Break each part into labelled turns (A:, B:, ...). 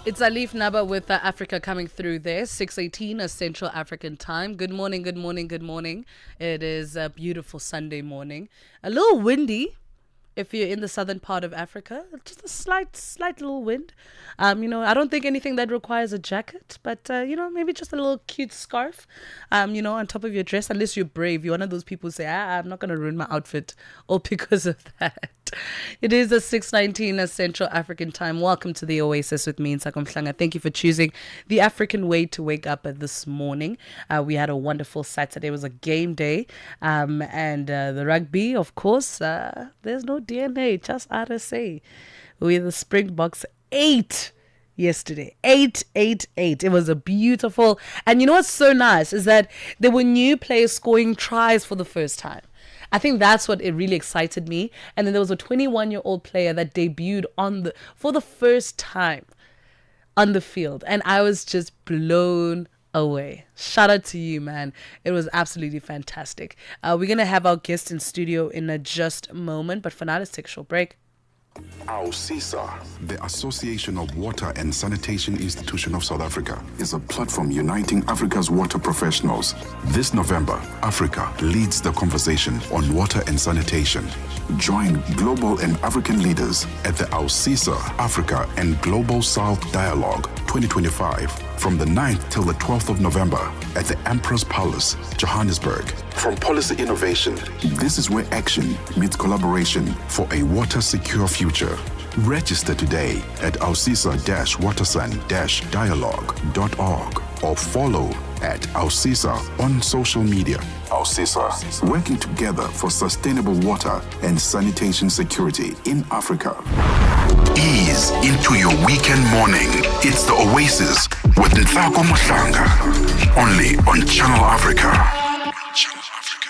A: It's Alif Naba with Africa coming through there, 6:18 Central African time. Good morning, good morning, good morning. It is a beautiful Sunday morning. A little windy if you're in the southern part of Africa. Just a slight little wind. I don't think anything that requires a jacket, but, maybe just a little cute scarf, on top of your dress, unless you're brave. You're one of those people who say, I'm not going to ruin my outfit all because of that. It is a 6:19 Central African time. Welcome to the Oasis with me, Nsakom Mhlanga. Thank you for choosing the African way to wake up this morning. We had a wonderful Saturday. It was a game day. And the rugby, of course, there's no DNA, just RSA. We're the Springboks 8 yesterday. 8. It was a beautiful. And you know what's so nice is that there were new players scoring tries for the first time. I think that's what it really excited me. And then there was a 21-year-old player that debuted for the first time on the field. And I was just blown away. Shout out to you, man. It was absolutely fantastic. We're going to have our guest in studio in just a moment. But for now, let's take a short break.
B: Oasis, the Association of Water and Sanitation Institution of South Africa, is a platform uniting Africa's water professionals. This November, Africa leads the conversation on water and sanitation. Join global and African leaders at the Oasis Africa and Global South Dialogue 2025 from the 9th till the 12th of November at the Emperor's Palace, Johannesburg. From policy innovation, this is where action meets collaboration for a water-secure future. Register today at ausisa-watersun-dialogue.org or follow at Ausisa on social media. Ausisa, working together for sustainable water and sanitation security in Africa. Ease into your weekend morning. It's the Oasis with Nsakom Mhlanga, only on Channel Africa. Channel Africa.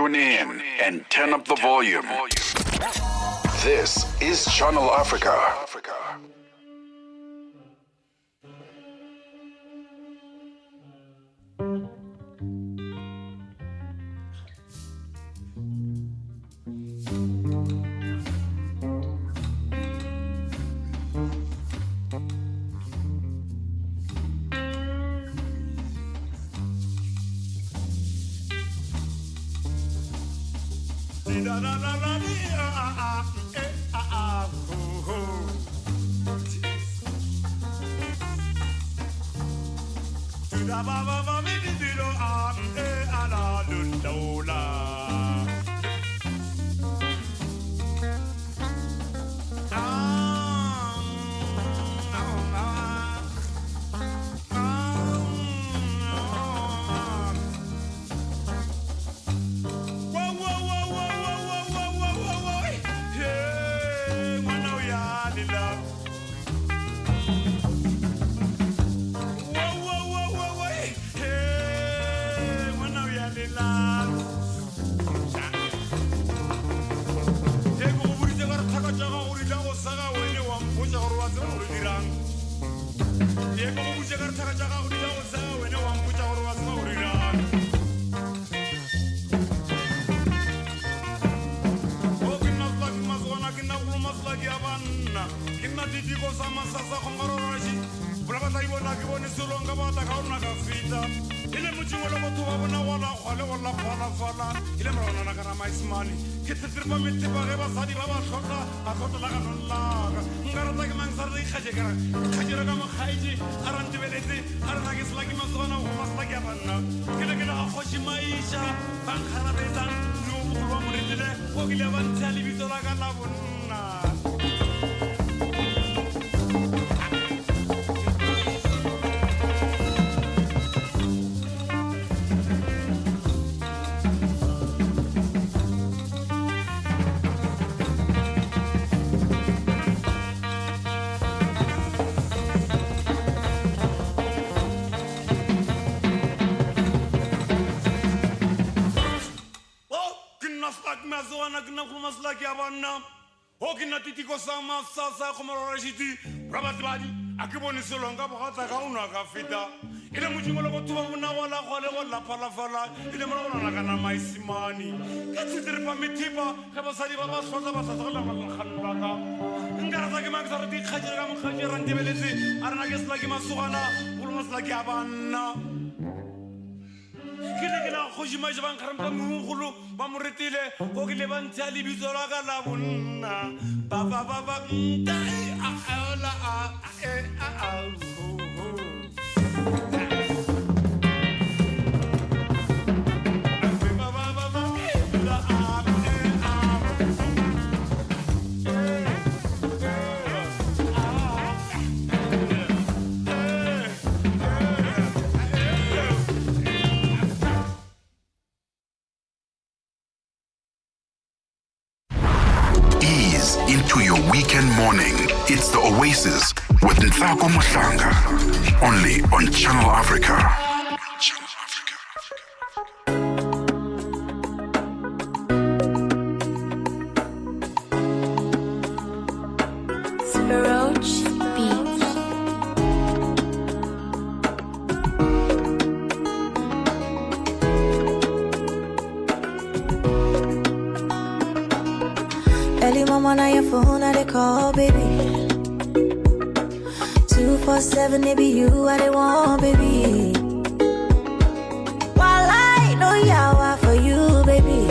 B: Tune in and turn up the volume. This is Channel Africa. Into your weekend morning. It's the Oasis with Nthako Mohlanga. Only on Channel Africa.
C: Mama, now your phone, I they call, baby. 247, it be you, I they want, baby. While I know yawa for you, baby.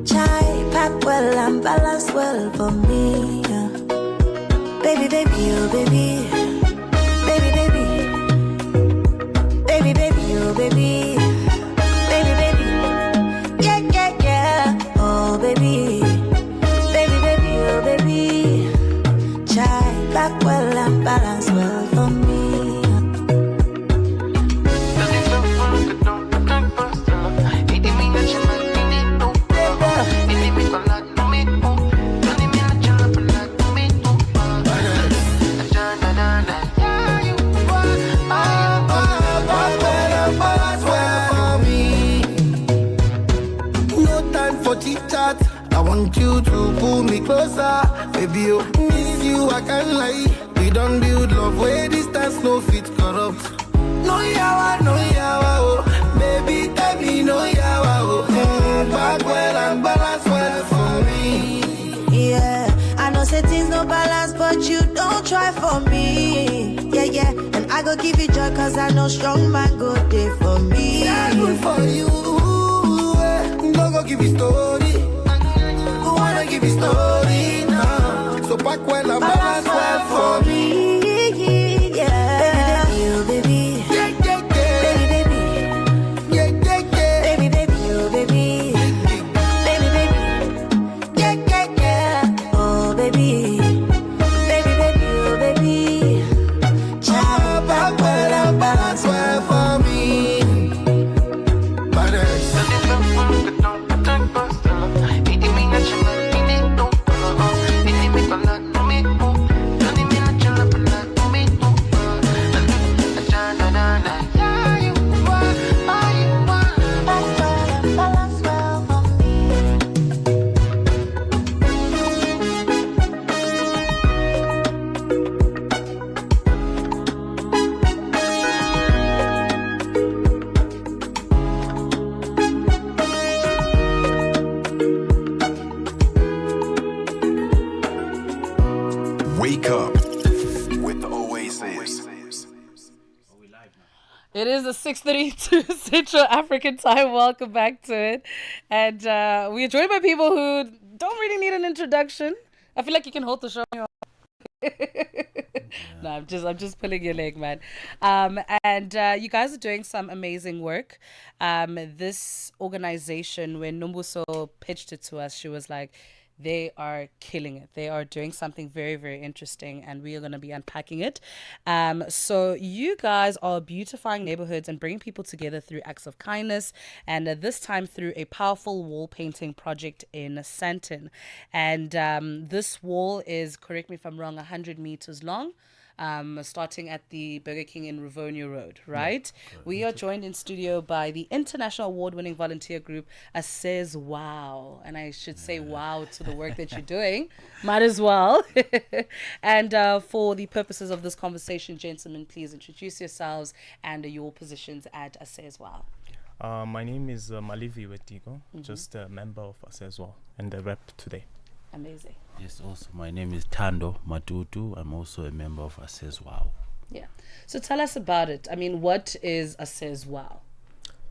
C: Chai pack well and balance well for me. Yeah. Baby, baby, oh, baby. Baby, baby. Baby, baby, oh, baby. Baby, baby. Yeah, yeah, yeah. Oh, baby. Back well and balance well for me.
D: for chit chat. I want you to pull me closer. Baby, you miss you, I can't lie. We don't build love where distance no fit corrupt. No yawa, oh. Baby, tell me no yawa, oh. Back well and balance well for me.
C: Yeah, I know say things no balance, but you don't try for me. Yeah, and I go give you joy, cause I know strong man go there for me.
D: Yeah, good for you. Don't go give you story. Who wanna give you story now? So back well and balance well for me.
C: Yeah, baby.
B: Wake up with Oasis.
A: It is the 6:32 Central African time. Welcome back to it. And we are joined by people who don't really need an introduction. I feel like you can hold the show. No, I'm just pulling your leg, man. And you guys are doing some amazing work. This organization, when Numbuso pitched it to us, she was like, they are killing it. They are doing something very, very interesting, and we are going to be unpacking it. So you guys are beautifying neighborhoods and bringing people together through acts of kindness, and this time through a powerful wall painting project in Sandton. And this wall is, correct me if I'm wrong, 100 meters long. Starting at the Burger King in Rivonia Road, right? Yeah, we are joined in studio by the international award-winning volunteer group, Says Wow. And I should say wow to the work that you're doing. Might as well. And for the purposes of this conversation, gentlemen, please introduce yourselves and your positions at Says Wow.
E: My name is Malivi Wetigo, just a member of Says Wow and the rep today.
A: Amazing.
F: Yes, also my name is Tando Matutu. I'm also a member of Says Wow.
A: Yeah. So tell us about it. I mean, what is Says Wow?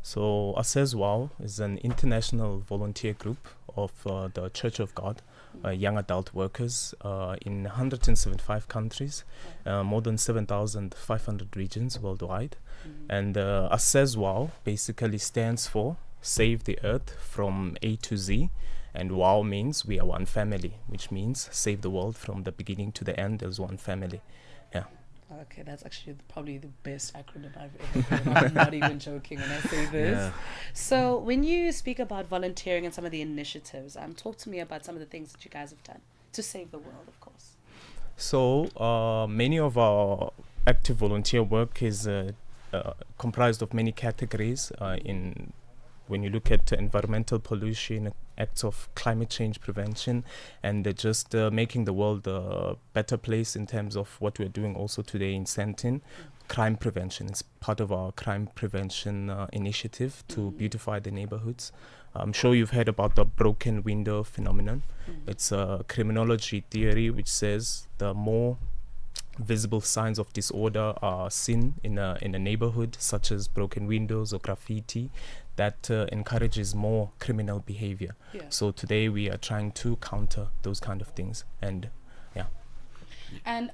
E: So Says Wow is an international volunteer group of the Church of God, young adult workers in 175 countries, more than 7,500 regions worldwide. And Says Wow basically stands for Save the Earth from A to Z. And WOW means we are one family, which means save the world from the beginning to the end as one family. Yeah.
A: Okay, that's actually probably the best acronym I've ever heard. I'm not even joking when I say this. Yeah. So when you speak about volunteering and some of the initiatives, talk to me about some of the things that you guys have done to save the world, of course.
E: So many of our active volunteer work is comprised of many categories when you look at environmental pollution, acts of climate change prevention, and just making the world a better place in terms of what we're doing also today in Sandton. Crime prevention is part of our crime prevention initiative to beautify the neighborhoods. I'm sure you've heard about the broken window phenomenon. It's a criminology theory which says the more visible signs of disorder are seen in a neighborhood, such as broken windows or graffiti, that encourages more criminal behavior. Yeah. So today we are trying to counter those kind of things, and yeah.
A: And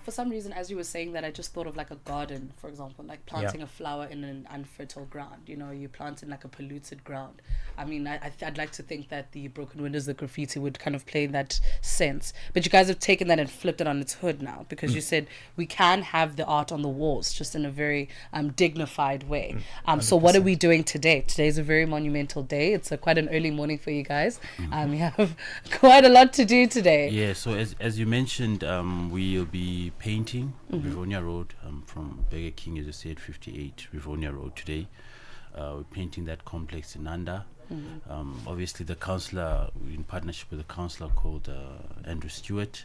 A: for some reason, as you were saying that, I just thought of like a garden, for example, like planting a flower in an unfertile ground. You know, you plant in like a polluted ground. I mean, I'd like to think that the broken windows, the graffiti would kind of play in that sense. But you guys have taken that and flipped it on its hood now, because you said we can have the art on the walls, just in a very dignified way. So what are we doing today? Today's a very monumental day. It's quite an early morning for you guys. We have quite a lot to do today.
F: Yeah, so as you mentioned, we'll be painting Rivonia Road from Burger King, as you said, 58 Rivonia Road today. We're painting that complex in Nanda. Obviously, the counselor, in partnership with a counselor called Andrew Stewart,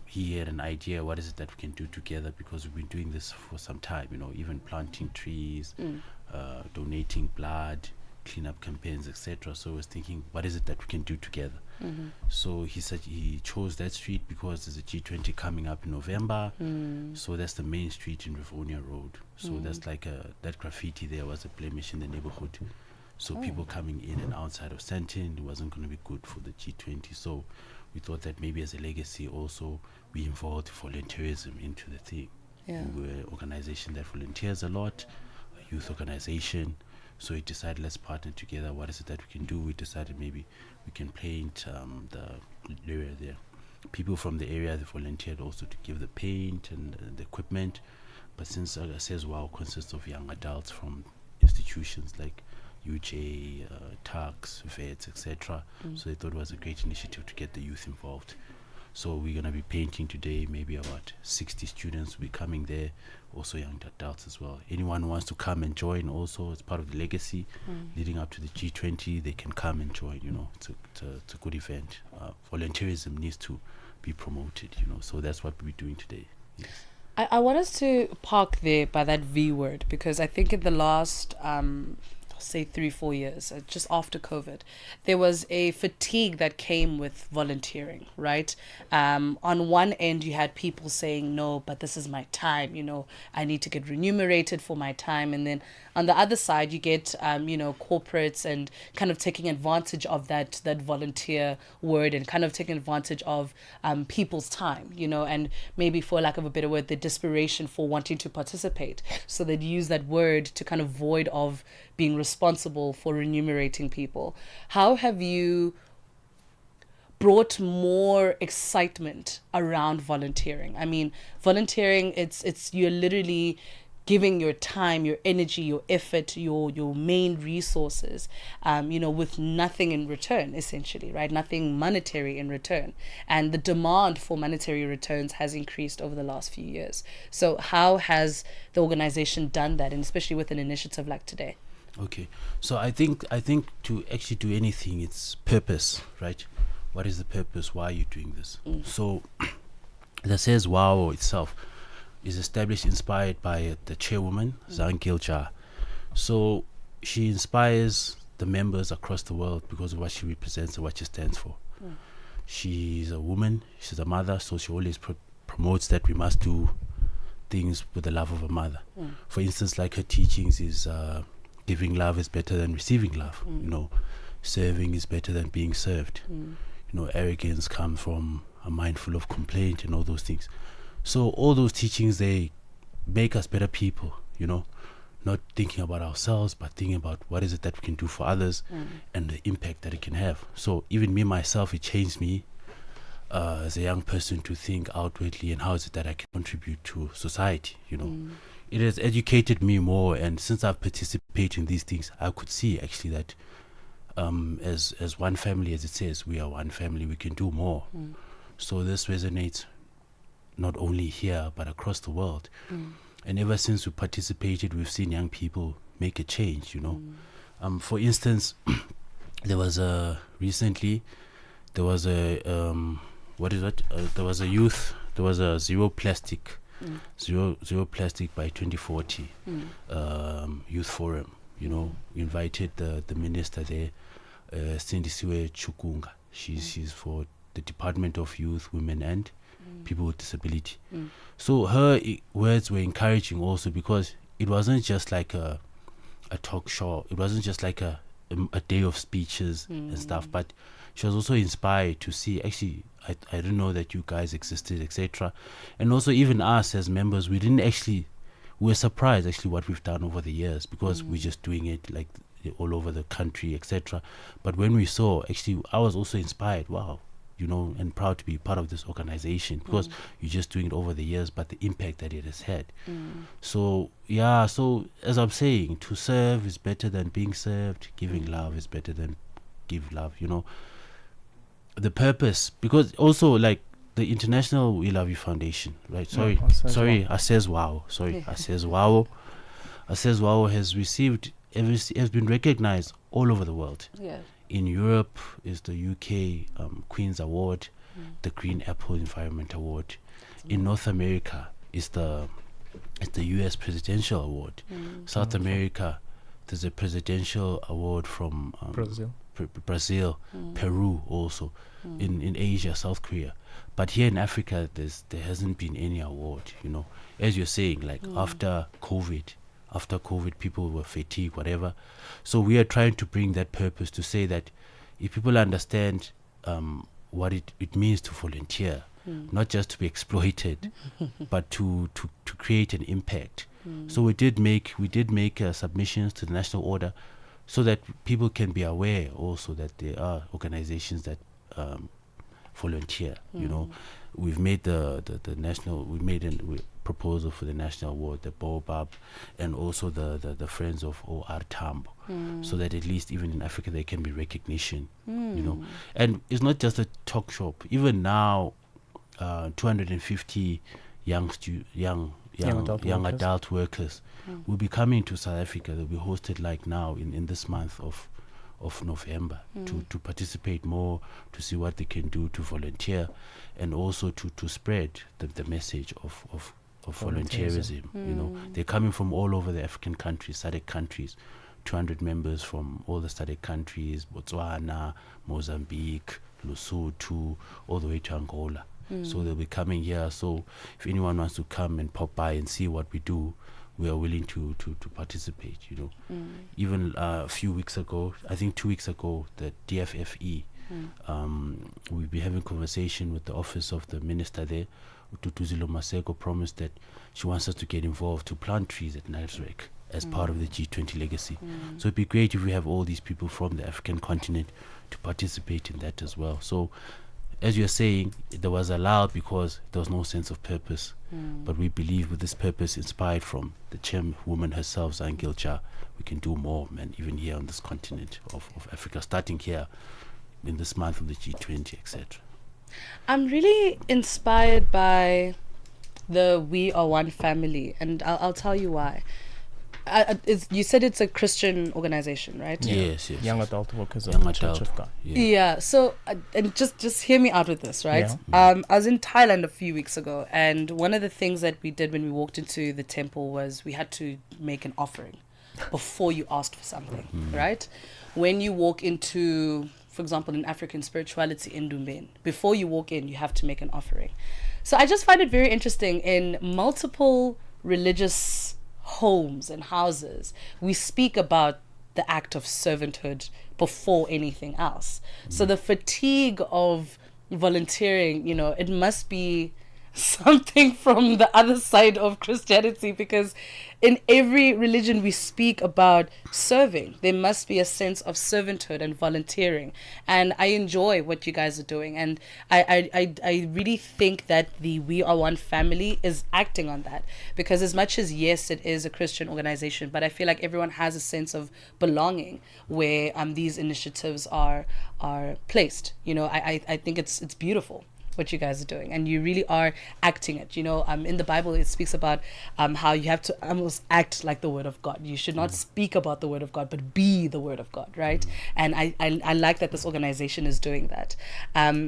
F: he had an idea, what is it that we can do together, because we've been doing this for some time, even planting trees, donating blood, cleanup campaigns, etc. So I was thinking, what is it that we can do together? So he said he chose that street because there's a G20 coming up in November. So that's the main street in Rivonia Road. So that's like that graffiti there was a blemish in the neighborhood. So people coming in and outside of Sandton, it wasn't going to be good for the G20. So we thought that maybe as a legacy also we involved volunteerism into the thing.
A: Yeah.
F: We're an organization that volunteers a lot, a youth organization. So we decided, let's partner together. What is it that we can do? We decided maybe we can paint the area there. People from the area, they volunteered also to give the paint and the equipment. But since Says Wow consists of young adults from institutions like UJ, Tux, VETS, etc. So they thought it was a great initiative to get the youth involved. So we're going to be painting today. Maybe about 60 students will be coming there, also young adults as well. Anyone who wants to come and join also as part of the legacy leading up to the G20, they can come and join. It's a good event. Volunteerism needs to be promoted, so that's what we're doing today. Yes.
A: I want us to park there by that V word, because I think in the last say 3-4 years, just after COVID, there was a fatigue that came with volunteering, right? On one end, you had people saying, no, but this is my time, I need to get remunerated for my time. And then on the other side, you get, corporates and kind of taking advantage of that volunteer word and kind of taking advantage of people's time, and maybe, for lack of a better word, the desperation for wanting to participate. So they'd use that word to kind of void of being responsible for remunerating people. How have you brought more excitement around volunteering? I mean, volunteering, it's you're literally giving your time, your energy, your effort, your main resources, with nothing in return, essentially, right? Nothing monetary in return. And the demand for monetary returns has increased over the last few years. So how has the organization done that, and especially with an initiative like today?
F: Okay, so I think to actually do anything, it's purpose, right? What is the purpose? Why are you doing this? So the Says Wow itself is established, inspired by the chairwoman, Zang Gilja. So she inspires the members across the world because of what she represents and what she stands for. She's a woman, she's a mother, so she always promotes that we must do things with the love of a mother. For instance, like her teachings is giving love is better than receiving love. Serving is better than being served. Arrogance comes from a mind full of complaint and all those things. So all those teachings, they make us better people, not thinking about ourselves, but thinking about what is it that we can do for others and the impact that it can have. So even me, myself, it changed me as a young person to think outwardly and how is it that I can contribute to society, It has educated me more, and since I've participated in these things, I could see actually that as one family, as it says, we are one family, we can do more. So this resonates not only here, but across the world. And ever since we participated, we've seen young people make a change, For instance, there was a zero plastic by 2040 youth forum. We invited the minister there, Sindisiwe Chukunga. She's for the Department of Youth, Women and People with Disability. So her words were encouraging also, because it wasn't just like a talk show, it wasn't just like a day of speeches and stuff, but she was also inspired to see, actually, I didn't know that you guys existed, etc. And also even us as members, we were surprised actually what we've done over the years, because we're just doing it like all over the country, etc. But when we saw, actually, I was also inspired, wow, and proud to be part of this organization, because you're just doing it over the years, but the impact that it has had. So as I'm saying, to serve is better than being served, giving love is better than give love, the purpose, because also like the International We Love You Foundation, right? Says Wow has been recognized all over the world.
A: Yeah.
F: In Europe is the UK Queen's Award, the Green Apple Environment Award. In North America is the US Presidential Award. South America, there's a presidential award from Brazil, Peru also. In Asia, South Korea. But here in Africa, there hasn't been any award, you know. As you're saying, like after COVID, people were fatigued, whatever. So we are trying to bring that purpose to say that if people understand what it means to volunteer, not just to be exploited, but to create an impact. So we did make submissions to the national order, so that people can be aware also that there are organizations that volunteer. You know, we've made the national. We made a proposal for the national award, the Baobab, and also the Friends of O.R. Tambo, so that at least even in Africa there can be recognition. You know, and it's not just a talk shop. Even now, 250 young adult workers will be coming to South Africa. They'll be hosted like now in this month of November to participate more, to see what they can do, to volunteer, and also to spread the message of volunteerism. You know, they're coming from all over the African countries, SADC countries, 200 members from all the SADC countries, Botswana, Mozambique, Lesotho, all the way to Angola. So they'll be coming here. So if anyone wants to come and pop by and see what we do, we are willing to participate, you know. Even a few weeks ago, I think 2 weeks ago, the DFFE, we'll be having conversation with the office of the minister there. Ututuzilo Maseko promised that she wants us to get involved to plant trees at Nasrec as part of the G20 legacy. So it'd be great if we have all these people from the African continent to participate in that as well. So as you're saying, it was allowed because there was no sense of purpose. But we believe with this purpose inspired from the chairwoman herself, Zangilcha, we can do more, man, even here on this continent of Africa, starting here in this month of the G20, etc.
A: I'm really inspired by the We Are One family, and I'll tell you why. You said it's a Christian organization, right?
F: Yes.
E: Young adult workers of the Church of God.
A: Yeah. So, and just hear me out with this, right? I was in Thailand a few weeks ago, and one of the things that we did when we walked into the temple was we had to make an offering before you asked for something, right? When you walk into, for example, in African spirituality in Dumbin, before you walk in, you have to make an offering. So I just find it very interesting in multiple religious homes and houses, we speak about the act of servanthood before anything else. So the fatigue of volunteering, you know, it must be something from the other side of Christianity, because in every religion we speak about serving. There must be a sense of servanthood and volunteering, and I enjoy what you guys are doing, and I really think that the We Are One family is acting on that, because as much as yes, it is a Christian organization, but I feel like everyone has a sense of belonging where these initiatives are placed. You know, I think it's beautiful what you guys are doing, and you really are acting it. You know, in the Bible it speaks about how you have to almost act like the Word of God. You should not speak about the Word of God, but be the Word of God, right? And I like that this organization is doing that.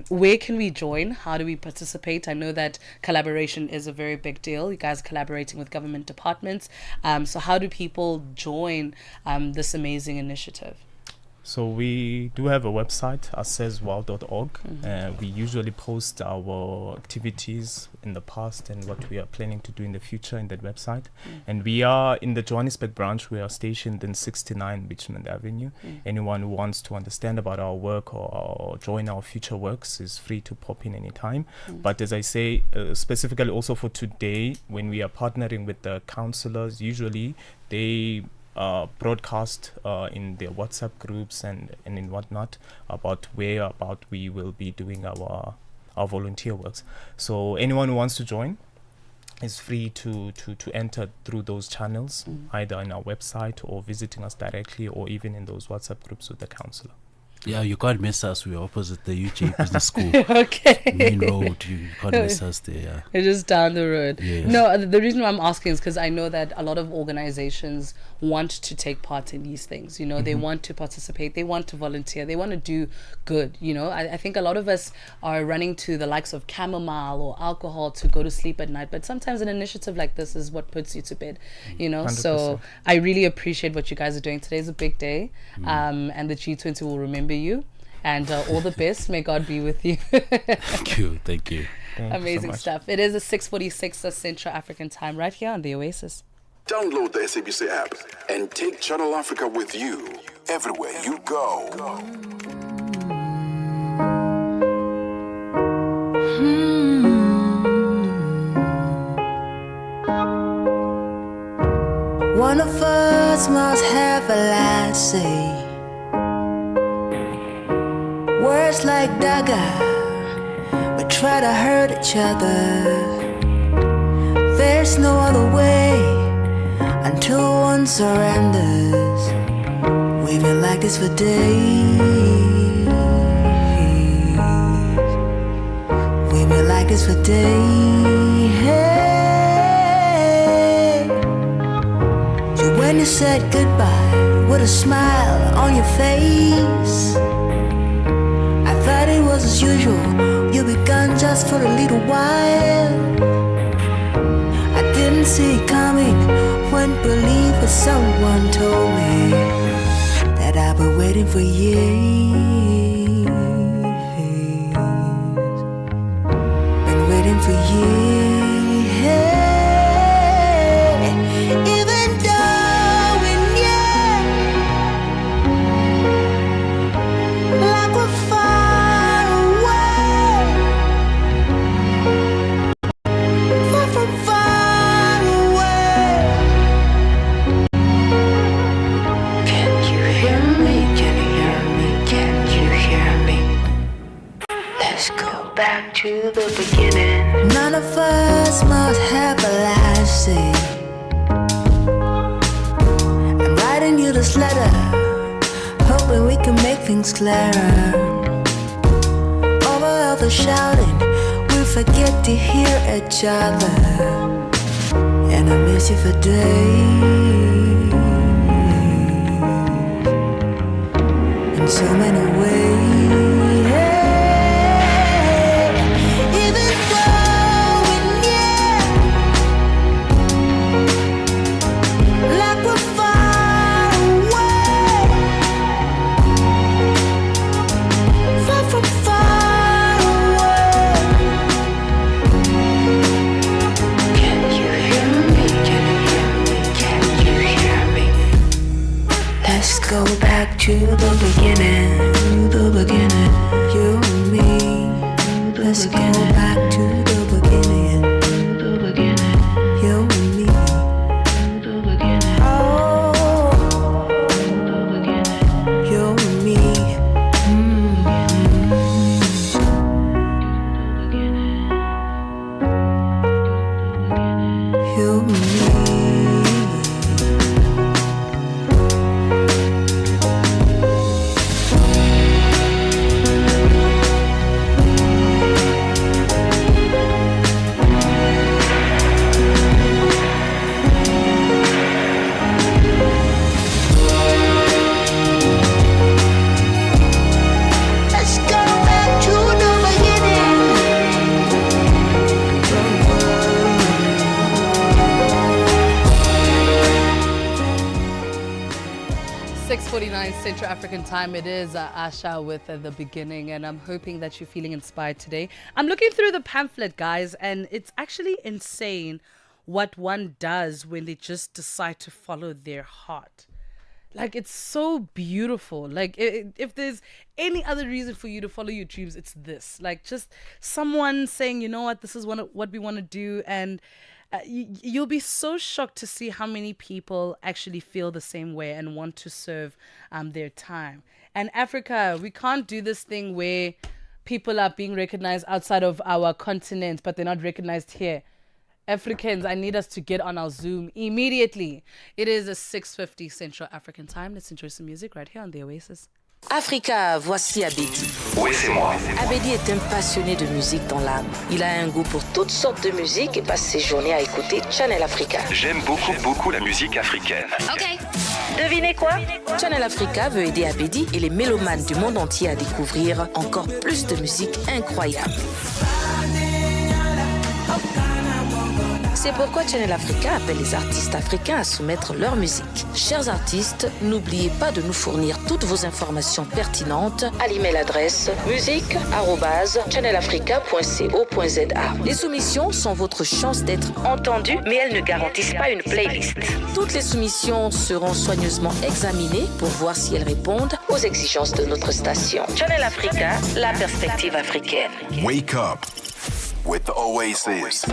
A: Where can we join? How do we participate? I know that collaboration is a very big deal. You guys are collaborating with government departments. So how do people join this amazing initiative?
E: So we do have a website, assesswow.org. We usually post our activities in the past and what we are planning to do in the future in that website. And we are in the Johannesburg branch. We are stationed in 69 Richmond Avenue. Anyone who wants to understand about our work or join our future works is free to pop in anytime. But as I say, specifically also for today, when we are partnering with the councillors, usually they broadcast in their WhatsApp groups and in whatnot about whereabout we will be doing our volunteer works. So anyone who wants to join is free to enter through those channels, either on our website or visiting us directly, or even in those WhatsApp groups with the councillor.
F: Yeah, you can't miss us. We're opposite the UJ Business School.
A: Okay.
F: Main road. You can't miss us there. Yeah.
A: It's just down the road.
F: Yes.
A: No, the reason why I'm asking is because I know that a lot of organizations want to take part in these things. You know, they want to participate, they want to volunteer, they want to do good. You know, I think a lot of us are running to the likes of chamomile or alcohol to go to sleep at night. But sometimes an initiative like this is what puts you to bed. You know,
E: 100%.
A: so I really appreciate what you guys are doing. Today's a big day, and the G20 will remember you. And all the best. May God be with you.
F: Thank you.
E: Thank you
A: Amazing
E: so much.
A: stuff. It is a 6:46 Central African time right here on the Oasis.
B: Download the SABC app and take Channel Africa with you everywhere you go.
C: One of us must have a last say. Words like dagger, we try to hurt each other. There's no other way until one surrenders. We've been like this for days. We've been like this for days. So when you said goodbye with a smile on your face, I thought it was as usual. You'll be gone just for a little while. I didn't see it coming, wouldn't believe what someone told me, that I've been waiting for years. Been waiting for years. Even though we knew like we're far away, far from far away. Can you hear me? Can you hear me? Can you hear me? Let's go back to the beginning. None of us must have a last say. I'm writing you this letter, hoping we can make things clearer. Over all the shouting, we forget to hear each other. And I miss you for days, in so many ways. Even though we knew like we're far away, far from far away. Can you hear me? Can you hear me? Can you hear me? Let's go back to the beginning, the beginning. You and me. Let's go back to the beginning, the beginning. You and me. Oh, you and me. You and me.
A: 6:49 Central African time. It is Asha with the beginning, and I'm hoping that you're feeling inspired today. I'm looking through the pamphlet, guys, and it's actually insane what one does when they just decide to follow their heart. Like, it's so beautiful. Like, if there's any other reason for you to follow your dreams, it's this. Like, just someone saying, you know what, this is what we want to do. And you'll be so shocked to see how many people actually feel the same way and want to serve their time. And Africa, we can't do this thing where people are being recognized outside of our continent, but they're not recognized here. Africans, I need us to get on our Zoom immediately. It is a 6:50 Central African time. Let's enjoy some music right here on the Oasis.
G: Africa, voici Abedi.
H: Oui, c'est moi.
G: Abedi est un passionné de musique dans l'âme. Il a un goût pour toutes sortes de musique et passe ses journées à écouter Channel Africa.
H: J'aime beaucoup la musique africaine.
G: Ok. Devinez quoi? Channel Africa veut aider Abedi et les mélomanes du monde entier à découvrir encore plus de musique incroyable. C'est pourquoi Channel Africa appelle les artistes africains à soumettre leur musique. Chers artistes, n'oubliez pas de nous fournir toutes vos informations pertinentes à l'email adresse musique@channelafrica.co.za. Les soumissions sont votre chance d'être entendues, mais elles ne garantissent pas une playlist. Toutes les soumissions seront soigneusement examinées pour voir si elles répondent aux exigences de notre station. Channel Africa, la perspective africaine.
B: Wake up with Oasis.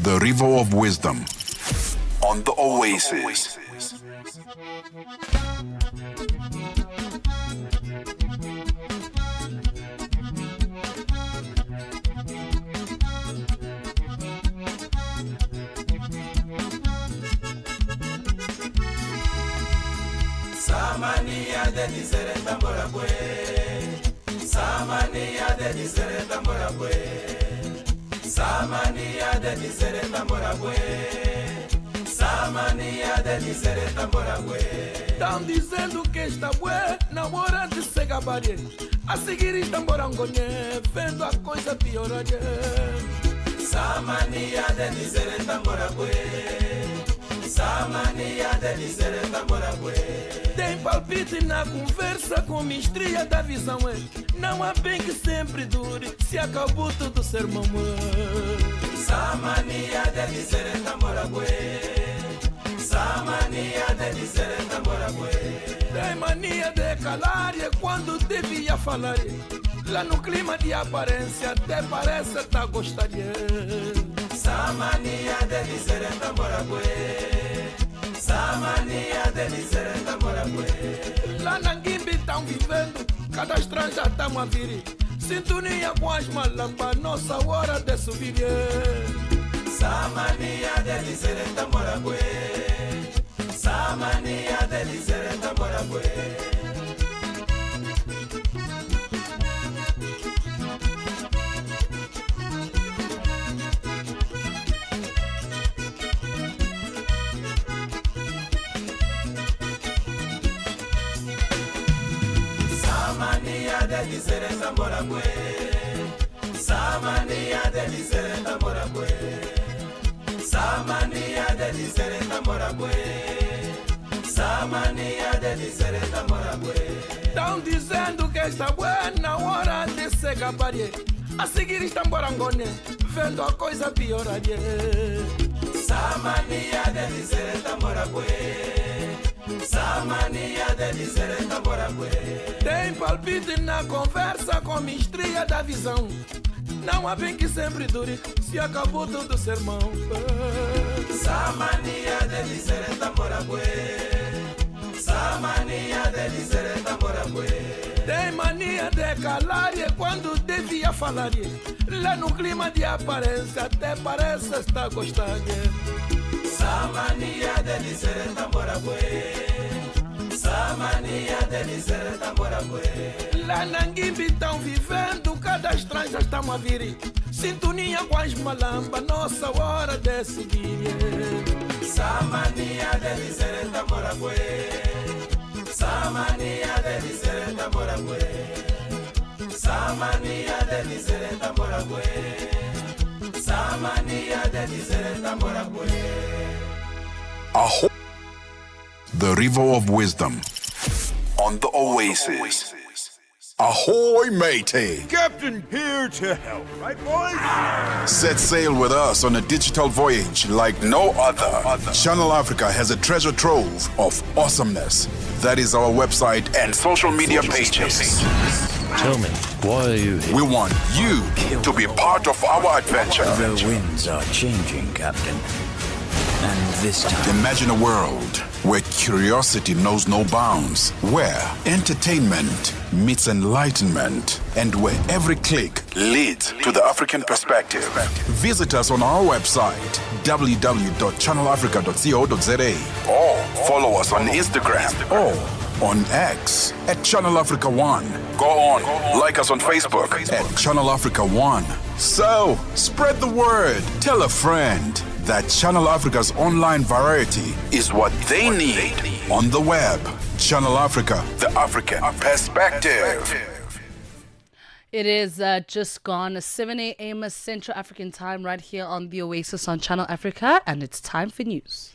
B: The River of Wisdom on the Oasis.
D: Samania de dizere tambora kwe. Samania de dizere tambora kwe. Samania de dizere tambora kwe. Samania de dizere tambora kwe. Tão dizendo que está bué, na hora de se gabaria. A seguir estão morangonê, vendo a coisa piorar. Samania de dizere tambora kwe. Samania de dizere tambora kwe. Tem palpite na conversa com mistria da visão. Não há bem que sempre dure, se acabou todo sermão. Samania de dizer namorague. Samania de dizer namorague. Tem mania de calar e quando devia falar. Lá no clima de aparência até parece tá gostaria. Samania de dizer namorague. Samania de dizer namorague. Lá na Guimbi tão vivendo, cada estranja tamo a vir. Sintonia com as malambas, nossa hora de subir. Samania de dizer namorague. Samania de dizer namorague. Samania de dizer namorague. Samania de dizer namorague. Samania de dizer namorague. Samania de dizer namorague. Tão dizendo que está buena na hora de se gabaria. A seguir estão borangone, vendo a coisa piorar. Samania de dizer namorague. Samania de dizer namorague. Tem palpite na conversa com mistria da visão. Não há bem que sempre dure, se acabou todo sermão. Samania de dizer namorague. Samania de dizer namorague. Tem mania de calar e quando devia falar. Lá no clima de aparência até parece estar gostando. Samania de dizer namorague. Samania de dizer namorague. Lá na Guimbi tão vivendo, cada estranja estão a vir. Sintonia com as malambas, nossa hora de subir. Samania de dizer namorague. Samania de dizer namorague. Samania de dizer namorague. Samania de dizer namorague.
B: The River of Wisdom on the Oasis. Ahoy, matey!
I: Captain here to help, right, boys?
B: Set sail with us on a digital voyage like no other. Channel Africa has a treasure trove of awesomeness. That is our website and social media pages.
J: Tell me, why are you here?
B: We want you to be part of our adventure.
J: The winds are changing, Captain. And this time...
B: Imagine a world where curiosity knows no bounds, where entertainment meets enlightenment, and where every click leads to the African perspective. Visit us on our website, www.channelafrica.co.za, or follow us on Instagram or on X at Channel Africa One. Go on, like us on Facebook at Channel Africa One. So, spread the word. Tell a friend that Channel Africa's online variety is what they need on the web. Channel Africa, the African perspective.
A: It is just gone 7 a.m. Central African time right here on the Oasis on Channel Africa, and it's time for news.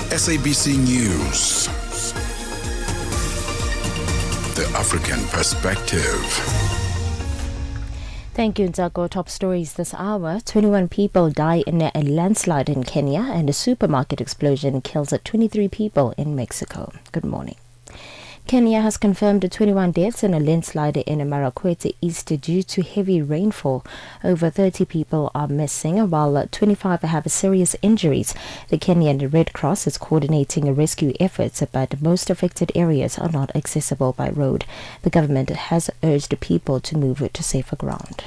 B: SABC News. The African perspective.
K: Thank you, Nzako. Top stories this hour. 21 people die in a landslide in Kenya, and a supermarket explosion kills 23 people in Mexico. Good morning. Kenya has confirmed 21 deaths in a landslide in Marakwete East due to heavy rainfall. Over 30 people are missing, while 25 have serious injuries. The Kenyan Red Cross is coordinating rescue efforts, but most affected areas are not accessible by road. The government has urged people to move to safer ground.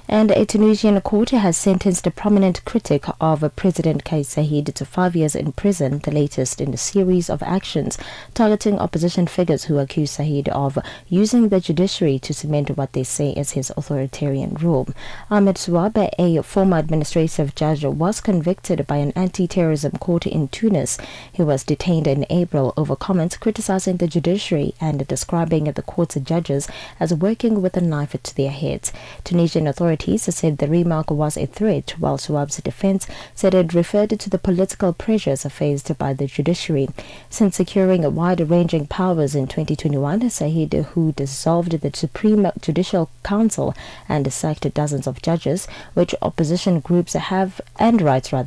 K: And a Tunisian court has sentenced a prominent critic of President Kais Saied to 5 years in prison, the latest in a series of actions targeting opposition figures who accuse Saied of using the judiciary to cement what they say is his authoritarian rule. Ahmed Souab, a former administrative judge, was convicted by an anti-terrorism court in Tunis. He was detained in April over comments criticizing the judiciary and describing the court's judges as working with a knife to their heads. Tunisian authorities said the remark was a threat, while Souab's defense said it referred to the political pressures faced by the judiciary. Since securing wide-ranging powers in 2021, Saied, who dissolved the Supreme Judicial Council and sacked dozens of judges, which opposition groups advocates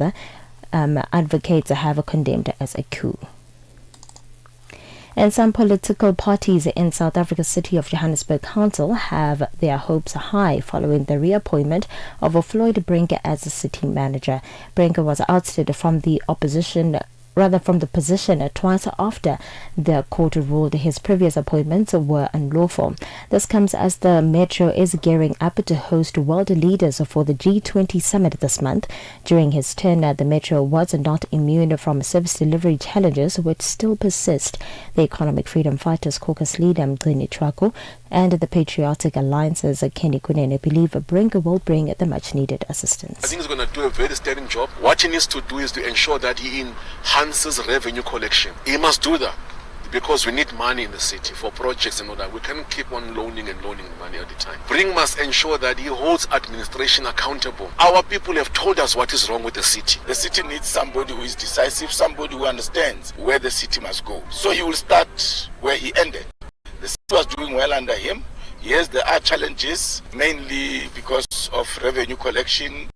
K: have condemned as a coup. And some political parties in South Africa's City of Johannesburg Council have their hopes high following the reappointment of Floyd Brinker as a city manager. Brinker was ousted from the position twice after the court ruled his previous appointments were unlawful. This comes as the Metro is gearing up to host world leaders for the G20 summit this month. During his term, the Metro was not immune from service delivery challenges which still persist. The Economic Freedom Fighters Caucus leader Mgcini Chwaku and the Patriotic Alliance's Kenny Kunene believe Brinker will bring the much-needed assistance.
L: I think he's going to do a very sterling job. What he needs to do is to ensure that he enhances revenue collection. He must do that because we need money in the city for projects and all that. We can't keep on loaning money all the time. Bring must ensure that he holds administration accountable. Our people have told us what is wrong with the city.
M: The city needs somebody who is decisive, somebody who understands where the city must go. So he will start where he ended. The city was doing well under him. Yes, there are challenges, mainly because of revenue collection.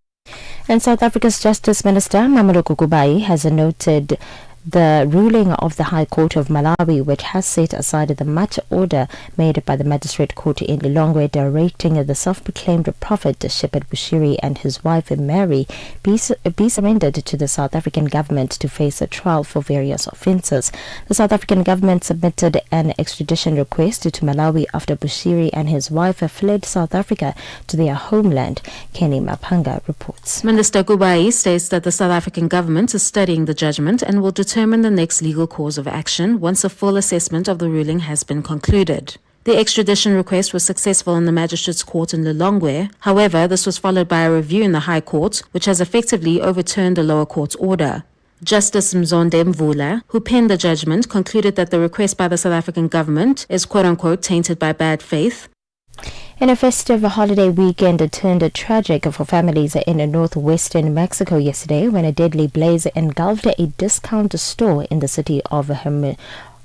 K: And South Africa's Justice Minister Mameloko Kukubai has noted the ruling of the High Court of Malawi, which has set aside the match order made by the Magistrate Court in Lilongwe directing the self-proclaimed prophet Shepherd Bushiri and his wife Mary be surrendered to the South African government to face a trial for various offences. The South African government submitted an extradition request to Malawi after Bushiri and his wife fled South Africa to their homeland. Kenny Mapanga reports.
N: Minister Kubai states that the South African government is studying the judgment and will determine the next legal course of action once a full assessment of the ruling has been concluded. The extradition request was successful in the Magistrates Court in Lilongwe. However, this was followed by a review in the High Court, which has effectively overturned the lower court's order. Justice Mzonde Mvula, who penned the judgment, concluded that the request by the South African government is quote-unquote tainted by bad faith.
K: In a festive holiday weekend, it turned tragic for families in northwestern Mexico yesterday when a deadly blaze engulfed a discount store in the city of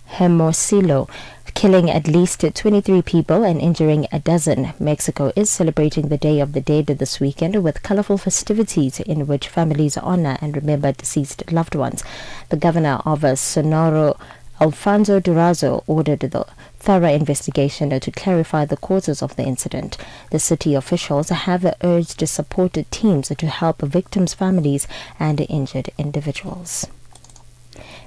K: Hermosillo, killing at least 23 people and injuring a dozen. Mexico is celebrating the Day of the Dead this weekend with colorful festivities in which families honor and remember deceased loved ones. The governor of Sonora, Alfonso Durazo, ordered the thorough investigation to clarify the causes of the incident. The city officials have urged supported teams to help victims' families and injured individuals.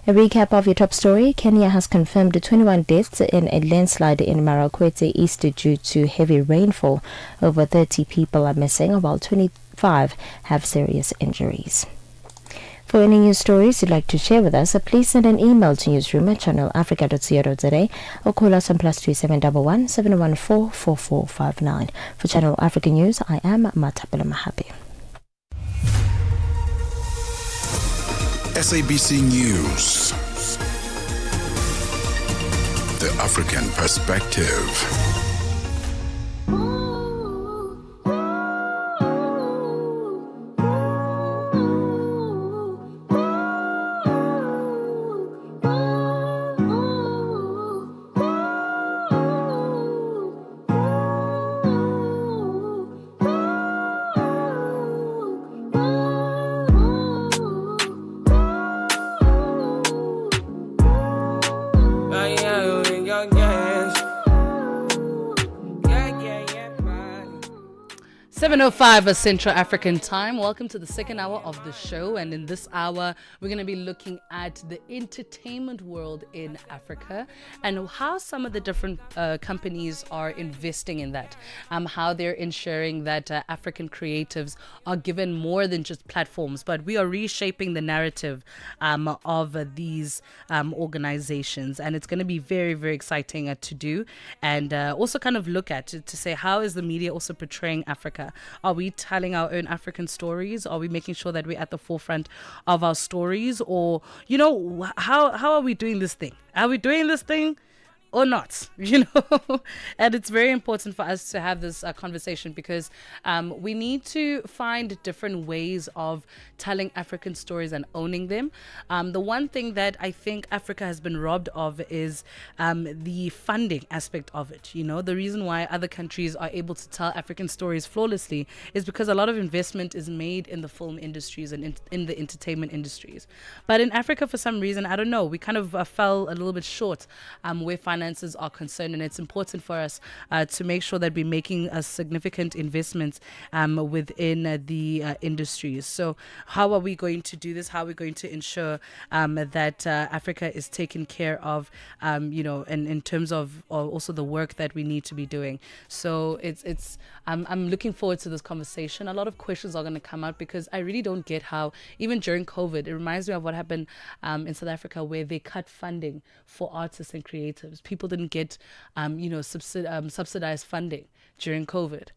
K: A recap of your top story. Kenya has confirmed 21 deaths in a landslide in Marakwete East due to heavy rainfall. Over 30 people are missing, while 25 have serious injuries. For any news stories you'd like to share with us, please send an email to newsroom@channelafrica.co.za or call us on +2711 714 4459. For Channel Africa News, I am Matapela Mahapi.
B: SABC News. The African Perspective.
A: 7:05 Central African time. Welcome to the second hour of the show. And in this hour, we're going to be looking at the entertainment world in Africa and how some of the different companies are investing in that. How they're ensuring that African creatives are given more than just platforms, but we are reshaping the narrative of these organizations. And it's going to be very, very exciting to do and also kind of look at to say, how is the media also portraying Africa? Are we telling our own African stories? Are we making sure that we're at the forefront of our stories? Or, you know, how are we doing this thing? Are we doing this thing or not? You know, and it's very important for us to have this conversation because we need to find different ways of telling African stories and owning them. The one thing that I think Africa has been robbed of is the funding aspect of it. You know, the reason why other countries are able to tell African stories flawlessly is because a lot of investment is made in the film industries and in the entertainment industries. But in Africa, for some reason, I don't know, we kind of fell a little bit short where finances are concerned, and it's important for us to make sure that we're making a significant investments within the industries. So how are we going to do this? How are we going to ensure that Africa is taken care of, you know, and in terms of also the work that we need to be doing? So I'm looking forward to this conversation. A lot of questions are going to come out because I really don't get how, even during COVID, it reminds me of what happened in South Africa where they cut funding for artists and creatives. People didn't get, you know, subsidized funding during COVID.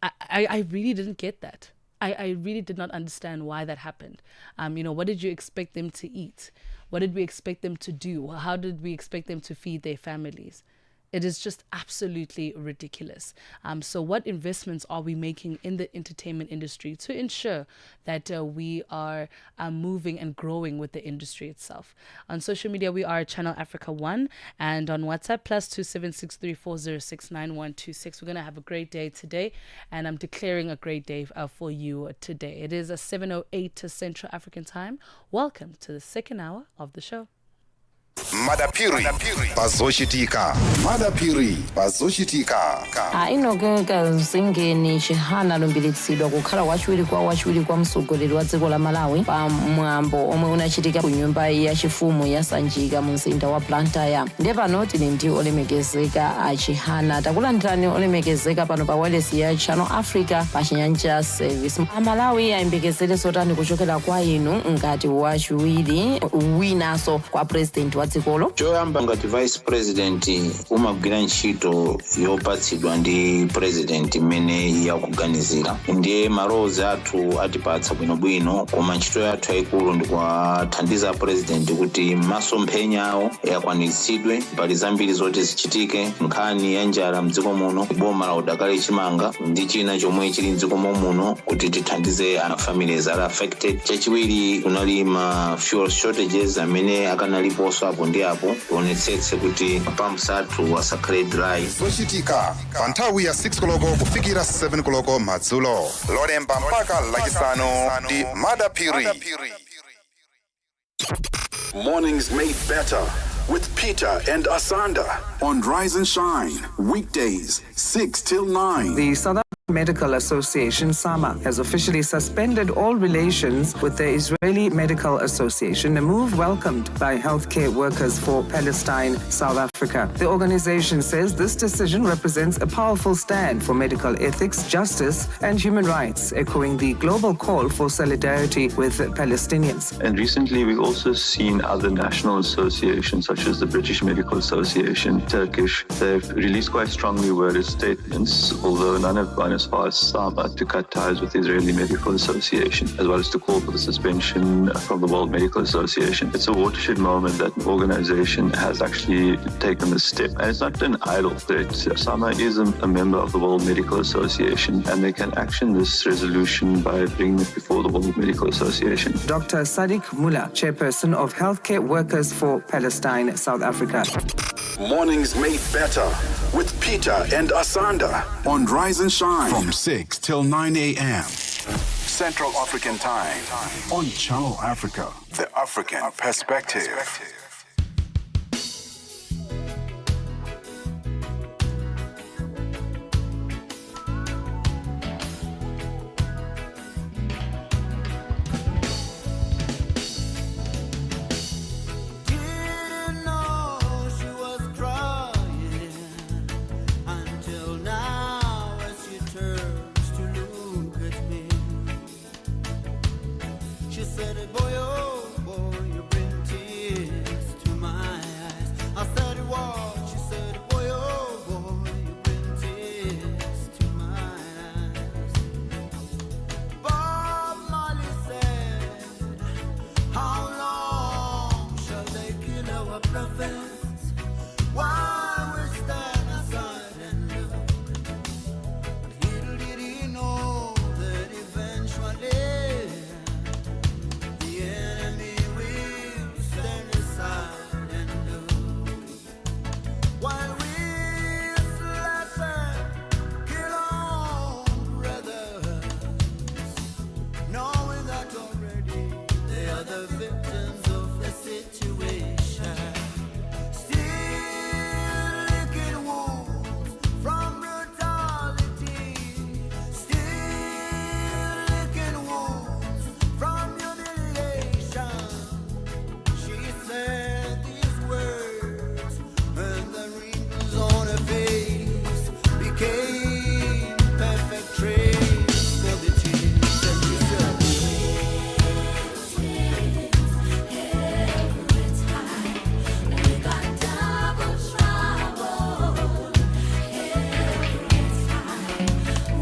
A: I really didn't get that. I really did not understand why that happened. You know, what did you expect them to eat? What did we expect them to do? How did we expect them to feed their families? It is just absolutely ridiculous. So what investments are we making in the entertainment industry to ensure that we are moving and growing with the industry itself? On social media, we are Channel Africa 1, and on WhatsApp, +27634069126. We're going to have a great day today, and I'm declaring a great day for you today. It is 7:08 Central African time. Welcome to the second hour of the show.
I: Madapiri bazoshitika. Madapiri bazoshitika.
O: Inogeka zingeni chihana lumbiritsidwa kukhala wachiwiri kwa mtsogoleri wa dziko la Malawi pa mwambo omwe unachitika ku nyumba ya chifumu ya Sanjika mu mzinda wa Blantyre. Ndiye pano tili ndi olemekezeka achihana. Takulandirani olemekezeka pano pa wireless ya Channel Africa pa Chinyanja Service. Malawi ayembekezere zotani kuchokera kwa inu ngati wachiwiri winaso kwa president wa dzikolo?
P: Choyamba ngati vice president umagwira ntchito yopatsidwa ndi president imene yakuganizira. Ndiye malowozi athu atipatsa bwinobwino, koma ntchito yathu yayikulu ndi kuwathandiza president kuti masomphenya awo yakwanitsidwe, mbali zambiri zoti zichitike, nkhani ya njala mdziko muno, boma la udakali chimanga ndi china chomwe chili mdziko muno kuti tithandize families are affected. Chachiwiri kunali ma fuel shortages amene akanaliponso apo ndi apo, tionetsetse kuti pumps athu asakhale dry.
I: Zochitika pa nthawi ya 6 koloko kufikira 7 koloko madzulo. Lolemba mpaka lachisanu ndi Madapiri.
B: Mornings made better with Peter and Asanda on Rise and Shine, weekdays 6 till 9.
Q: The South African Medical Association, SAMA, has officially suspended all relations with the Israeli Medical Association, a move welcomed by healthcare workers for Palestine, South Africa. The organization says this decision represents a powerful stand for medical ethics, justice, and human rights, echoing the global call for solidarity with Palestinians.
R: And recently, we've also seen other national associations, such as the British Medical Association, Turkish. They've released quite strongly worded statements, although none have gone as far as SAMA to cut ties with the Israeli Medical Association, as well as to call for the suspension from the World Medical Association. It's a watershed moment that an organization has actually taken this step. And it's not an idle threat. SAMA is a member of the World Medical Association, and they can action this resolution by bringing it before the World Medical Association.
Q: Dr. Sadiq Mullah, chairperson of Healthcare Workers for Palestine, South Africa.
B: Mornings made better with Peter and Asanda on Rise and Shine from 6 till 9 a.m. Central African Time on Channel Africa, the African perspective.
D: prophets. Why we stand aside and look? Little did he know that eventually the enemy will stand aside and look. While we slash and kill our brothers, knowing that already they are the victims of the situation. Still licking wounds from brutality. Still licking wounds from humiliation. She said these words, and the wrinkles on her face became perfect trace for the tears. And she said, we got double trouble every time.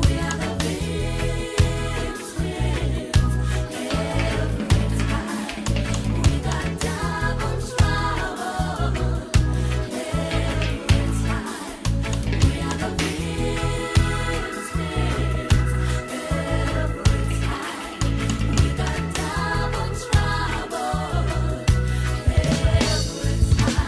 D: We are the victims every time. We got double trouble every time. We are the victims every time. We got double trouble every time.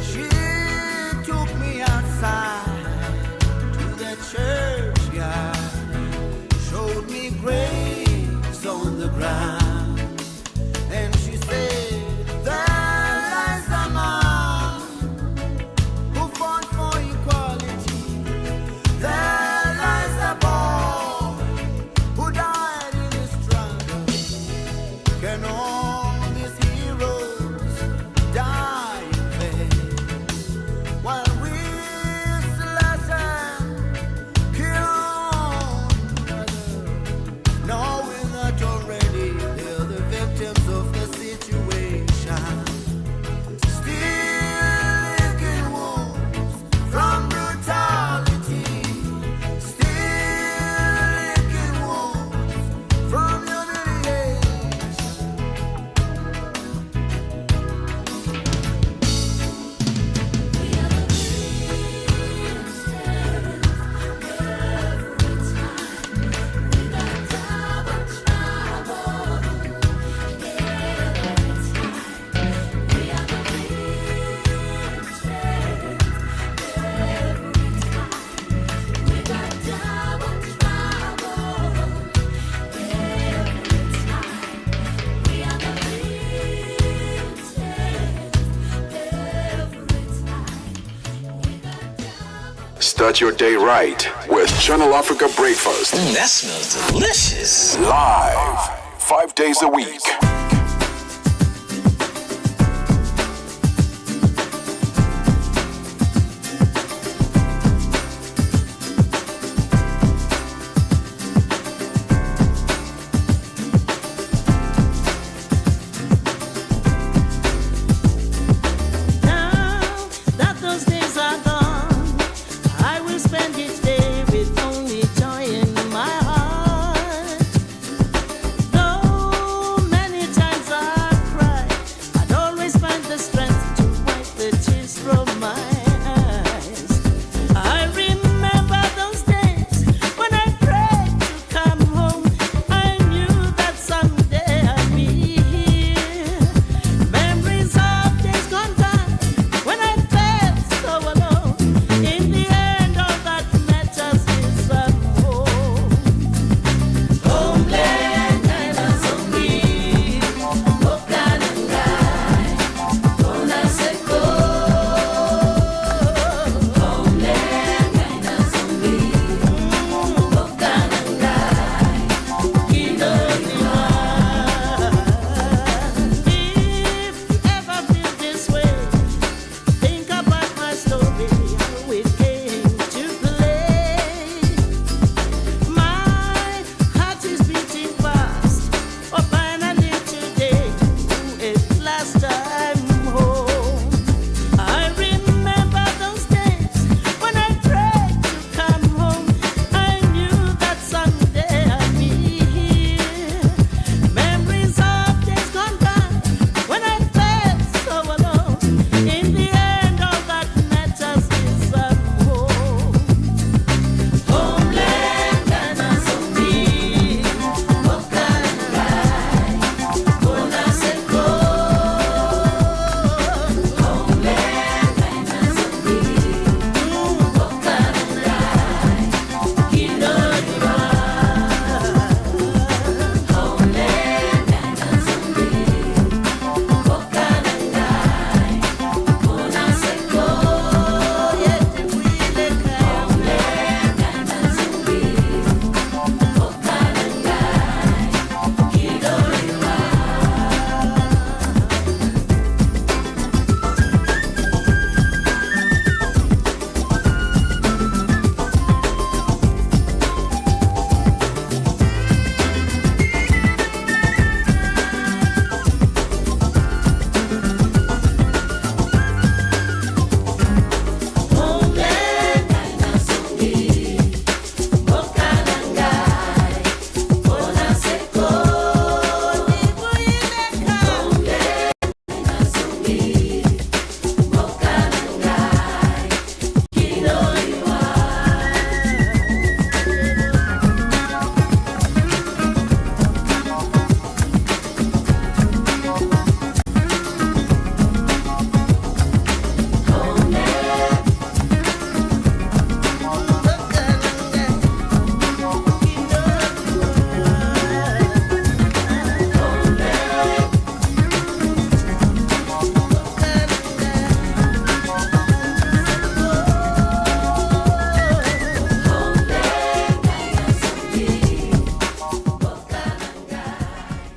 D: She took me outside to the churchyard, showed me graves on the ground, and she said, there lies a man who fought for equality. There lies a boy who died in the struggle. Can all these heroes die in vain? While we slash and kill our brothers, knowing that already they're the victims of the situation. Still licking wounds from brutality. Still licking wounds from humiliation.
B: Start your day right with Channel Africa Breakfast.
J: That smells delicious.
B: Live, 5 days a week.
D: Now that those days are gone, I will spend each day with only joy in my heart. Though many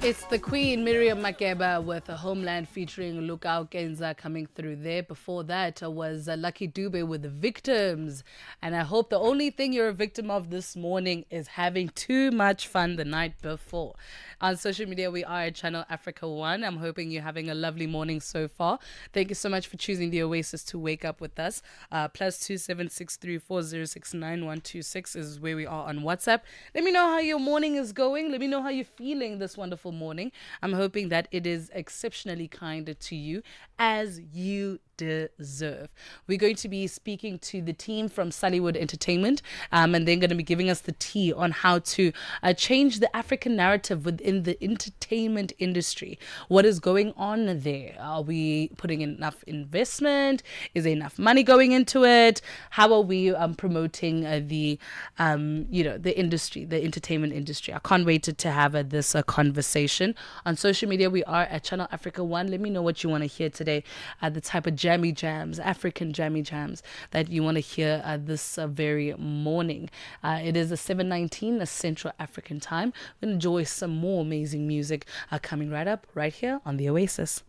A: It's the Queen, Miriam Makeba, with a Homeland featuring Lukao Kenza coming through there. Before that was Lucky Dube with the Victims. And I hope the only thing you're a victim of this morning is having too much fun the night before. On social media, we are at Channel Africa 1. I'm hoping you're having a lovely morning so far. Thank you so much for choosing the Oasis to wake up with us. +27634069126 is where we are on WhatsApp. Let me know how your morning is going. Let me know how you're feeling this wonderful morning. I'm hoping that it is exceptionally kinder to you as you deserve. We're going to be speaking to the team from Sullywood Entertainment, and they're going to be giving us the tea on how to change the African narrative within the entertainment industry. What is going on there? Are we putting in enough investment? Is there enough money going into it? How are we promoting the industry, the entertainment industry? I can't wait to have this conversation. On social media, we are at Channel Africa 1. Let me know what you want to hear today. The type of jammy jams, African jammy jams that you want to hear this very morning. It is a 7:19 Central African time. We're going to enjoy some more amazing music coming right up, right here on the Oasis.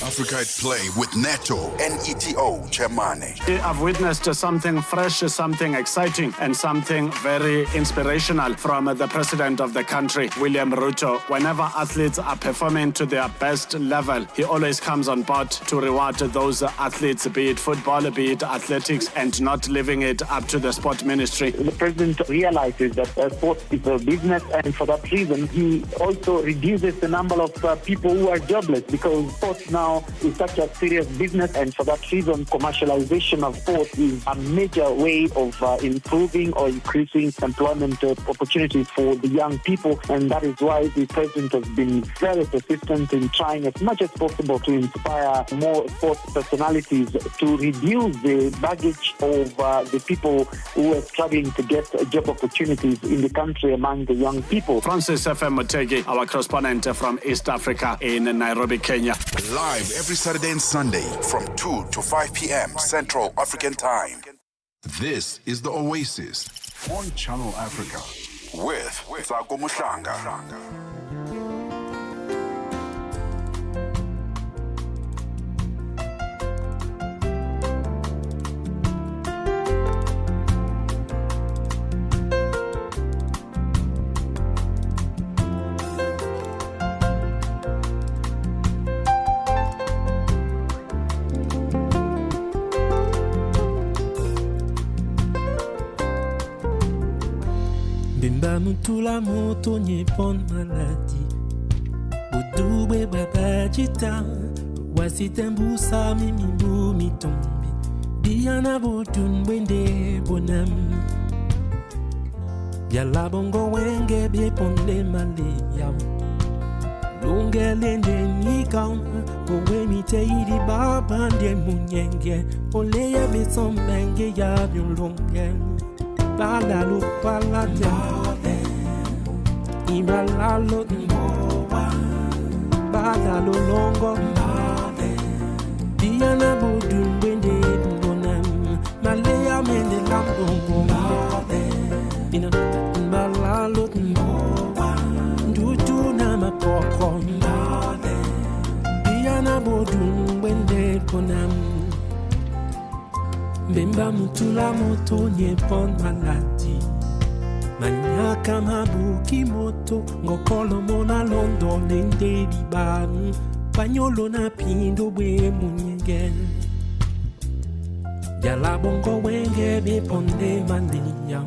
B: Africa at Play with Neto, Neto Chemane.
S: I've witnessed something fresh, something exciting, and something very inspirational from the president of the country, William Ruto. Whenever athletes are performing to their best level, he always comes on board to reward those athletes, be it football, be it athletics, and not leaving it up to the sport ministry.
T: The president realizes that sports is a business, and for that reason, he also reduces the number of people who are jobless, because sports now is such a serious business, and for that reason, commercialization of sports is a major way of improving or increasing employment opportunities for the young people, and that is why the president has been very persistent in trying as much as possible to inspire more sports personalities to reduce the baggage of the people who are struggling to get job opportunities in the country among the young people.
S: Francis F.M. Mutegi, our correspondent from East Africa in Nairobi, Kenya.
B: Live every Saturday and Sunday from 2 to 5 p.m. Central African Time. This is the Oasis on Channel Africa with Tsako Muhlanga.
U: Bimba mutula moto nyepon maladi Budube baba jita Wasitembu sa mimimbu mitombi Biana botun wende bonam Biala bongo wenge bieponde male yao Lunge lende nikam Owe mite iri baba de munyenge Ole ya besombenge ya biolonge Balalo palata Ibalalo Mbowa Balalo longo Diana Budun Bende Bonam Malaya Mende Lambo Ina Balalo Mbowa Dudu Nama Poko Diana Budun Bende Bonam Bemba mutula moto nyepon maladi Manyaka mabuki moto Ngokolo mona londo nende diban Panyolo na pindo we munyenge Jala bongo wenge beponde mandeya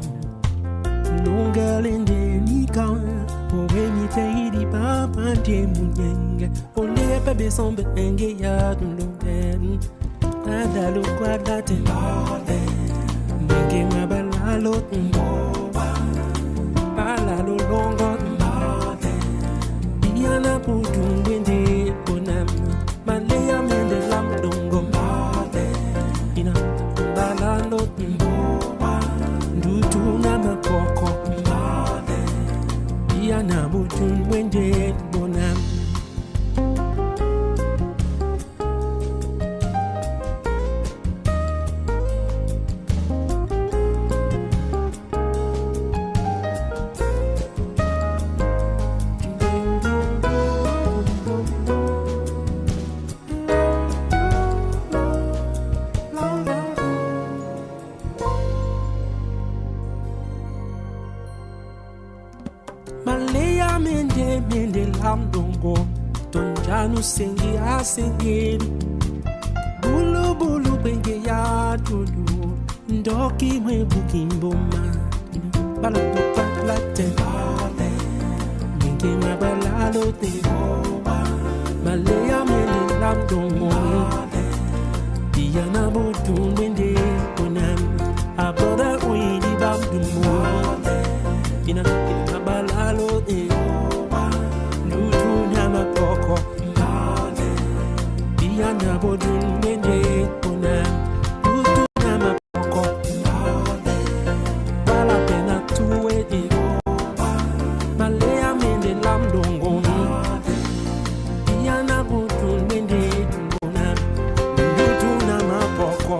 U: Lunga lende nika Owe mite hidi papa de munyenge Ole bebe sombe enge ya dunloden Adalo guardate Menge mabalalo Balalo longo Diana putu wende bonam Malaya mende lam dongo Ina balalo Dutu nama poko Diana putu wende bonam Malaya mende lamdongo Tonjanu sengi asengeni Bulu bulu benge ya dulu Ndoki mwe bukimboma Balato patlate Mingi mabalalo te Malaya mende lamdongo Diana bodu mende onam Aboda uidi bamdumo Ina mabalalo te Nutu nyama poko Diana bodu mende onam Nutu nyama poko Bala pena tuwe te Malaya mende lamdongo Diana bodu mende onam Nutu nyama poko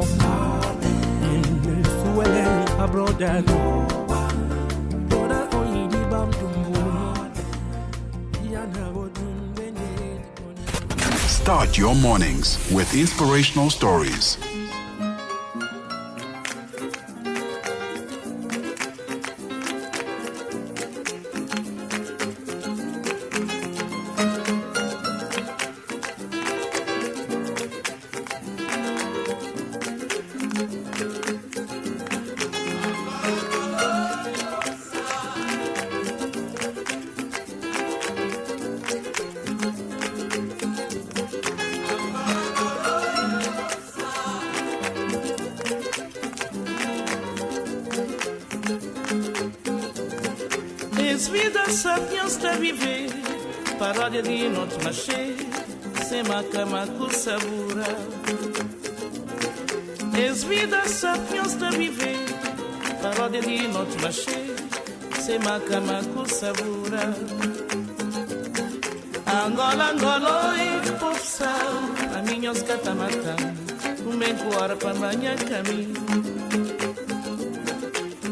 U: Suele abroda no Boda oidi bamdumbo Diana bodu mende
B: Start your mornings with inspirational stories.
F: Es vida sapiens de viver, paródia de notre marché, sem macamacu sabura. Es vida sapiens de viver, paródia de notre marché, sem macamacu sabura. Angola, Angola, e popsal, a minha os catamatã, bem coara para banhar caminho.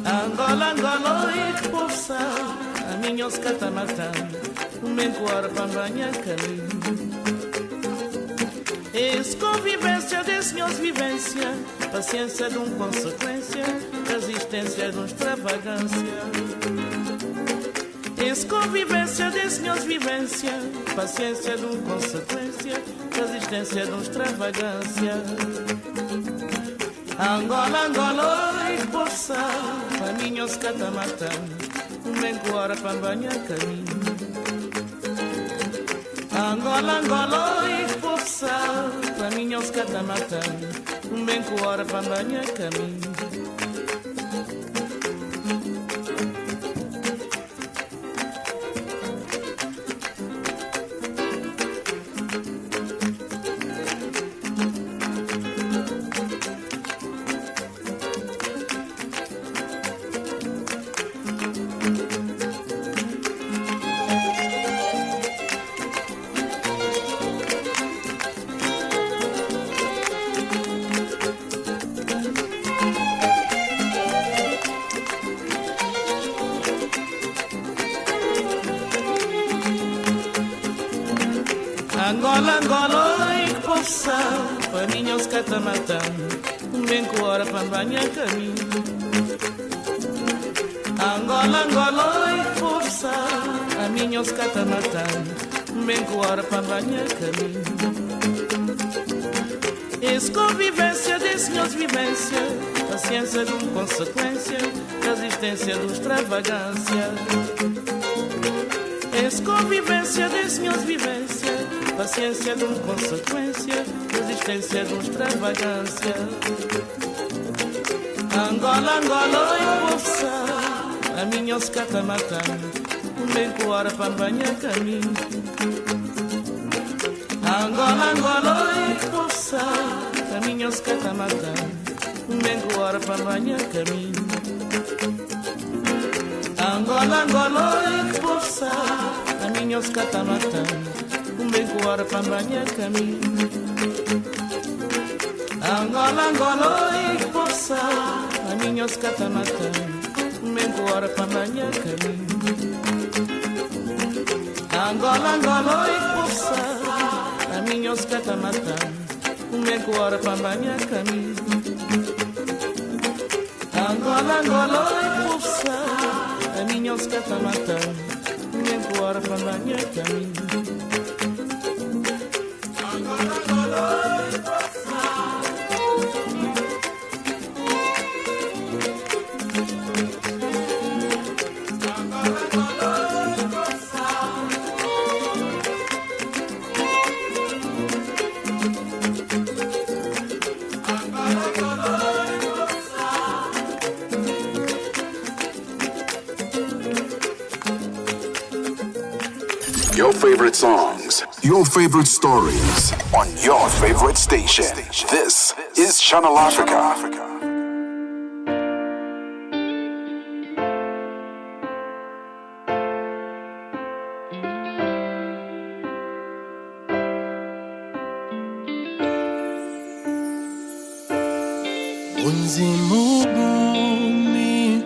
F: Angola, Angola, e popsal, a minha os catamatã, bem coara para banhar caminho. Es convivência de senhores vivência, paciência de consequência, resistência de extravagância. Es convivência de senhores vivência, paciência de consequência, resistência de extravagância. Angola, Angola, e popsal, a minha os catamatã, bem coara para banhar caminho. Angola, Angola, e popsal, a minha os catamatã, bem coara para banhar caminho. Angola, Angola, e popsal, a minha os catamatã, bem coara para banhar caminho. Angola, Angola, e popsal, a minha os catamatã, bem coara para banhar caminho. Es convivência de senhores vivência, paciência de consequência, resistência de extravagância. Es convivência de senhores vivência, paciência de consequência, resistência de extravagância. Angola, Angola, e popsal, a minha os catamatã, bem coara para banhar caminho. Angola, Angola, e popsal, a minha os catamatã, bem coara para banhar caminho. Angola, Angola, e popsal, a minha os catamatã, bem coara para banhar caminho. Angola, Angola, e popsal, a minha os catamatã, bem coara para banhar caminho. Angola, Angola, e popsal, a minha os catamatã, bem coara para banhar caminho. Angola, Angola, e popsal, a minha os catamatã, banyekani.
B: Your favorite songs, your favorite stories on your favorite station. This is Channel Africa.
U: Unzima ubomi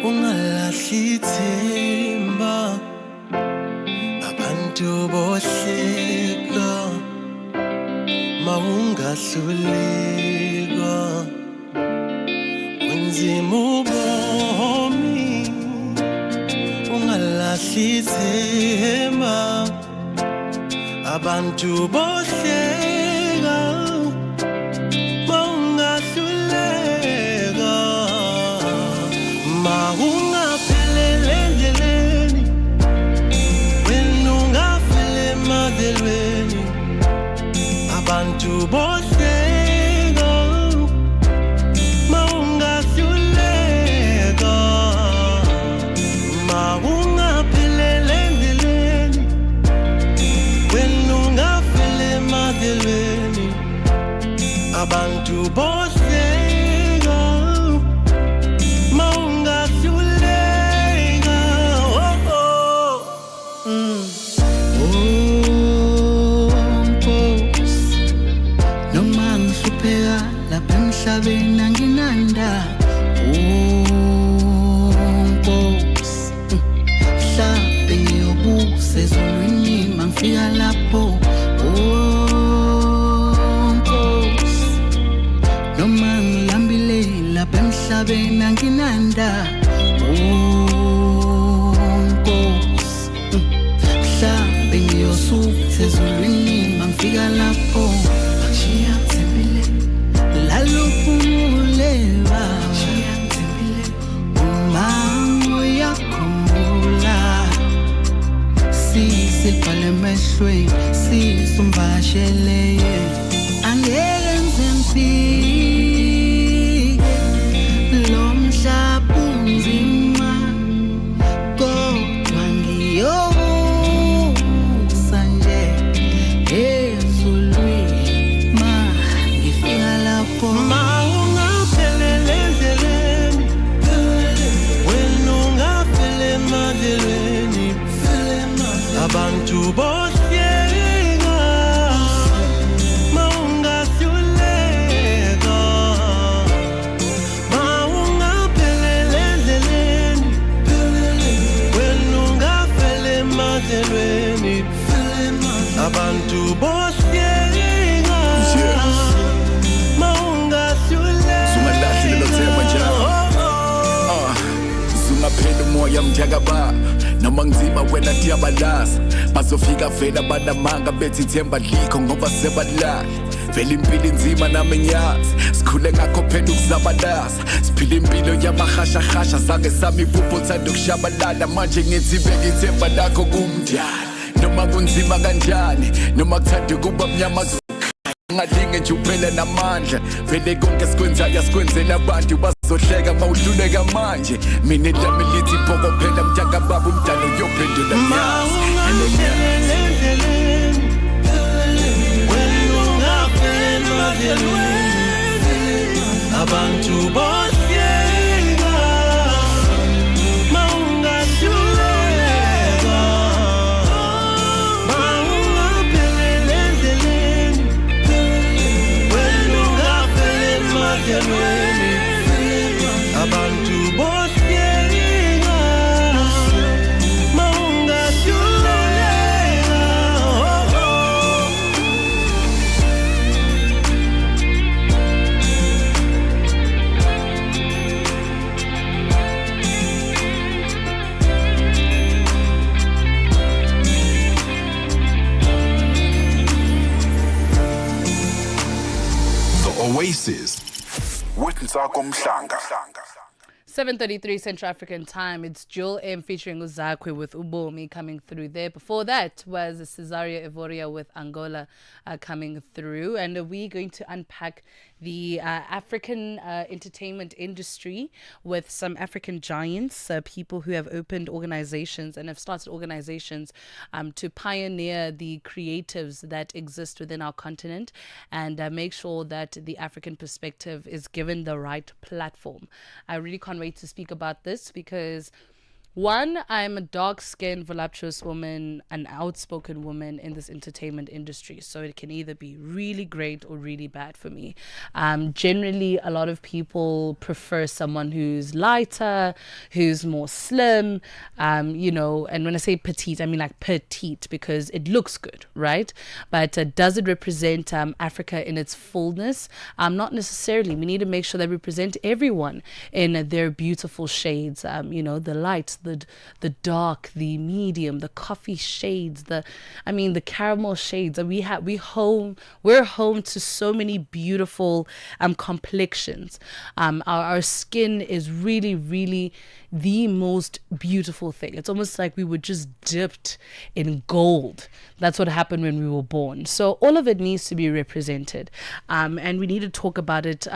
U: ungalahli ithemba, abantu bohleka mawungahluleka. Unzima ubomi ungalahli ithemba, abantu bohleka mawungahluleka. Mawungaphelele endleleni, wena ungafela emadelweni, abantu bohleka mawungahluleka. Mawungaphelele endleleni, wena ungafela emadelweni, abantu bohleka mawungahluleka. Nkosi, noma ngihlupheka lapha emhlabeni anginanda. Nkosi, mhlawumbe ngiyobusa ezulwini mangifika lapho. Nkosi, noma ngilambile lapha emhlabeni anginanda. Nkosi, mhlawumbe ngiyosutha ezulwini mangifika lapho. Ngishiya ngithembile laluphumule baba, uma uyakhumbula sisibhale emehlweni sisumvashele. Angeke ngize ngifike lo mhlaba unzima, kodwa ngiyobusa nje ezulwini mangifika lapho. Mawungaphelele endleleni, wena ungafela emadelweni, abantu bohleka mawungahluleka. Mawungaphelele endleleni, wena ungafela emadelweni, abantu bohleka mawungahluleka.
J: Zungalahle lelo themba njalo. Zungaphela umoya mjakaba, noma ngizima wena diyabalaza. Bazofika vela banamanga bethi ithemba likho ngoba sebalala. Vele impilo inzima nami ngiyazi, sikhule ngakho phela ukuzabalaza. Siphila impilo yamahashahasha, zange sami iphupho thanda ukushabalala. Manje ngithi beka ithemba lakho kumdala, noma kunzima kanjani, noma kuthanda ukuba mnyama ngalinge nje uphele namandla. Vele konke sikwenzayo sikwenzela abantu bazohleka mawuhluleka manje. Mina lami lithi phoko phela mtaka baba umdala uyophendula nyazi.
U: Mawungaphelele endleleni, wena ungafela emadelweni, abantu bohleka mawungahluleka. Mawungaphelele endleleni, wena ungafela emadelweni, abantu bohleka mawungahluleka.
B: Oasis with Nsako Mhlanga.
A: 7:33 Central African Time. It's Jewel M featuring Uzakwe with Ubomi coming through there. Before that was Cesaria Evoria with Angola coming through. And we're going to unpack the African entertainment industry with some African giants, people who have opened organizations and have started organizations to pioneer the creatives that exist within our continent and make sure that the African perspective is given the right platform. I really can't wait to speak about this because one, I'm a dark-skinned, voluptuous woman, an outspoken woman in this entertainment industry. So it can either be really great or really bad for me. Generally, a lot of people prefer someone who's lighter, who's more slim, you know, and when I say petite, I mean like petite because it looks good, right? But does it represent Africa in its fullness? Not necessarily. We need to make sure that we represent everyone in their beautiful shades, you know, the light, the dark, the medium, the coffee shades, the caramel shades. We're home to so many beautiful complexions. Our skin is really, really the most beautiful thing. It's almost like we were just dipped in gold. That's what happened when we were born. So all of it needs to be represented. And we need to talk about it,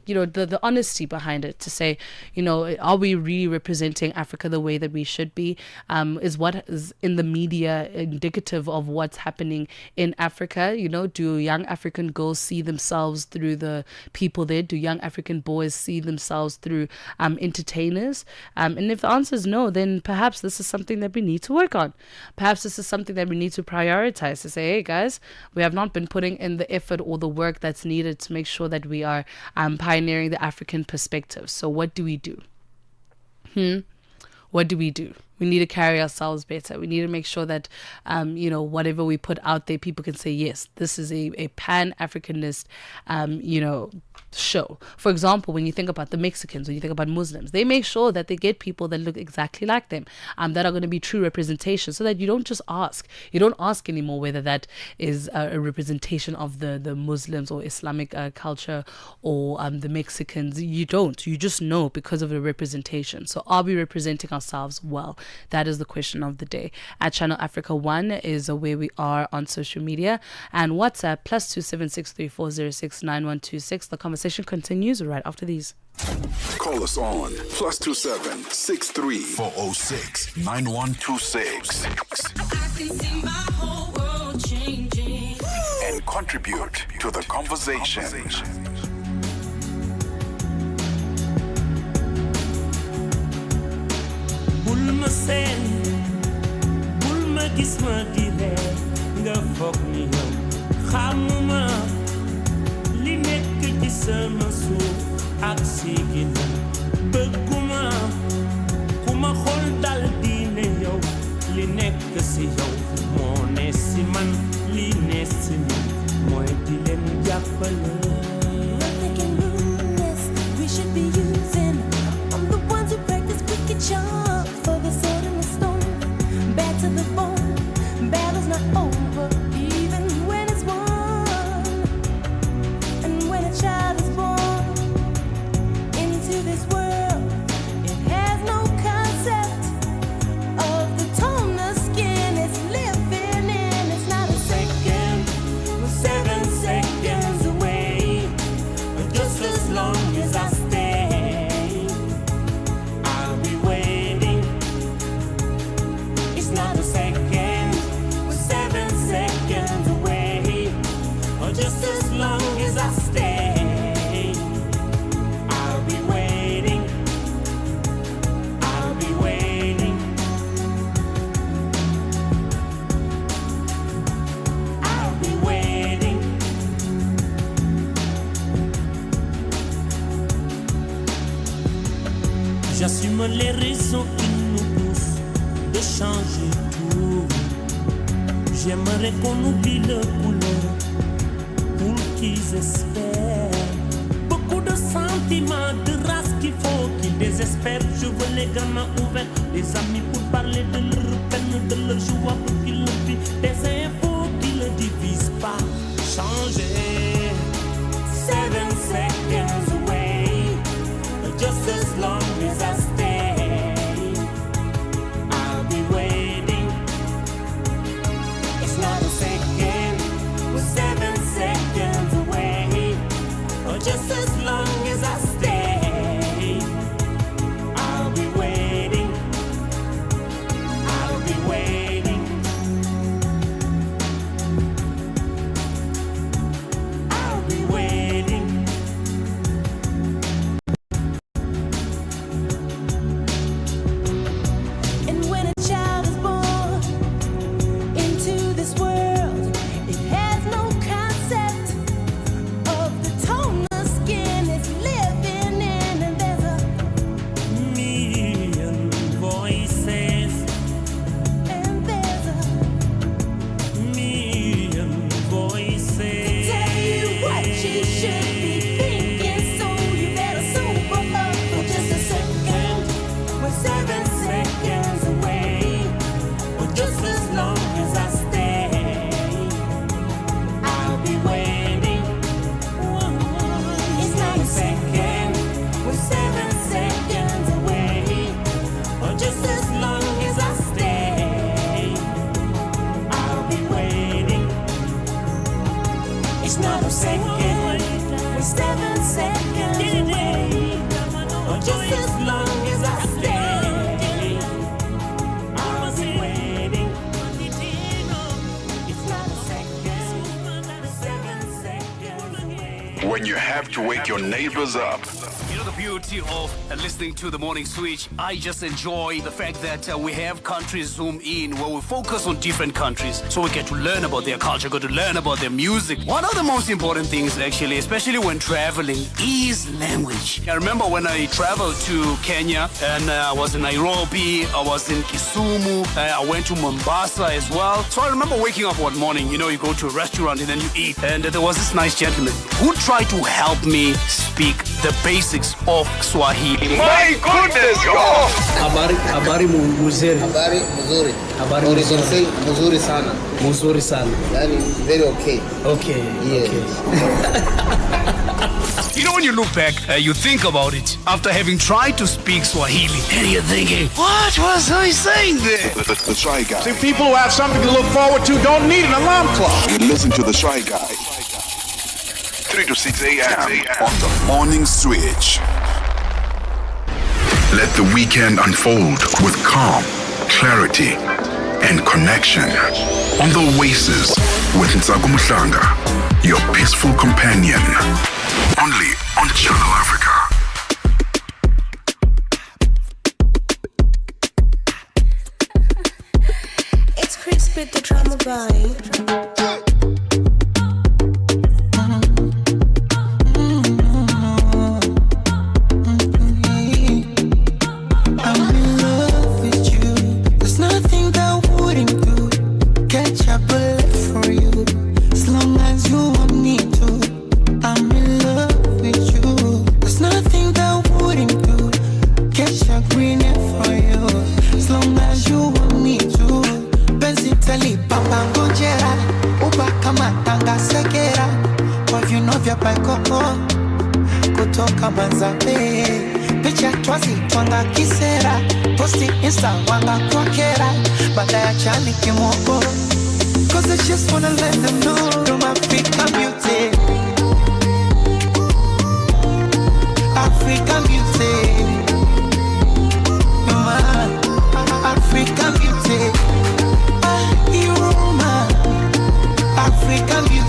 A: you know, the honesty behind it to say, you know, are we really representing Africa the way that we should be? Is what is in the media indicative of what's happening in Africa? You know, do young African girls see themselves through the people there? Do young African boys see themselves through entertainers? And if the answer is no, then perhaps this is something that we need to work on. Perhaps this is something that we need to prioritize to say, hey guys, we have not been putting in the effort or the work that's needed to make sure that we are pioneering the African perspective. So what do we do? What do we do? We need to carry ourselves better. We need to make sure that, you know, whatever we put out there, people can say, yes, this is a Pan-Africanist, you know, show. For example, when you think about the Mexicans, when you think about Muslims, they make sure that they get people that look exactly like them, that are going to be true representation, so that you don't just ask. You don't ask anymore whether that is a representation of the Muslims or Islamic culture or the Mexicans. You don't. You just know because of the representation. So are we representing ourselves well? That is the question of the day. At Channel Africa 1 is where we are on social media, and WhatsApp +27634069126. The conversation continues right after these.
B: Call us on +27 63 406 9126 and contribute to the conversation.
U: Bulma sen, bulma gis ma di reer nga foog ni yow xamuma li nekk ci sama suuf ak si ginnaaw bëgguma ku ma xool dal di ne yow li nekk si yow moo ne si man li ne si man mooy di leen jàppale.
C: We should be using. I'm the ones who practice wicked charm for the sword and the stone. Back to the bone. Battle's not over, even when it's won. And when a child is born into this world, it has no concept of the tone the skin is living in. It's not a second, we're 7 seconds away, just as long as I stay, I'll be waiting. It's not a second, we're 7 seconds away, or just as long as I stay, I'll be waiting. I'll be waiting. I'll be waiting.
U: J'assume les raisons qui nous poussent de changer tout. J'aimerais qu'on oublie le couleur pour qu'ils espèrent. Beaucoup de sentiments, de race qu'il faut qu'ils désespèrent. Je veux les gamins ouverts, les amis pour parler de leur peine, de leur joie pour qu'ils le vivent. Des infos qui ne divisent pas. Changer. 7 seconds.
B: when you have to wake your neighbors up.
E: You know the beauty of listening to the Morning Switch? I just enjoy the fact that we have countries zoom in where we focus on different countries so we get to learn about their culture, get to learn about their music. One of the most important things actually, especially when traveling, is language. I remember when I traveled to Kenya and I was in Nairobi, I was in Kisumu, I went to Mombasa as well. So I remember waking up one morning, you know, you go to a restaurant and then you eat, and there was this nice gentleman who tried to help me speak the basics of Swahili.
V: My goodness! Oh.
W: Habari mzuri. Habari mzuri. Habari mzuri. Mzuri sana. Mzuri sana. Yani very okay. Okay. Yeah. Okay.
E: You know, when you look back, you think about it after having tried to speak Swahili, and you're thinking, what was I saying there?
B: The Shy Guy.
V: See, people who have something to look forward to don't need an alarm clock.
B: Listen to The Shy Guy. 3 to 6 a.m. on the Morning Switch. Let the weekend unfold with calm, clarity, and connection. On the Oasis with Nzaku Muhlanga, your peaceful companion. Only on Channel Africa.
C: It's Chris with the drama vibe.
D: kutoka Manzabe, picha twazi twanga kisera, posti insta wanga kwa kera, baada ya chani kimoko. Cause I just wanna let them know you're my African beauty. African beauty. You're my African beauty. You're my African beauty.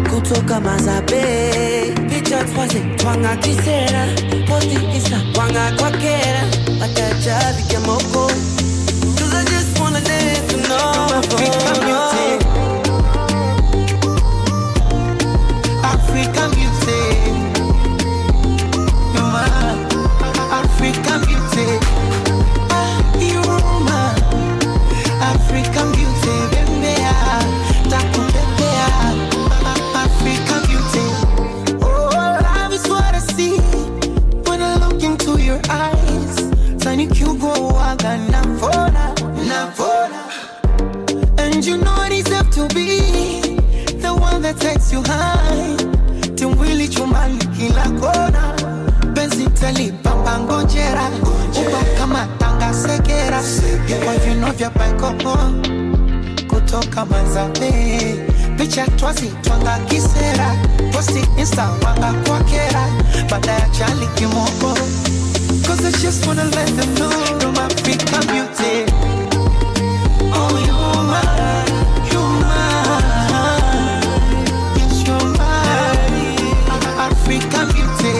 D: Kutoka Mazabe, picha twazi twanga kisera, posti insta wanga kwa kera, bataja vikemoko. Cause I just wanna let you know African beauty. African beauty. You're my African beauty. You're my African beauty. African beauty. Oh, love is what I see when I look into your eyes. Tiny cute go waga navona. And you know I deserve to be the one that takes you high. Timwili chumali kila kona. Benzi tali pamba ngojera. Uba kama tanga segera. Kwa vino vya paikoko. Kutoka Manzabe, picha twazi twanga kisera, posti insta wanga kwa kera, baada ya chali kimoko. Cause I just wanna let them know you're my African beauty. Oh, you're my, yes, you're my African beauty.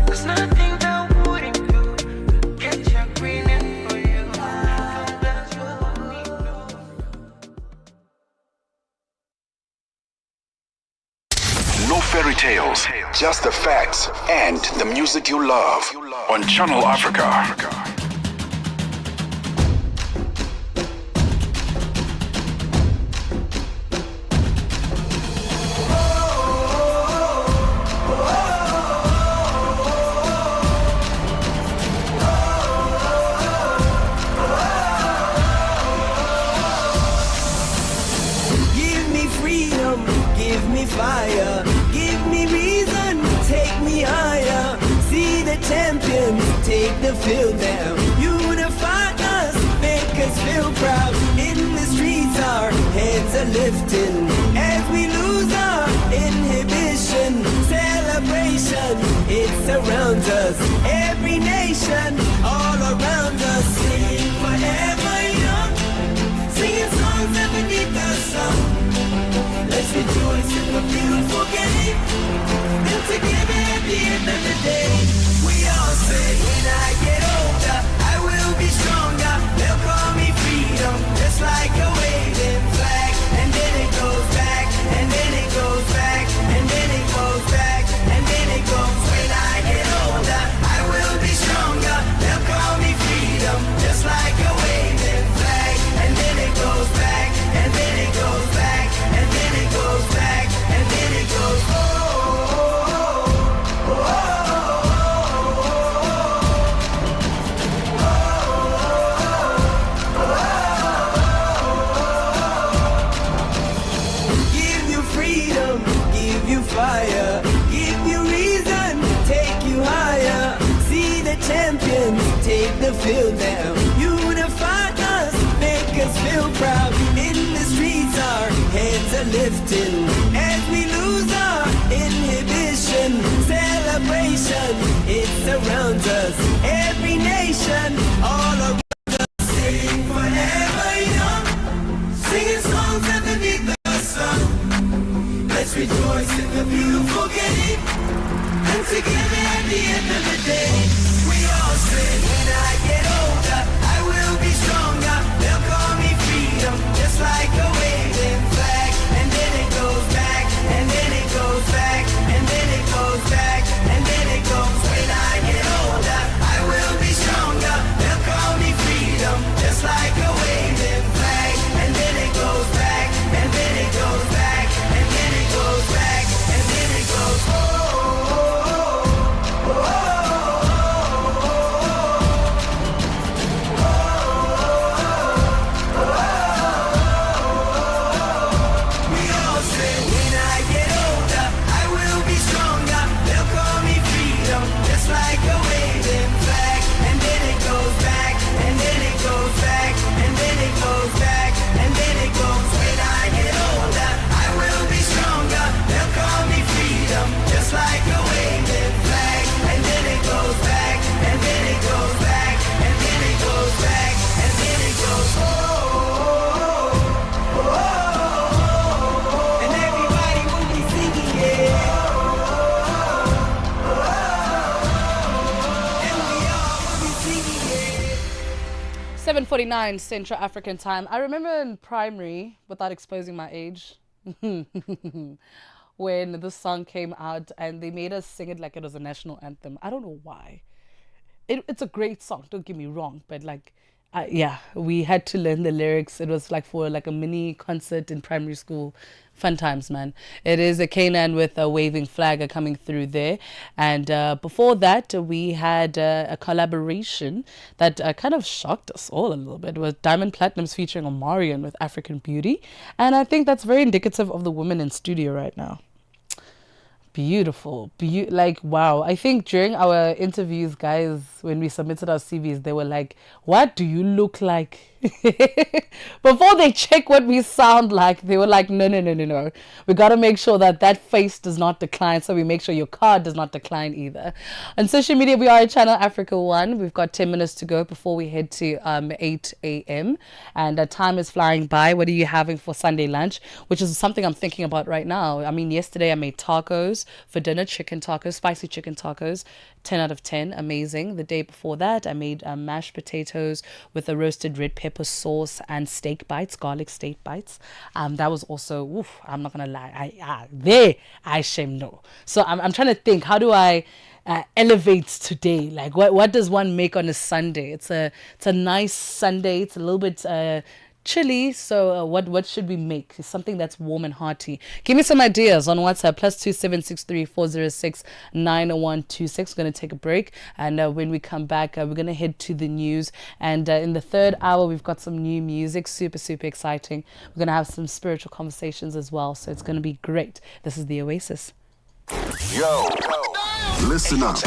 D: There's nothing
B: Just the facts and the music you love on Channel Africa.
U: Fire, give me reason, take me higher. See the champions, take the field down. Unify us, make us feel proud. In the streets our heads are lifting as we lose our inhibition. Celebration, it surrounds us. Every nation, all around us. Sing forever young, singing songs underneath the sun. Let's rejoice in the beautiful game. And together at the end of the day, we all say, when I get older, I will be stronger. They'll call me freedom, just like a waving flag. And then it goes back, and then it goes back, and then it goes back, and then it goes. When I get older, I will be stronger. They'll call me freedom, just like a waving flag. And then it goes back, and then it goes back, and then it goes back, and then it goes. Oh, oh, oh, give you freedom, give you fire, give you reason, take you higher. See the champions, take the field down. Unify us, make us feel proud. In the streets our heads are lifting as we lose our inhibition. Celebration, it surrounds us. Every nation, all around us. Sing forever young, singing songs underneath the sun. Let's rejoice in the beautiful game. And together at the end of the day, we all say, when I get older, I will be stronger. They'll call me freedom, just like a waving flag. And then it goes back, and then it goes back, and then it goes back, and then it goes. When I get older, I will be stronger. They'll call me freedom, just like a waving flag. And then it goes back, and then it goes back, and then it goes back, and then it goes. Oh, oh, oh, oh. Like a waving flag, and then it goes back, and then it goes back, and then it goes back, and then it goes. Oh, oh, oh, oh, and everybody will be singing, yeah. And we all will be singing, yeah.
A: 7:49 Central African time. I remember in primary, without exposing my age, when this song came out and they made us sing it like it was a national anthem. I don't know why. It's a great song, don't get me wrong, but like, yeah, we had to learn the lyrics. It was like for like a mini concert in primary school. Fun times, man. It is a Canaan with a waving flag coming through there. And before that, we had a collaboration that kind of shocked us all a little bit with Diamond Platinum's featuring Omarion with African Beauty. And I think that's very indicative of the women in studio right now. Beautiful. Like, wow. I think during our interviews, guys, when we submitted our CVs, they were like, what do you look like? Before they check what we sound like, they were like, no. We got to make sure that face does not decline. So we make sure your card does not decline either. On social media, we are at Channel Africa 1. We've got 10 minutes to go before we head to 8 a.m. And time is flying by. What are you having for Sunday lunch? Which is something I'm thinking about right now. I mean, yesterday I made tacos for dinner, chicken tacos, spicy chicken tacos. 10 out of 10. Amazing. The day before that, I made mashed potatoes with a roasted red pepper pepper sauce and steak bites, garlic steak bites. That was also, oof, I'm not gonna lie, I shame no. So I'm trying to think, how do I elevate today? Like what does one make on a Sunday? It's a nice Sunday. It's a little bit chilly, so what should we make? It's something that's warm and hearty. Give me some ideas on WhatsApp, +27634069126. We're going to take a break, and when we come back, we're going to head to the news, and in the third hour we've got some new music, super exciting. We're going to have some spiritual conversations as well, so it's going to be great. This is the Oasis.
B: Yo, listen up.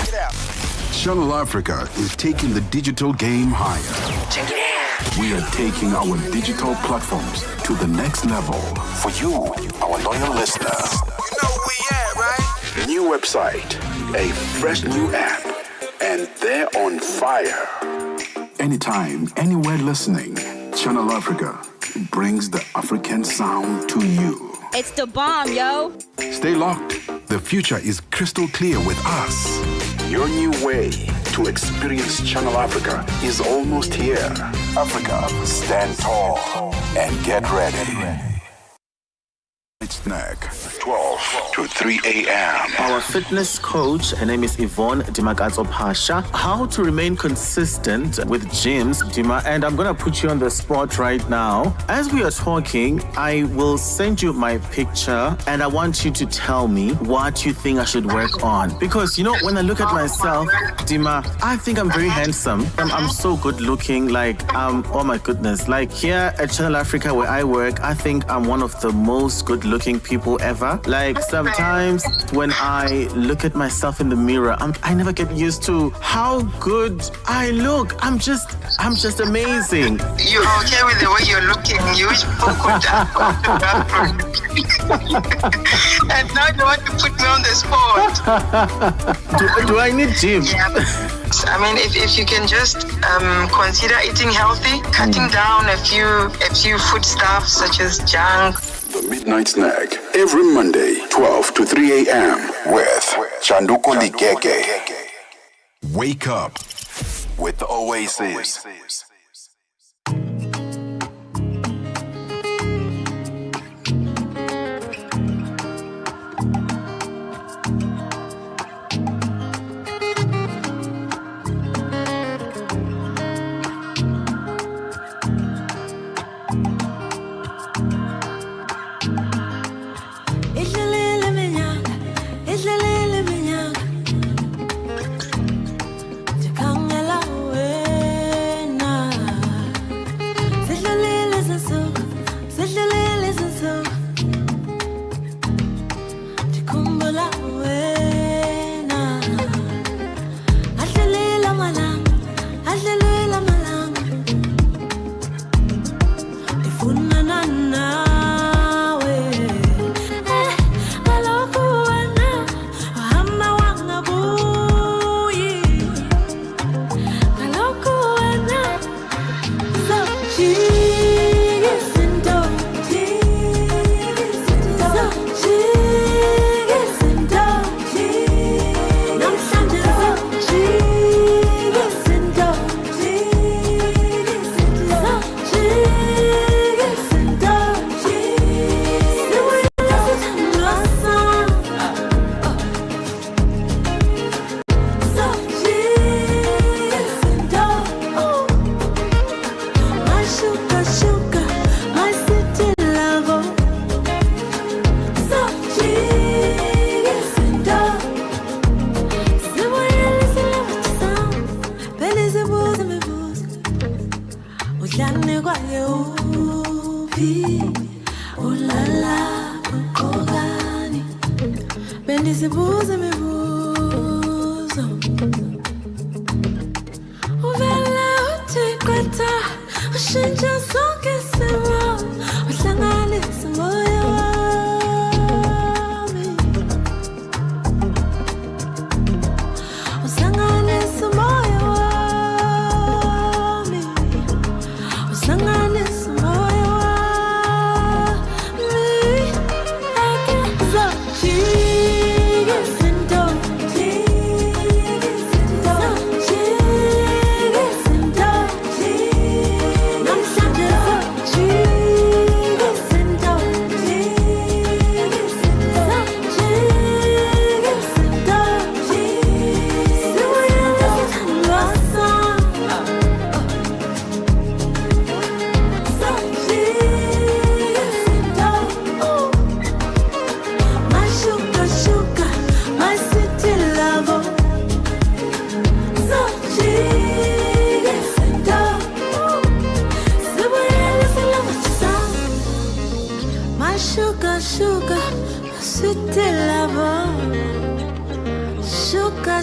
B: Channel Africa is taking the digital game higher.
G: Check it out.
B: We are taking our digital platforms to the next level. For you, our loyal listeners.
G: You know where we at, right?
B: New website, a fresh new app, and they're on fire. Anytime, anywhere listening, Channel Africa brings the African sound to you.
H: It's the bomb, yo.
B: Stay locked. The future is crystal clear with us. Your new way to experience Channel Africa is almost here. Africa, stand tall and get ready. Snack, 12 to 3 a.m.
L: Our fitness coach, her name is Yvonne Dimakazo Pasha. How to remain consistent with gyms, Dima, and I'm going to put you on the spot right now. As we are talking, I will send you my picture, and I want you to tell me what you think I should work on. Because, you know, when I look at myself, Dima, I think I'm very handsome. I'm so good looking, oh my goodness. Like here at Channel Africa where I work, I think I'm one of the most good looking people ever. Like sometimes when I look at myself in the mirror, I never get used to how good I look. I'm just amazing.
X: You're okay with the way you're looking. You wish people could and now you want to put me on the spot.
L: Do I need gym?
X: Yeah. I mean, if you can just consider eating healthy, cutting down a few foodstuffs such as junk.
B: The Midnight Snack, every Monday, 12 to 3 a.m. with Chanduko Ligege. Wake up with the Oasis.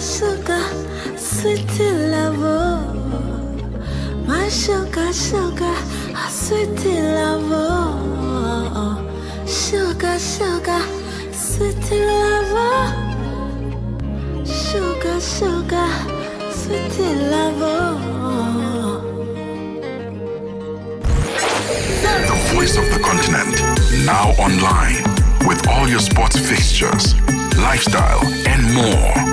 C: sugar, sugar, sweet love. My sugar, sugar, sweet love. Sugar, sugar, sweet love. Sugar, sugar, sweet love.
B: The voice of the continent, now online, with all your sports fixtures, lifestyle, and more.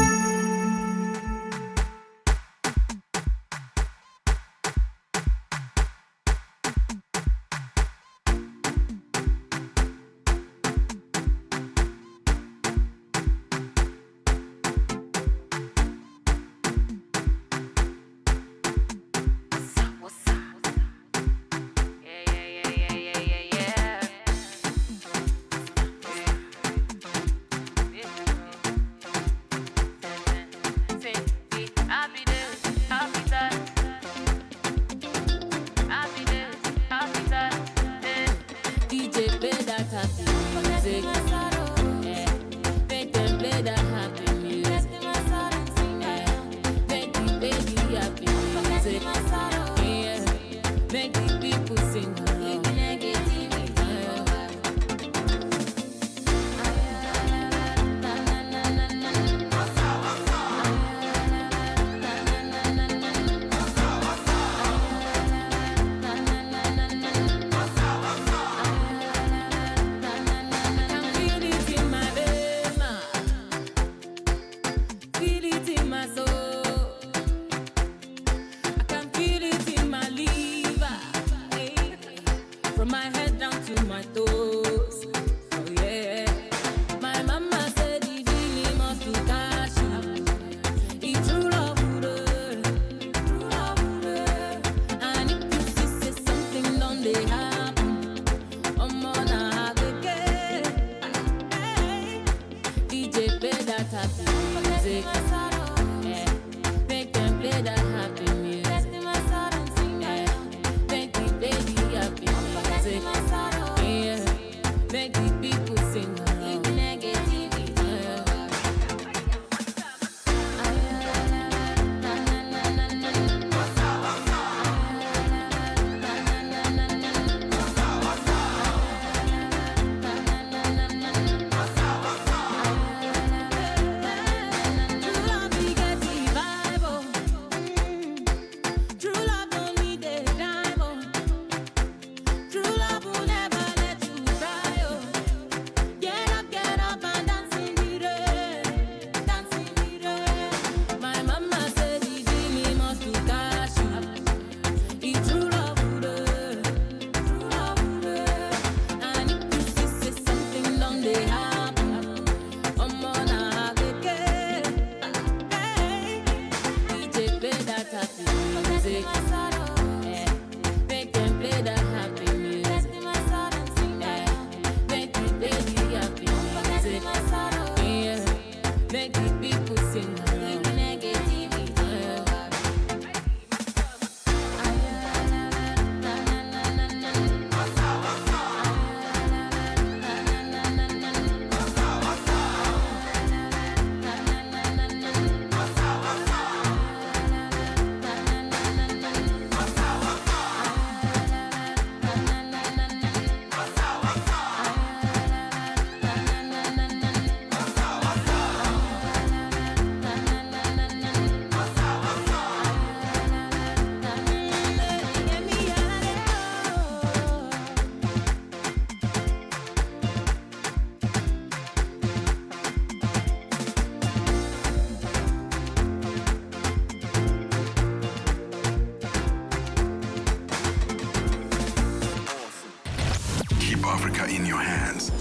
B: Africa in your hands.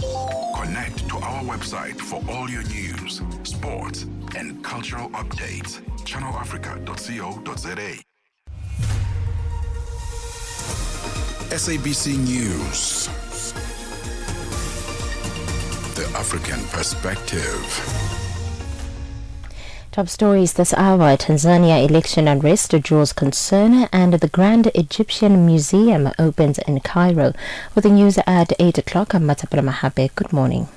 B: Connect to our website for all your news, sports, and cultural updates. channelafrica.co.za. SABC News. The African Perspective.
H: Top stories this hour. Tanzania election unrest draws concern, and the Grand Egyptian Museum opens in Cairo. With the news at 8 o'clock, I'm Matapala Mahabe. Good morning.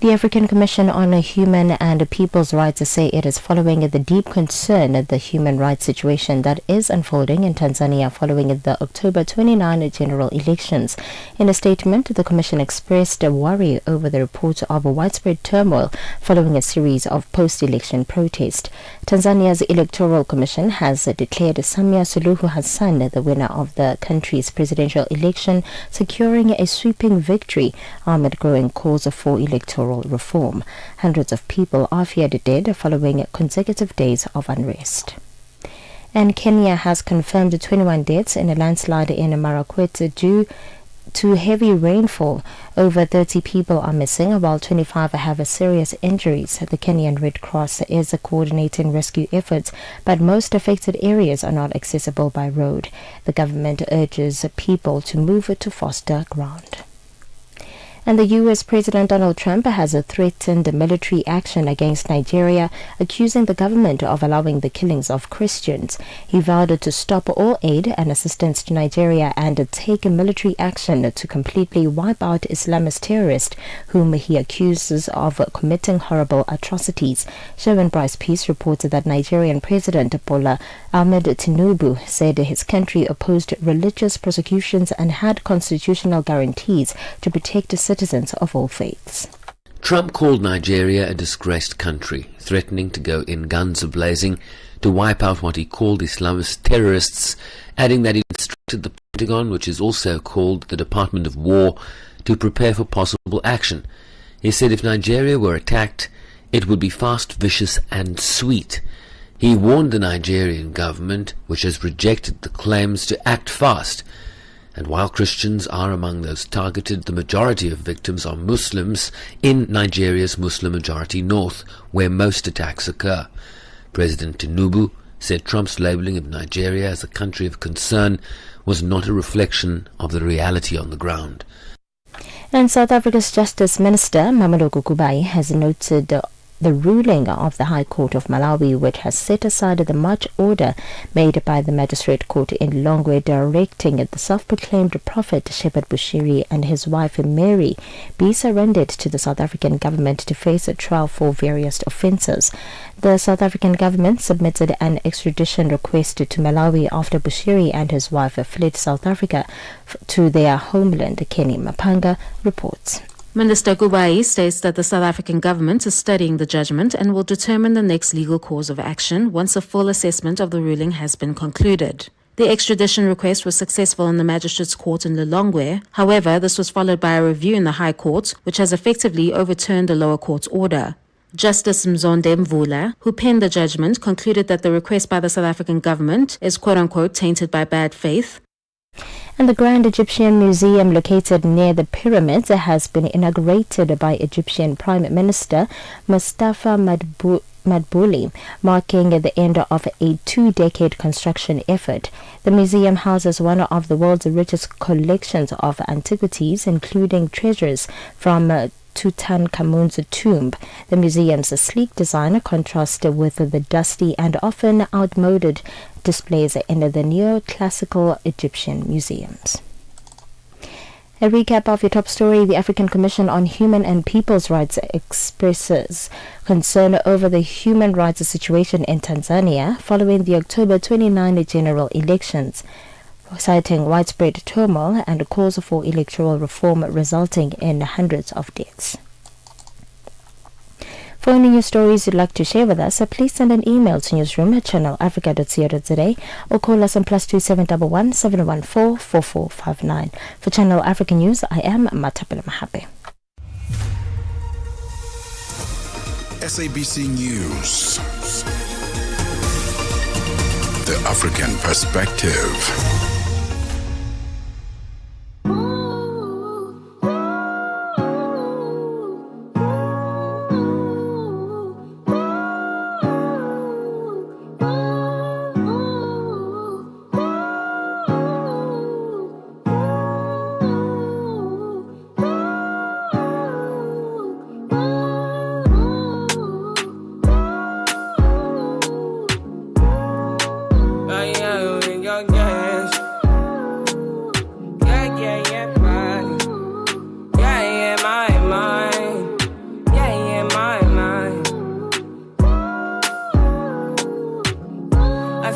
H: The African Commission on Human and People's Rights say it is following the deep concern at the human rights situation that is unfolding in Tanzania following the October 29 general elections. In a statement, the Commission expressed worry over the report of widespread turmoil following a series of post-election protests. Tanzania's Electoral Commission has declared Samia Suluhu Hassan the winner of the country's presidential election, securing a sweeping victory amid growing calls for electoral reform. Hundreds of people are feared dead following consecutive days of unrest. And Kenya has confirmed 21 deaths in a landslide in Marakwet due to heavy rainfall. Over 30 people are missing, while 25 have serious injuries. The Kenyan Red Cross is coordinating rescue efforts, but most affected areas are not accessible by road. The government urges people to move to foster ground. And the U.S. President Donald Trump has threatened military action against Nigeria, accusing the government of allowing the killings of Christians. He vowed to stop all aid and assistance to Nigeria and take military action to completely wipe out Islamist terrorists, whom he accuses of committing horrible atrocities. Sharon Bryce Peace reported that Nigerian President Bola Ahmed Tinubu said his country opposed religious persecutions and had constitutional guarantees to protect citizens of all faiths.
K: Trump called Nigeria a disgraced country, threatening to go in guns a-blazing to wipe out what he called Islamist terrorists, adding that he instructed the Pentagon, which is also called the Department of War, to prepare for possible action. He said if Nigeria were attacked, it would be fast, vicious and sweet. He warned the Nigerian government, which has rejected the claims, to act fast. And while Christians are among those targeted, the majority of victims are Muslims in Nigeria's Muslim-majority north, where most attacks occur. President Tinubu said Trump's labeling of Nigeria as a country of concern was not a reflection of the reality on the ground.
H: And South Africa's Justice Minister Mameloko Kubai has noted the ruling of the High Court of Malawi, which has set aside the March order made by the Magistrate Court in Lilongwe directing the self-proclaimed prophet Shepherd Bushiri and his wife Mary be surrendered to the South African government to face a trial for various offences. The South African government submitted an extradition request to Malawi after Bushiri and his wife fled South Africa to their homeland. Kenny Mapanga reports.
M: Minister Kubai states that the South African government is studying the judgment and will determine the next legal course of action once a full assessment of the ruling has been concluded. The extradition request was successful in the Magistrates Court in Lilongwe. However, this was followed by a review in the High Court, which has effectively overturned the lower court's order. Justice Mzonde Mvula, who penned the judgment, concluded that the request by the South African government is quote-unquote tainted by bad faith.
H: And the Grand Egyptian Museum located near the pyramids has been inaugurated by Egyptian Prime Minister Mustafa Madbouli, marking the end of a 2-decade construction effort. The museum houses one of the world's richest collections of antiquities, including treasures from Tutankhamun's tomb. The museum's sleek design contrasts with the dusty and often outmoded displays in the neoclassical Egyptian museums. A recap of your top story. The African Commission on Human and People's Rights expresses concern over the human rights situation in Tanzania following the October 29 general elections, citing widespread turmoil and calls for electoral reform resulting in hundreds of deaths. For any news stories you'd like to share with us, please send an email to newsroom@channelafrica.co.za or call us on +2711 714 4459. For Channel Africa News, I am Matapela Mahape.
B: SABC News. The African Perspective.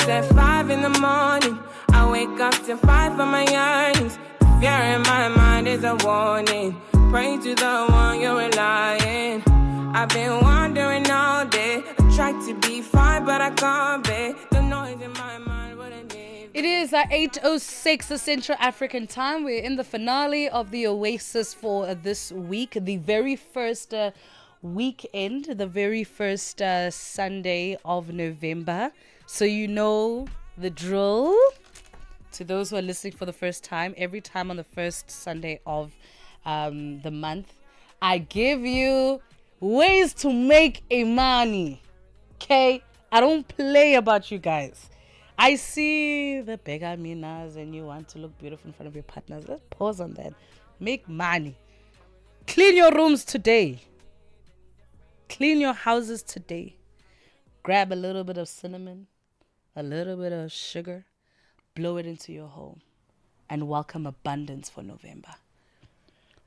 I: rise at 5 in the morning. I wake up to fight for my yearnings. Fear in my mind is a warning. Pray to the one you're relying. I've been wandering all day. I try to be fine, but I can't be. The noise in my mind wouldn't leave.
A: It is 8:06 Central African time. We're in the finale of the Oasis for this week. The very first weekend, the very first Sunday of November. So you know the drill. To those who are listening for the first time, every time on the first Sunday of the month, I give you ways to make a money. Okay? I don't play about you guys. I see the bigger minas and you want to look beautiful in front of your partners. Let's pause on that. Make money. Clean your rooms today. Clean your houses today. Grab a little bit of cinnamon, a little bit of sugar, blow it into your home, and welcome abundance for November.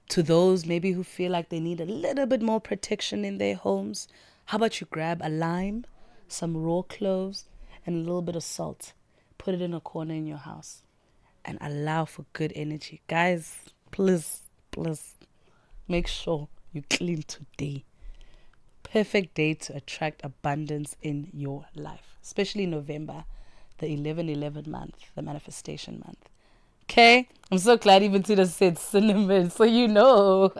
A: To those maybe who feel like they need a little bit more protection in their homes, how about you grab a lime, some raw cloves, and a little bit of salt. Put it in a corner in your house and allow for good energy. Guys, please, make sure you clean today. Perfect day to attract abundance in your life, especially November, the 11/11 month, the manifestation month. Okay, I'm so glad even Tina said cinnamon, so you know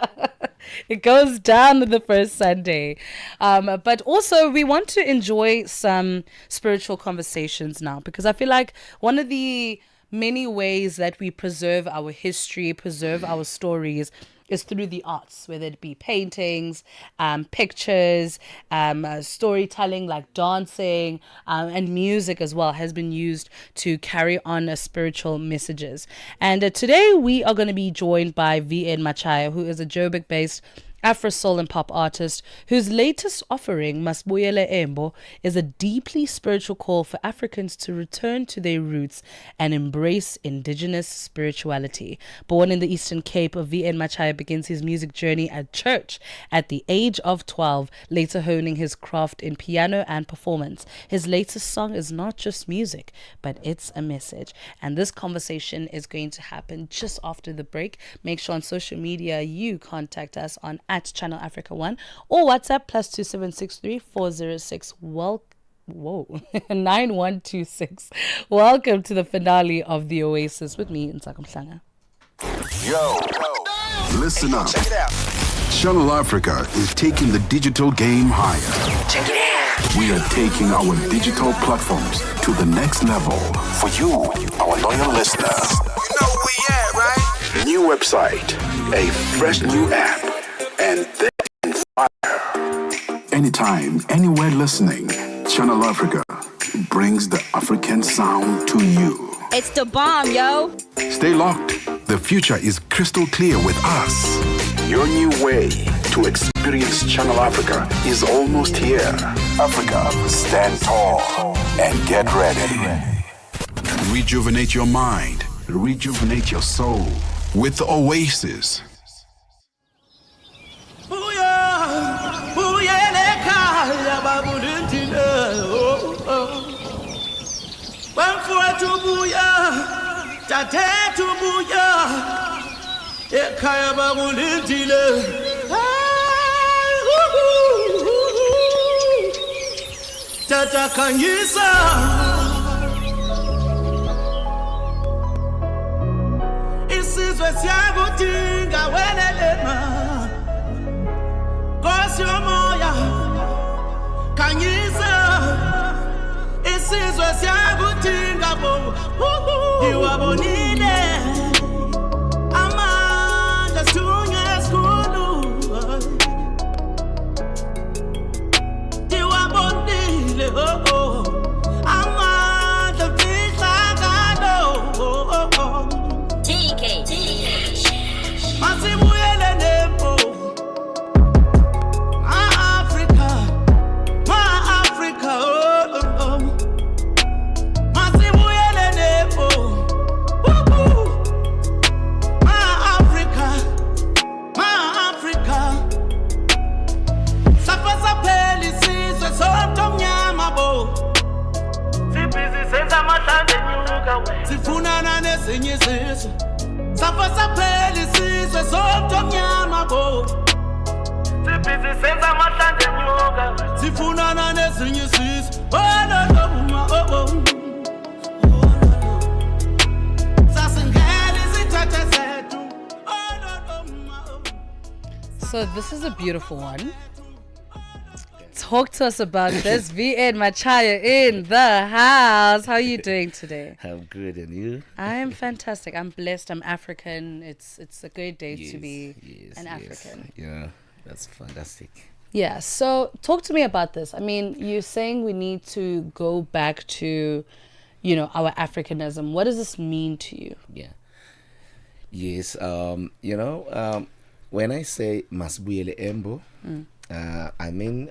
A: it goes down the first Sunday. But also we want to enjoy some spiritual conversations now, because I feel like one of the many ways that we preserve our history, preserve our stories, is through the arts, whether it be paintings, pictures, storytelling like dancing, and music as well has been used to carry on spiritual messages. And today we are going to be joined by VN Machaya, who is a Joburg-based Afro soul and pop artist whose latest offering, Masbuyele Embo, is a deeply spiritual call for Africans to return to their roots and embrace indigenous spirituality. Born in the Eastern Cape, VN Machaya begins his music journey at church at the age of 12, later honing his craft in piano and performance. His latest song is not just music, but it's a message. And this conversation is going to happen just after the break. Make sure on social media you contact us on @Channel Africa 1 or WhatsApp +2763 406 9126. Welcome to the finale of the Oasis with me, Nsako Mhlanga.
B: Yo, listen up. Check it out. Channel Africa is taking the digital game higher. Check it out. We are taking our digital platforms to the next level for you, our loyal listeners.
G: You know where we at, right?
B: New website, a fresh new app, and then fire. Anytime, anywhere listening, Channel Africa brings the African sound to you.
N: It's the bomb, yo.
B: Stay locked. The future is crystal clear with us. Your new way to experience Channel Africa is almost here. Africa, stand tall and get ready. Rejuvenate your mind. Rejuvenate your soul with Oasis.
F: Tata Kanyisa isizwe siyakudinga welelema Nkosi yomoya Kanyisa isizwe siyakudinga bo Iwabonile amandla sunye esikhulu Iwabonile amandla fihlakalo TK Masibuyele nempo Africa Masibuyele nempo sifunana nezinye izizwe safa saphela isizwe sonke omnyama bo sibhizi senza amahlandla enyuka sifunana nezinye izizwe oh no no oh sasingena izithathe zethu oh no.
A: So this is a beautiful one. Talk to us about this. VN Machaya in the house. How are you doing today?
N: I'm good, and you?
A: I am fantastic. I'm blessed. I'm African. It's a great day to be an African.
N: Yeah, that's fantastic.
A: Yeah. So talk to me about this. I mean, you're saying we need to go back to, our Africanism. What does this mean to you?
N: Yeah. Yes. When I say masbuyele embo. I mean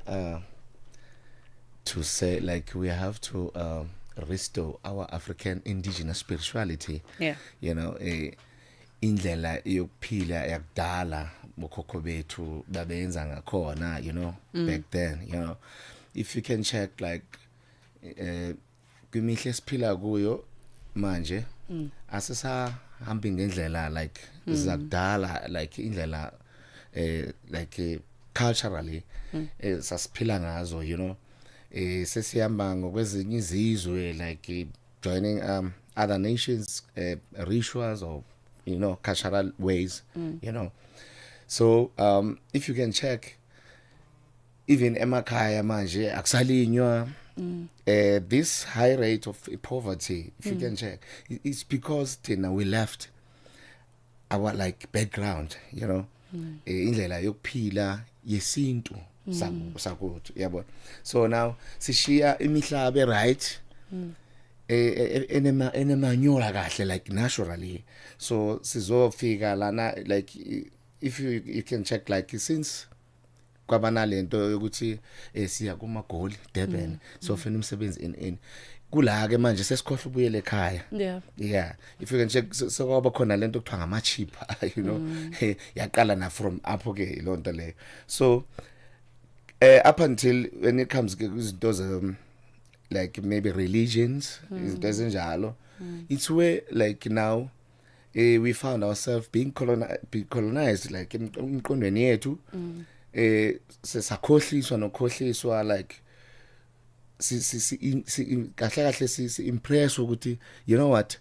N: to say like we have to restore our African indigenous spirituality.
A: Yeah.
N: Indlela yokuphila yakudala bokhokho bethu babenza ngakhona, back then, if you can check like kwimihle esiphila kuyo manje asisahambi ngendlela like zakudala, like indlela like culturally sasiphila ngazo, sesihamba ngokwezinye izizwe like joining other nations rituals or cultural ways, so if you can check even emakhaya manje akusalinywa this high rate of poverty, if you can check, it's because we left our like background, indlela yokuphila yesintu sakuthi yabo. So now sishiya imihlaba right enemanyora kahle like naturally, so sizofika lana like if you can check like since kwabana lento yokuthi siya kumaGoli Durban so funa umsebenzi in kula ke manje sesikhohle ubuyele ekhaya. Yeah, if you can check so kwaba khona lento okuthiwa ngama chip, yaqala na from apho ke lonto le. So up until when it comes to izinto like maybe religions, izinto ezinjalo, it's where like now we found ourselves being colonized like emqondweni yethu, sesakhohliswa nokhohliswa like kahle kahle si impress ukuthi what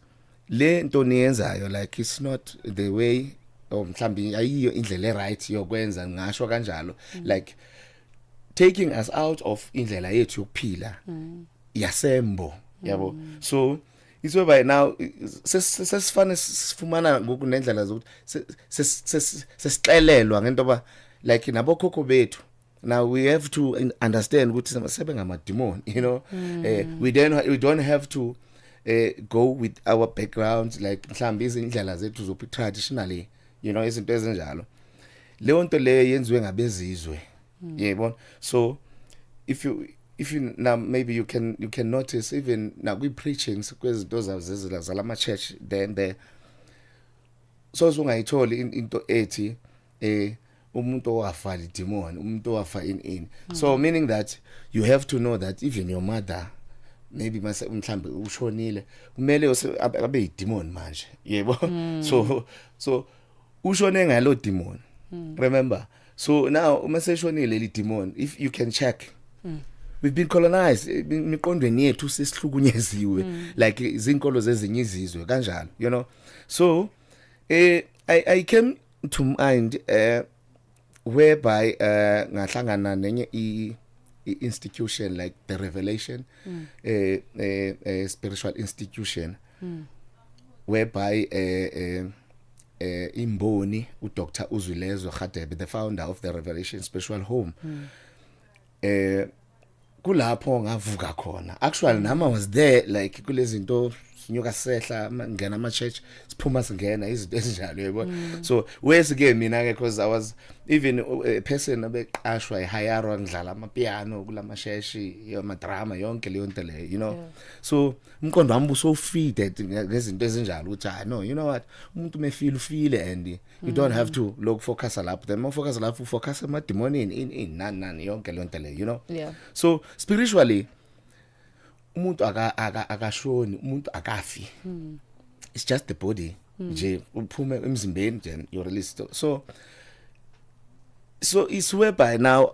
N: le nto niyenzayo like it's not the way or mhlambi ayiyo indlela right yokwenza ngasho kanjalo, like taking us out of indlela yethu yokuphila yasembo yabo. So it's where by now sesifana sifumana ngokunendlela zokuthi sesixelelwa ngento ba like nabokhokho bethu. Now we have to understand ukuthi sebe ngamademon, we don't have to go with our background like mhlambi izindlela zethu zophi traditionally, izinto ezinjalo. Leyo nto le yenziwe ngabezizwe, yebo. So if you now maybe you can notice even now we preachings kwezinto zalama church then there so ungayitholi into ethi umuntu wafa demon, umuntu wafa in. So meaning that you have to know that even your mother maybe mhlambe ushonile kumele abe demon manje, yebo. So ushone ngalo demon, remember. So now uma seshonile li demon, if you can check, we've been colonized, imiqondweni yethu sesihlukunyeziwe like izinkolo zezinye izizwe kanjalo, so I came to mind whereby ngahlangana nenye institution like the Revelation, a spiritual institution, whereby imboni uDr. Uzwilezwe Radebe, the founder of the Revelation Spiritual Home, kulapho ngavuka khona. Actually nama was there like kulezinto sinyuka sehla ngena ama church siphuma singena izinto ezinjalo, yebo. So where's ke mina ke because I was even a person obeqashwa ihayarwa ngidlala amapiano kulama sheshi yoma drama yonke leyo nto le, so umqondo wami so feeded ngezinto ezinjalo ukuthi no, what, umuntu mefeel and you don't have to look focus lapho, then focus lapho focus ama demon in nani yonke leyo nto le,
A: Yeah.
N: So spiritually umuntu akashoni, umuntu akafi. It's just the body nje uphume emzimbeni then you release. So it's whereby now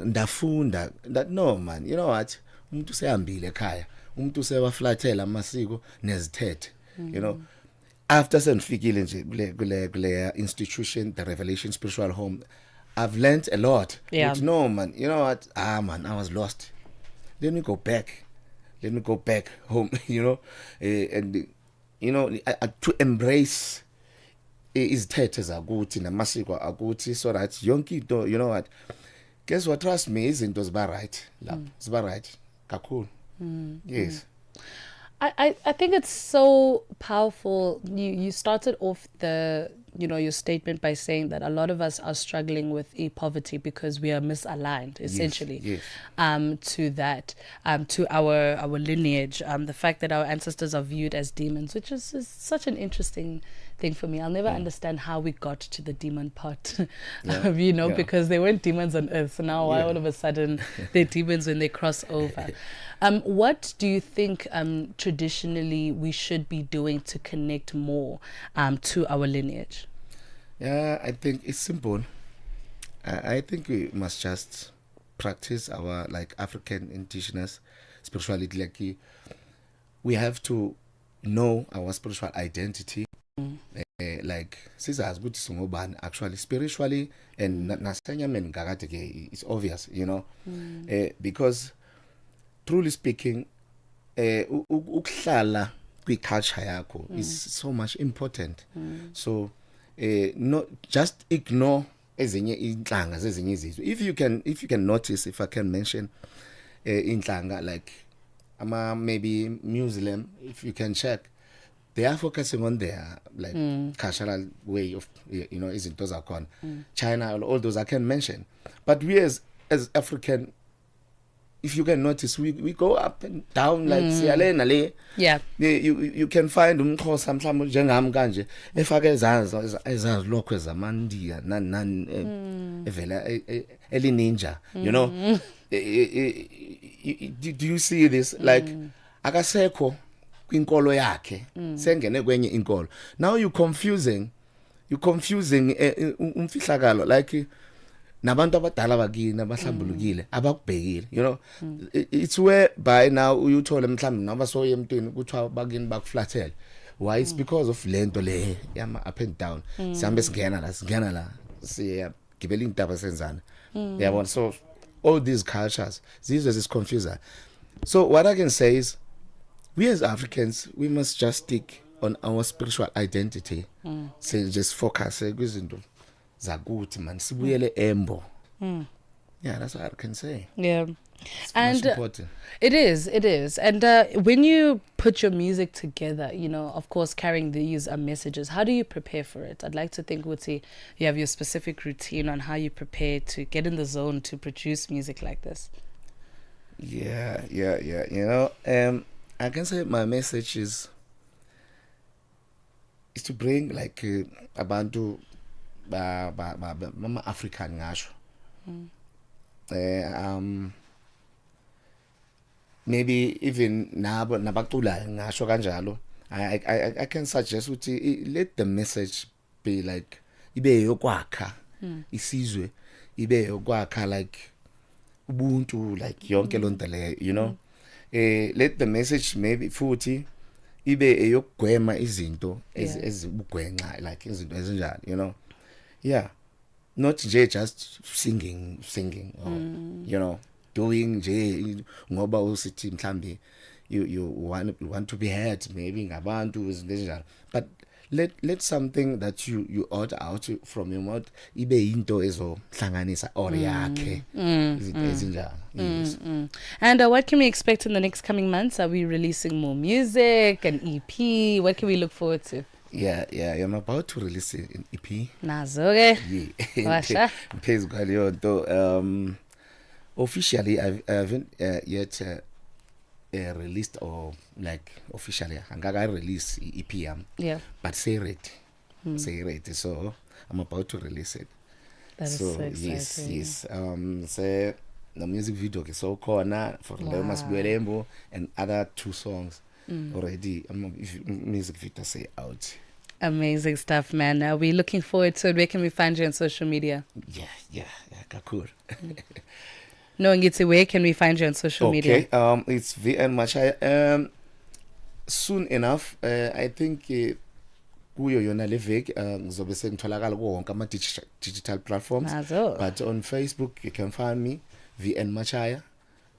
N: ndafunda that no man, you know what, umuntu seyambile ekhaya, umuntu sewaflathela amasiko nezithethe, you know. After sendifikile nje kule institution, the Revelation Spiritual Home, I've learned a lot.
A: Yeah.
N: But no man, you know what, man, I was lost. Let me go back home, you know, and you know, to embrace izithethe zakuthi namasiko akuthi, so that yonke into, you know what, guess what, trust me, izinto ziba right la, ziba right kakhulu. Yes.
A: I think it's so powerful. You started off your statement by saying that a lot of us are struggling with poverty because we are misaligned, essentially.
N: Yes.
A: To that, to our lineage, the fact that our ancestors are viewed as demons, which is such an interesting thing for me. I'll never understand how we got to the demon part, because they weren't demons on earth. So now why all of a sudden they're demons when they cross over? What do you think traditionally we should be doing to connect more to our lineage?
N: Yeah, I think it's simple. I think we must just practice our African indigenous spirituality. Like we have to know our spiritual identity. Like sizazi ukuthi singobani actually spiritually, and nasenyameni ngakade ke it's obvious, you know. Because truly speaking, ukuhlala kwi-culture yakho is so much important. So not just ignore ezinye inhlanga zezinye izizwe. If you can notice, if I can mention inhlanga like maybe Muslim, if you can check, they are focusing on their cultural way of, you know, izinto zakhona. China, all those I can mention. But we as African, if you can notice, we go up and down like siyale nale.
A: Yeah.
N: You can find umXhosa mhlawumbe njengami kanje efake ezazi lokho zamandiya nan evela elininja, you know. Do you see this? Like akasekho kwinkolo yakhe sengene kwenye inkolo. Now you confusing umfihlakalo like nabantu abadala bakini abahlambulukile abakubhekile, you know. It's where by now uyuthola mhlawumbe noma soye emntwini kuthiwa bakini bakuflathela. Why? It's because of lento le yama up and down. Sihambe singena la siyagibela intaba senzana. Yabona, so all these cultures, these is confusing. So what I can say is, we as Africans, we must just stick on our spiritual identity. So just focus kwizinto zakuthi man sibuyele embo. Yeah, that's what I can say.
A: Yeah.
N: It's
A: And
N: much important.
A: It is. And when you put your music together, you know, of course, carrying these messages, how do you prepare for it? I'd like to think, Wuti, you have your specific routine on how you prepare to get in the zone to produce music like this.
N: Yeah. You know, I can say my message is to bring like abantu mama African ngasho. Maybe even nabaculayo ngasho kanjalo. I can suggest ukuthi let the message be like ibe yokwakha isizwe, ibe yokwakha like ubuntu, like yonke lonto le, you know. Let the message maybe futhi ibe eyokugwema izinto ezibugwenxa, like izinto ezinjalo, you know. Yeah, not just singing or you know, doing nje ngoba usithi mhlambi you want to be heard maybe ngabantu izinto ezinjalo, but let something that you order out from your mouth ibe into ezohlanganisa or yakhe izinto ezinjalo. Yes.
A: And what can we expect in the next coming months? Are we releasing more music, an EP? What can we look forward to?
N: Yeah, I'm about to release an EP.
A: Nazo-ke.
N: Yeah. Phezu kwaleyo nto, officially I haven't yet released or like officially angaka release EP yam.
A: Yeah.
N: But say ready. So I'm about to release it.
A: That is so exciting.
N: Yes. So the music video ke so khona for Leyo Masibuyele and other 2 songs already. Music video say out.
A: Amazing stuff, man. We're looking forward to it. Where can we find you on social media?
N: Yeah, kakur.
A: No, Ngitsi, where can we find you on social media?
N: Okay, it's VN Machaya. Soon enough, I think kuyo yona le veki ngizobe sengitholakala kuwo wonke ama digital platforms. But on Facebook you can find me VN Machaya.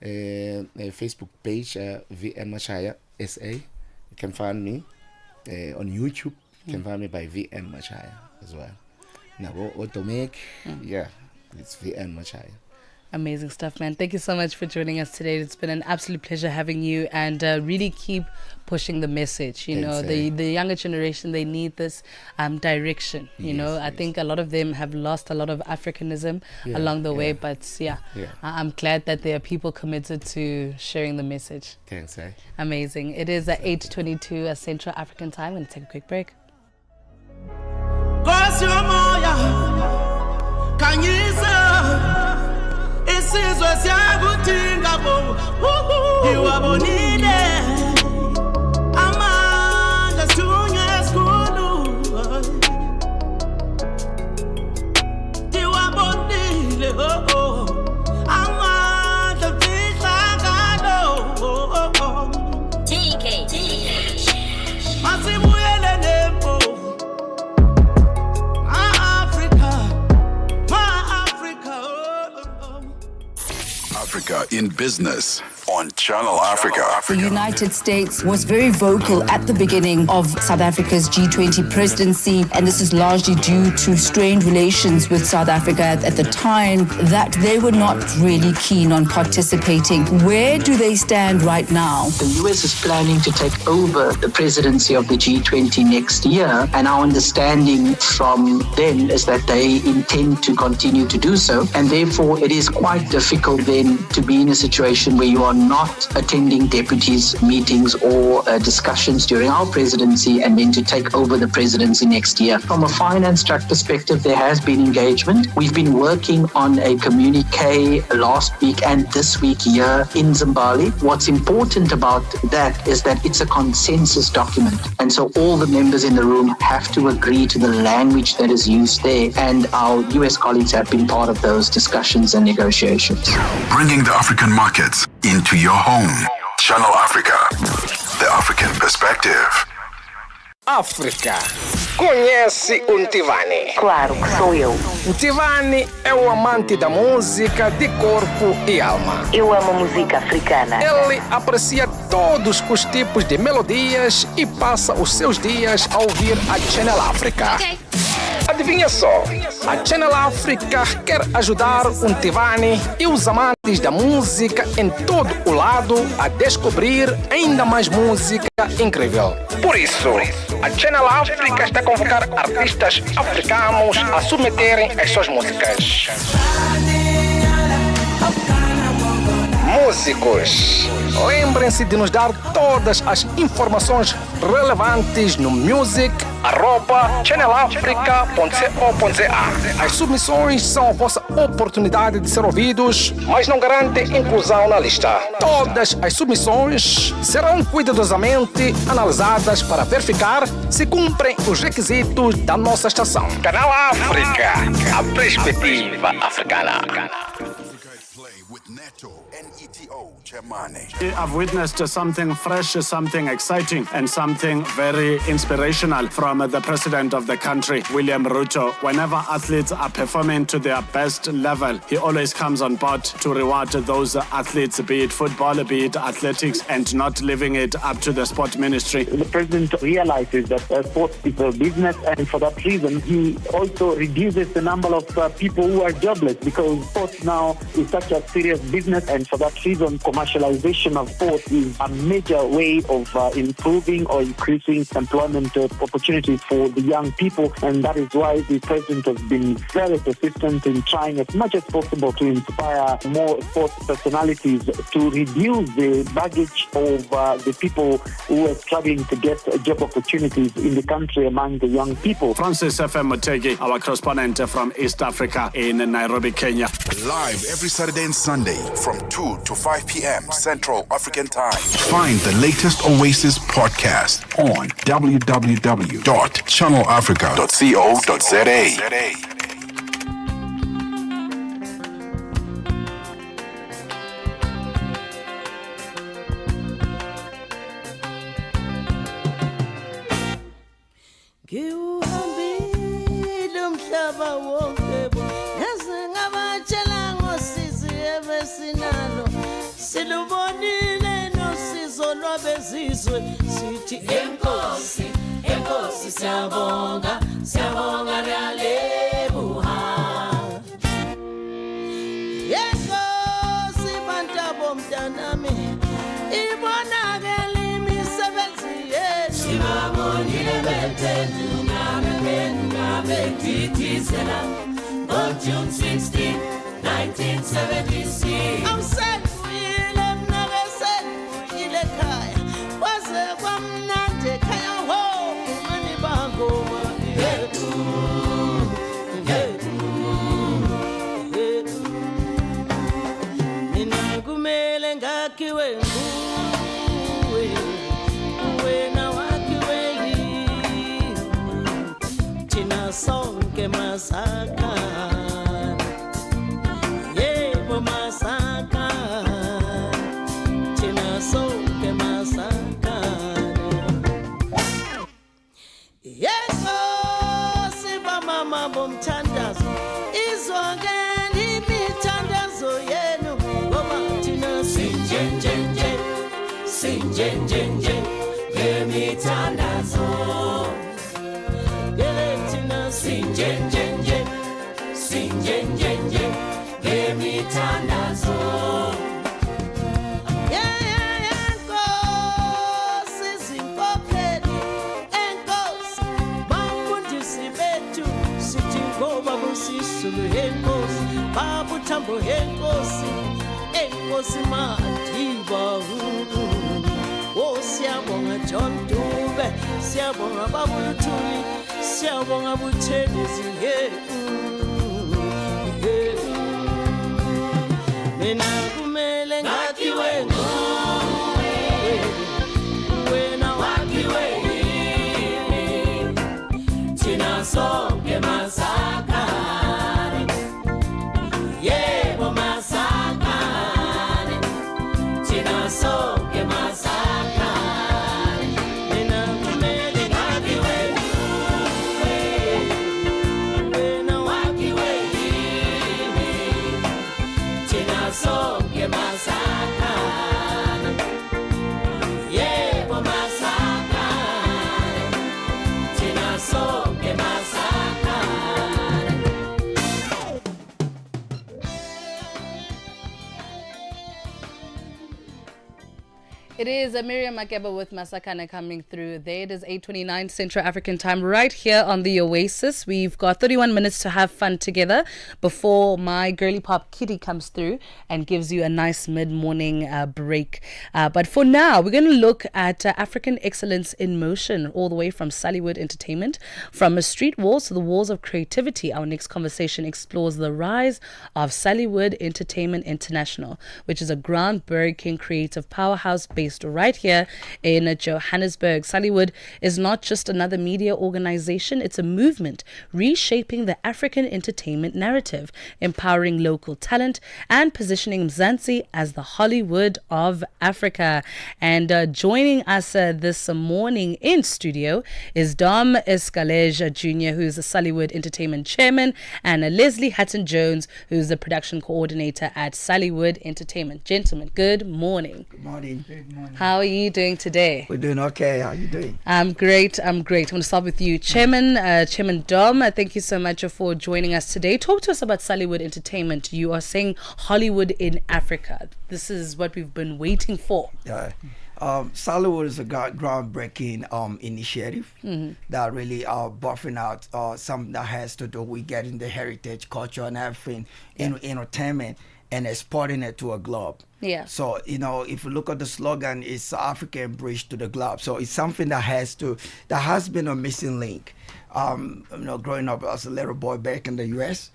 N: Facebook page VN Machaya SA. You can find me on YouTube. You can find me by VN Machaya as well. Now Automake, it's VN Machaya.
A: Amazing stuff, man. Thank you so much for joining us today. It's been an absolute pleasure having you, and really keep pushing the message. You know, the younger generation, they need this direction. You know, I think a lot of them have lost a lot of Africanism along the way, but I'm glad that there are people committed to sharing the message.
N: Thanks,
A: Amazing. It is at 8:22 Central African time. I'm going to take a quick break.
F: Isizwe siyakudinga bo iwabonile amandla sithunywe esikhulu iwabonile amandla fihlakalo TK masibuyele nempo
B: Africa in Business on Channel Africa.
O: The United States was very vocal at the beginning of South Africa's G20 presidency, and this is largely due to strained relations with South Africa at the time, that they were not really keen on participating. Where do they stand right now?
P: The US is planning to take over the presidency of the G20 next year, and our understanding from them is that they intend to continue to do so, and therefore it is quite difficult then to be in a situation where you are not attending deputies' meetings or discussions during our presidency and then to take over the presidency next year. From a finance track perspective, there has been engagement. We've been working on a communique last week and this week here in Zimbabwe. What's important about that is that it's a consensus document. And so all the members in the room have to agree to the language that is used there. And our US colleagues have been part of those discussions and negotiations.
B: Bringing the African markets into your home. Channel Africa, the African perspective.
Q: África. Conhece o Ntivani?
O: Claro que sou eu.
Q: Ntivani é o amante da música de corpo e alma.
O: Eu amo música africana.
Q: Ele aprecia todos os tipos de melodias e passa os seus dias a ouvir a Channel Africa.
O: Okay.
Q: Adivinha só, a Channel Africa quer ajudar o Ntivani e os amantes da música em todo o lado a descobrir ainda mais música incrível. Por isso, a Channel Africa está a convocar artistas africanos a submeterem as suas músicas. Músicos, lembrem-se de nos dar todas as informações relevantes no music@channelafrica.co.za. As submissões são a vossa oportunidade de ser ouvidos, mas não garantem inclusão na lista. Todas as submissões serão cuidadosamente analisadas para verificar se cumprem os requisitos da nossa estação. Canal África, a perspectiva africana.
S: I've witnessed something fresh, something exciting, and something very inspirational from the president of the country, William Ruto. Whenever athletes are performing to their best level, he always comes on board to reward those athletes, be it football, be it athletics, and not leaving it up to the sport ministry.
T: The president realizes that sports is a business, and for that reason, he also reduces the number of people who are jobless, because sports now is such a serious business, and for that reason, commercialization of sport is a major way of improving or increasing employment opportunities for the young people, and that is why the president has been very persistent in trying as much as possible to inspire more sports personalities to reduce the baggage of the people who are struggling to get job opportunities in the country among the young people.
S: Francis FM Mutegi, our correspondent from East Africa in Nairobi, Kenya.
B: Live every Saturday and Sunday from 2 to 5 p.m. Central African Time. Find the latest Oasis podcast on www.channelafrica.co.za.
U: Ngiuhambile umhlaba wonke ngaze ngabatshela ngosizi ebesinalo silubonile nosizo lwabezizwe sithi enkosi enkosi siyabonga siyabonga nalebuha enkosi bantabo mntanami ibonakele imisebenzi yethu sibabonile bethu on June 16, 1976. Awusenguyile mnake senguyile ekhaya waze kwamnandi ekhaya ho mani bangoma yethu yethu yethu mina kumele ngakhiwe nguwe wena wakhiwe thina sonke masaka yebo masaka thina sonke masaka yebo siba mama bomthandazo izongena imithandazo yenu ngoba thina sinjenjenje sinjenjenje ngemithandazo sinjenjenje sinjenjenje ngemithandazo enkosi zinkokheli enkosi bafundisi bethu sithi ngoba busisulu enkosi babuthambo enkosi enkosi Madiba siyabonga John Dube siyabonga Babuluthuli siyabonga Buthelezi mina kumele ngakhiwe nguwe wena wakhiwe yini thina sonke masakane yebo masakane thina sonke masakane mina kumele ngakhiwe nguwe wena wakhiwe yini thina sonke masakane yebo masakane thina sonke masakane.
A: It is Miriam Makeba with Masakana coming through there. It is 8:29 Central African Time right here on the Oasis. We've got 31 minutes to have fun together before my girly pop Kitty comes through and gives you a nice mid-morning break. But for now, we're going to look at African excellence in motion, all the way from Sallywood Entertainment. From street walls to the walls of creativity, our next conversation explores the rise of Sallywood Entertainment International, which is a groundbreaking creative powerhouse based right here in Johannesburg. Sallywood is not just another media organization, it's a movement reshaping the African entertainment narrative, empowering local talent and positioning Mzansi as the Hollywood of Africa. And joining us this morning in studio is Dom Escalege Jr., who's the Sallywood Entertainment Chairman, and Leslie Hatton-Jones, who's the production coordinator at Sallywood Entertainment. Gentlemen, good morning.
E: Good morning. Good morning.
A: How are you doing today?
E: We're doing okay. How are you doing?
A: I'm great. I'm going to start with you. Chairman Dom, thank you so much for joining us today. Talk to us about Sallywood Entertainment. You are saying Hollywood in Africa. This is what we've been waiting for.
E: Yeah. Sallywood is a groundbreaking initiative that really buffing out something that has to do with getting the heritage, culture, and everything in entertainment and exporting it to a globe.
A: Yeah.
E: So, if you look at the slogan, it's African bridge to the globe. So it's something that has been a missing link. Growing up as a little boy back in the US,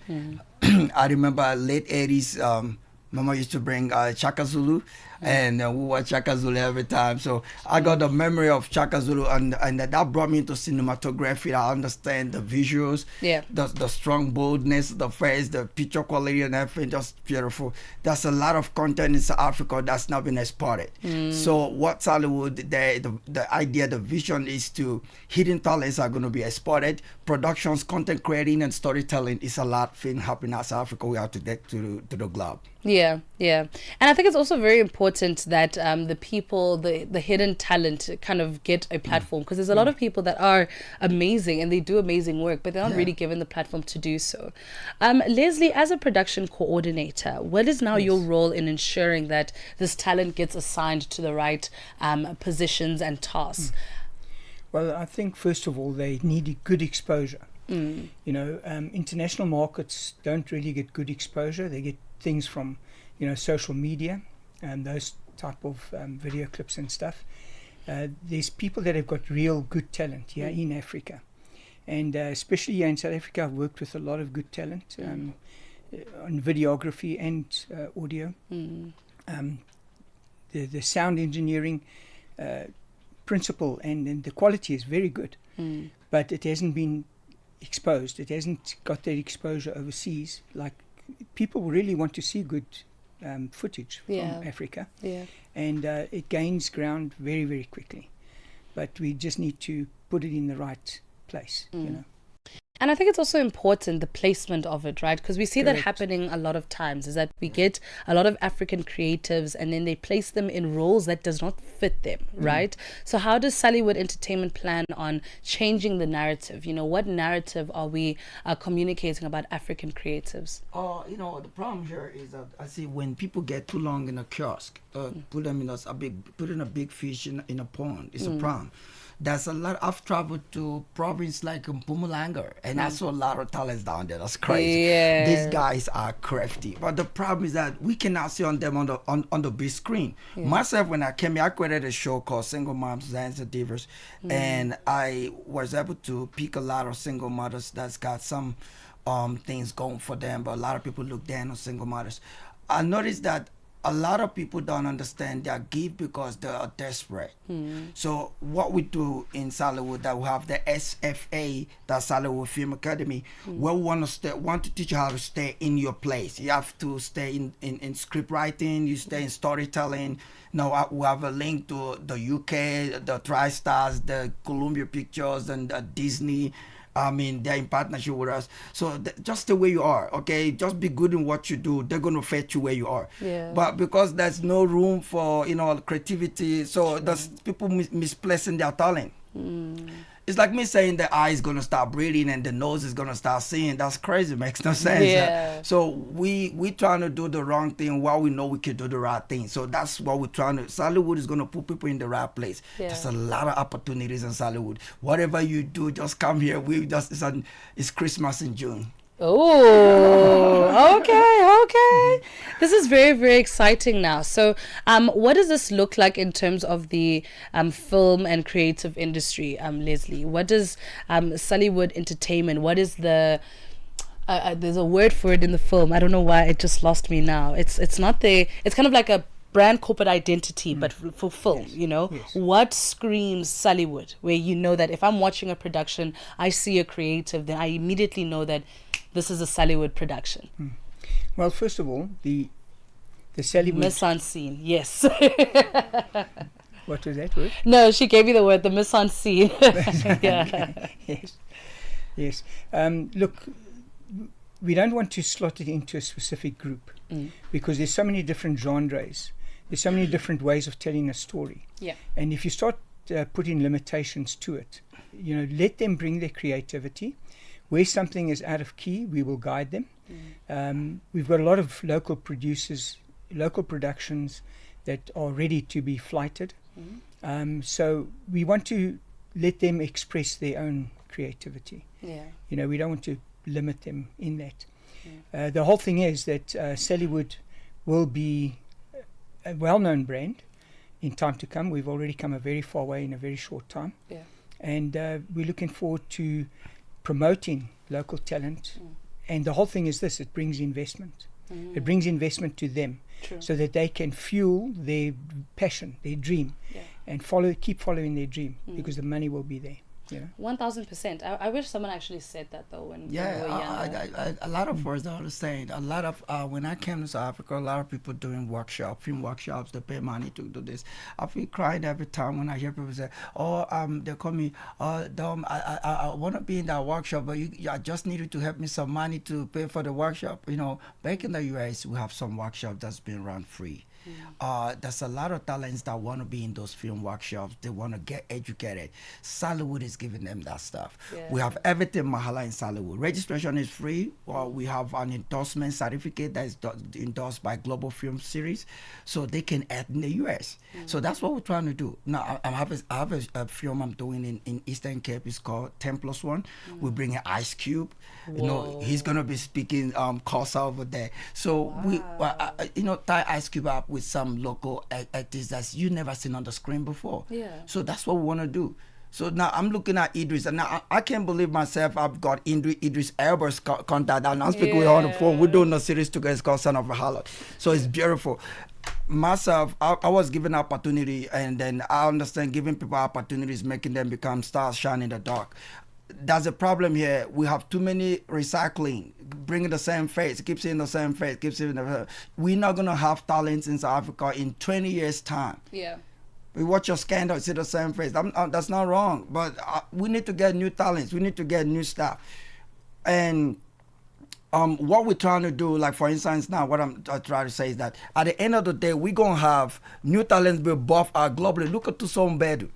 E: I remember late 80s, Mama used to bring Chaka Zulu, and we watch Chaka Zulu every time. So I got the memory of Chaka Zulu, and that brought me into cinematography. I understand the visuals, the strong boldness, the face, the picture quality, and everything, just beautiful. There's a lot of content in South Africa that's not been exported. So what Sallywood, the idea, the vision is to hidden talents are going to be exported. Productions, content creating, and storytelling is a lot thing happening in South Africa. We have to get to the globe.
A: Yeah. And I think it's also very important that the people, the hidden talent kind of get a platform, because there's a lot of people that are amazing and they do amazing work, but they're not really given the platform to do so. Leslie, as a production coordinator, what is now your role in ensuring that this talent gets assigned to the right positions and tasks?
J: Well, I think first of all, they need good exposure. International markets don't really get good exposure. They get things from social media and those type of video clips and stuff. There's people that have got real good talent here in Africa, and especially here in South Africa, I've worked with a lot of good talent on videography and audio. The sound engineering principle and the quality is very good, but it hasn't been exposed. It hasn't got that exposure overseas. Like, people really want to see good footage from Africa, and it gains ground very, very quickly. But we just need to put it in the right place,
A: And I think it's also important, the placement of it, right? Because we see that happening a lot of times, is that we get a lot of African creatives and then they place them in roles that does not fit them, right? So how does Sallywood Entertainment plan on changing the narrative? What narrative are we communicating about African creatives?
E: The problem here is that I see when people get too long in a kiosk, put them in a big fish in a pond. It's a problem. There's a lot. I've traveled to province like Mpumalanga, and I saw a lot of talents down there. That's crazy. These guys are crafty, but the problem is that we cannot see on them on the big screen. Myself, when I came here, I created a show called Single Moms and Divas, and I was able to pick a lot of single mothers that's got some things going for them, but a lot of people look down on single mothers. I noticed that a lot of people don't understand they give because they are desperate. So what we do in Sallywood, that we have the SFA, the Sallywood Film Academy, where we want to teach you how to stay in your place. You have to stay in script writing, you stay in storytelling. Now we have a link to the UK, the TriStars, the Columbia Pictures, and Disney. They're in partnership with us. So just the way you are, okay? Just be good in what you do. They're going to fetch you where you are. But because there's no room for, creativity, so there's people misplacing their talent. It's like me saying the eye is going to start breathing and the nose is going to start seeing. That's crazy. Makes no sense. So we trying to do the wrong thing while we know we can do the right thing. So that's what we're trying to. Sallywood is going to put people in the right place. There's a lot of opportunities in Sallywood. Whatever you do, just come here. It's Christmas in June.
A: Oh, okay. This is very, very exciting now. So, what does this look like in terms of the film and creative industry, Leslie? What does Sallywood Entertainment, what is the... there's a word for it in the film. I don't know why it just lost me now. It's not the... It's kind of like a brand corporate identity, but for film, What screams Sallywood, where you know that if I'm watching a production, I see a creative, then I immediately know that this is a Sallywood production.
J: Well, first of all, the Sallywood...
A: Mise en scene, yes.
J: What was that word?
A: No, she gave me the word, the mise en scene.
J: Yes. Look, we don't want to slot it into a specific group because there's so many different genres There's so many different ways of telling a story.
A: Yeah.
J: And if you start putting limitations to it, let them bring their creativity. Where something is out of key, we will guide them. We've got a lot of local producers, local productions that are ready to be flighted. So we want to let them express their own creativity.
A: Yeah.
J: We don't want to limit them in that. The whole thing is that Sallywood will be a well-known brand in time to come. We've already come a very far way in a very short time.
A: Yeah.
J: And we're looking forward to promoting local talent. And the whole thing is this: it brings investment. It brings investment to them.
A: True.
J: So that they can fuel their passion, their dream, and keep following their dream, because the money will be there.
A: 1000%. I wish someone actually said that though when we were younger.
E: A lot of words I was saying. A lot of when I came to South Africa, a lot of people doing film workshops. They pay money to do this. I feel crying every time when I hear people say, they call me, Dom, I want to be in that workshop, but I just needed to help me some money to pay for the workshop. Back in the US, we have some workshops that's been run free. There's a lot of talents that want to be in those film workshops. They want to get educated. Sallywood is giving them that stuff. We have everything Mahala in Sallywood. Registration is free. We have an endorsement certificate that is endorsed by Global Film Series, so they can add in the US. So that's what we're trying to do. Now I have a film I'm doing in Eastern Cape. It's called 10+1. We bring an Ice Cube. He's gonna be speaking Xhosa over there. So we tie Ice Cube up with some local artists that you never seen on the screen before. So that's what we want to do. So now I'm looking at Idris, and now I can't believe myself. I've got Idris Elba's contact, and I'm speaking with her on the phone. We're doing a series together. It's called Son of a Harlot. So it's beautiful. Myself, I was given opportunity, and then I understand giving people opportunities, making them become stars, shine in the dark. There's a problem here. We have too many recycling, bringing the same face, keep seeing the same face, keep seeing we're not going to have talents in South Africa in 20 years' time.
A: Yeah.
E: We watch your scandal, see the same face. That's not wrong, but we need to get new talents. We need to get new stuff. And what we're trying to do, like for instance now, what I'm trying to say is that at the end of the day, we're going to have new talents be buff globally. Look at Tusom Bedu.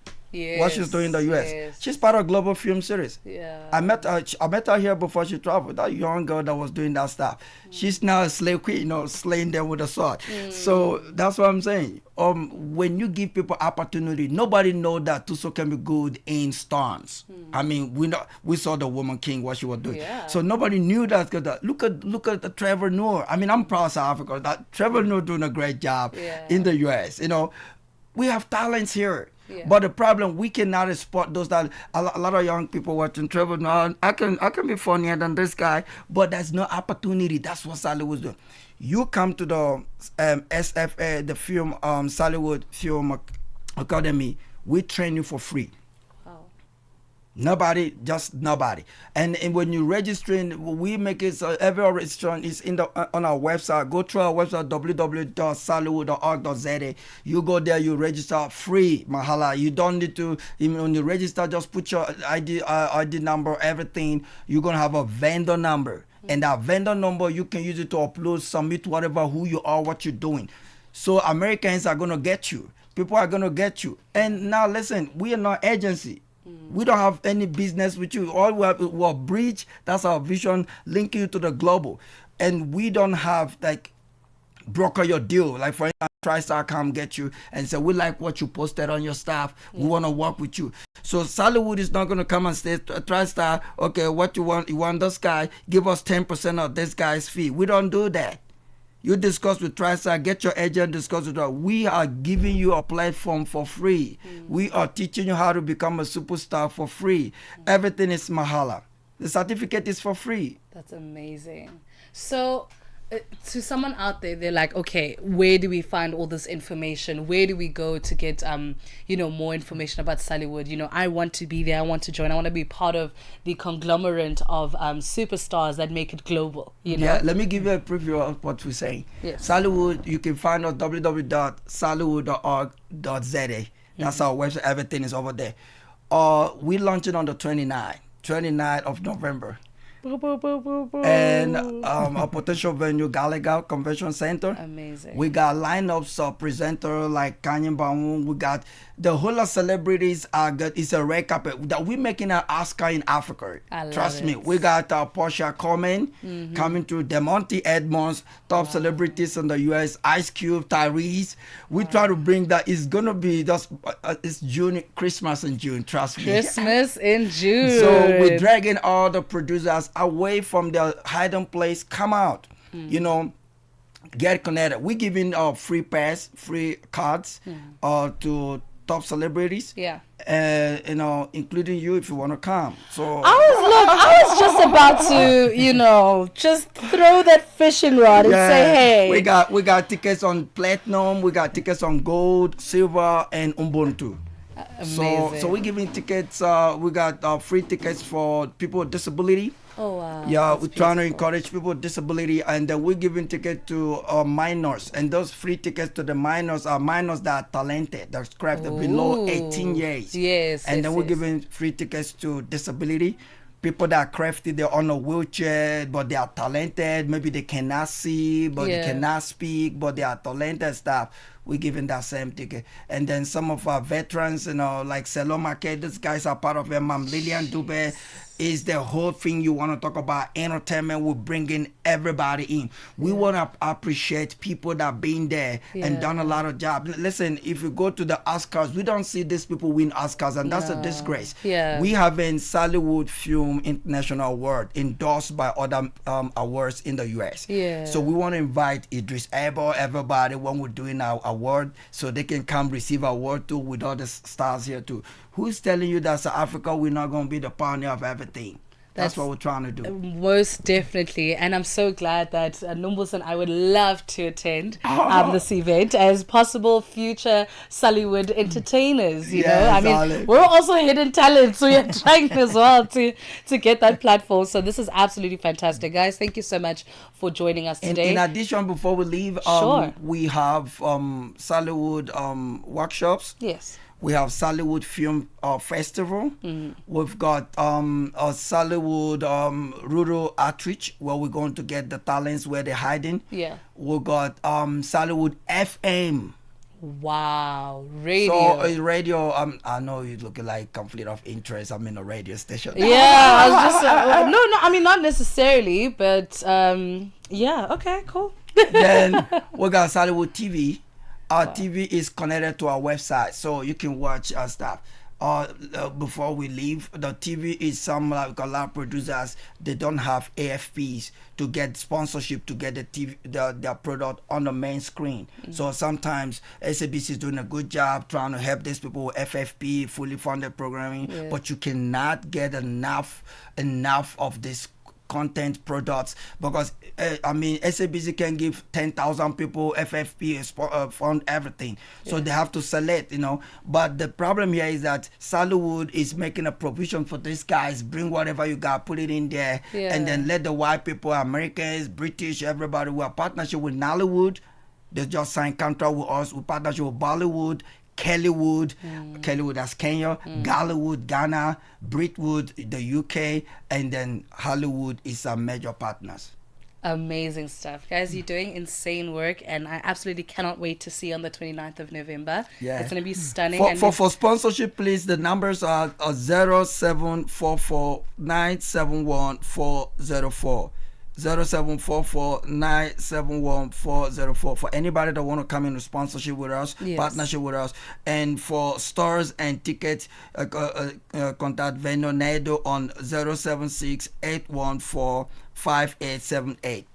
E: What she's doing in the US. Yes. She's part of Global Film Series.
A: Yeah.
E: I met her here before she traveled. That young girl that was doing that stuff. She's now a slave queen, slaying them with a sword. So that's what I'm saying. When you give people opportunity, nobody know that Tuso can be good in storms. I mean, we saw the Woman King, what she was doing. Yeah. So nobody knew that. Look at the Trevor Noah. I mean, I'm proud of South Africa. That Trevor Noah doing a great job in the US. We have talents here. Yeah. But the problem, we cannot export those that a lot of young people watching Trevor. No, I can be funnier than this guy, but there's no opportunity. That's what Sallywood was doing. You come to the SFA, the film Sallywood Film Academy. We train you for free. Nobody, just nobody. And when you registering, we make it so every registration is on our website. Go to our website www.sallywood.org.za. You go there, you register free, Mahala. You don't need to, when you register, just put your ID number, everything. You're gonna have a vendor number, and that vendor number you can use it to upload, submit whatever, who you are, what you're doing. So Americans are gonna get you. People are gonna get you. And now listen, we are not agency. We don't have any business with you. All we have is a bridge. That's our vision, linking you to the global. And we don't have broker your deal. Like for instance, TriStar come get you and say, we like what you posted on your stuff. We want to work with you. So Sallywood is not going to come and say, TriStar, okay, what you want? You want this guy? Give us 10% of this guy's fee. We don't do that. You discuss with TriStar, get your agent, discuss with her. We are giving you a platform for free. We are teaching you how to become a superstar for free. Everything is Mahala. The certificate is for free.
A: That's amazing. So to someone out there, they're like, okay, where do we find all this information? Where do we go to get more information about Sallywood? I want to be there. I want to join. I want to be part of the conglomerate of superstars that make it global.
E: Yeah, let me give you a preview of what we're saying.
A: Yes.
E: Sallywood, you can find us www.sallywood.org.za. That's our website. Everything is over there. We launching on the 29th of November. and a potential venue, Gallagher Convention Center.
A: Amazing.
E: We got lineups of presenters like Kanye Baum. We got the whole of celebrities are good. It's a red carpet that we're making an Oscar in Africa. Trust me. We got Portia Coleman coming through, Demonte Edmonds, top celebrities in the U.S. Ice Cube, Tyrese. We try to bring that. It's gonna be just it's June, Christmas in June. Trust me.
A: Christmas in June.
E: So we're dragging all the producers away from their hiding place. Come out, you know, get connected. We're giving free pass, free cards to top celebrities.
A: Yeah.
E: You know, including you if you want to come. So
A: I was just about to, you know, just throw that fishing rod and say, hey.
E: We got tickets on platinum, we got tickets on gold, silver, and Ubuntu.
A: Amazing.
E: So we're giving tickets. We got free tickets for people with disability.
A: Oh wow.
E: Yeah, we're trying to encourage people with disability, and then we're giving tickets to minors, and those free tickets to the minors are minors that are talented, that's crafted below 18 years.
A: Yes.
E: And then we're giving free tickets to disability. People that are crafty, they're on a wheelchair, but they are talented. Maybe they cannot see, but they cannot speak, but they are talented stuff. We're giving that same ticket. And then some of our veterans, you know, like Seloma K, these guys are part of them. Lillian Dube is the whole thing you want to talk about. Entertainment, we're bringing everybody in. We want to appreciate people that been there and done a lot of jobs. Listen, if you go to the Oscars, we don't see these people win Oscars, and that's a disgrace.
A: Yeah.
E: We have a Hollywood Film International Award endorsed by other awards in the US.
A: Yeah.
E: So we want to invite Idris Elba, everybody, when we're doing our award, so they can come receive award too with all the stars here too. Who's telling you that South Africa, we're not going to be the pioneer of everything? That's what we're trying to do.
A: Most definitely. And I'm so glad that Numbus and I would love to attend this event as possible future Hollywood entertainers. You know, I mean,
E: darling.
A: we're also hidden talents, so we're trying as well to get that platform. So this is absolutely fantastic. Guys, thank you so much for joining us today.
E: In addition, before we leave, we have Hollywood workshops.
A: Yes.
E: We have Hollywood Film Festival. We've got a Hollywood rural outreach where we're going to get the talents where they're hiding.
A: Yeah.
E: We've got Hollywood FM.
A: Wow, radio.
E: So radio, I know you're looking like conflict of interest. I'm in a radio station.
A: Yeah, I was just no, I mean not necessarily, but yeah, okay, cool.
E: Then we got Hollywood TV. Our TV is connected to our website, so you can watch our stuff. Before we leave, the TV is some like a lot of producers, they don't have AFPs to get sponsorship to get the TV, their product on the main screen. So sometimes SABC is doing a good job trying to help these people with FFP, fully funded programming, but you cannot get enough of this content products because I mean SABC can give 10,000 people FFP fund everything, so they have to select, you know. But the problem here is that Hollywood is making a provision for these guys. Bring whatever you got, put it in there, and then let the white people, Americans, British, everybody who are partnership with Nollywood, they just signed contract with us. We partnership with Bollywood, Kellywood, Kellywood that's Kenya, Gallywood, Ghana, Britwood, the UK, and then Hollywood is our major partners.
A: Amazing stuff. Guys, you're doing insane work, and I absolutely cannot wait to see you on the 29th of November. Yeah. It's going to be stunning.
E: For sponsorship, please, the numbers are 0744 971 404. 0744-971-404 for anybody that want to come into sponsorship with us, partnership with us, and for stores and tickets, contact vendor Nado on 076-814-5878.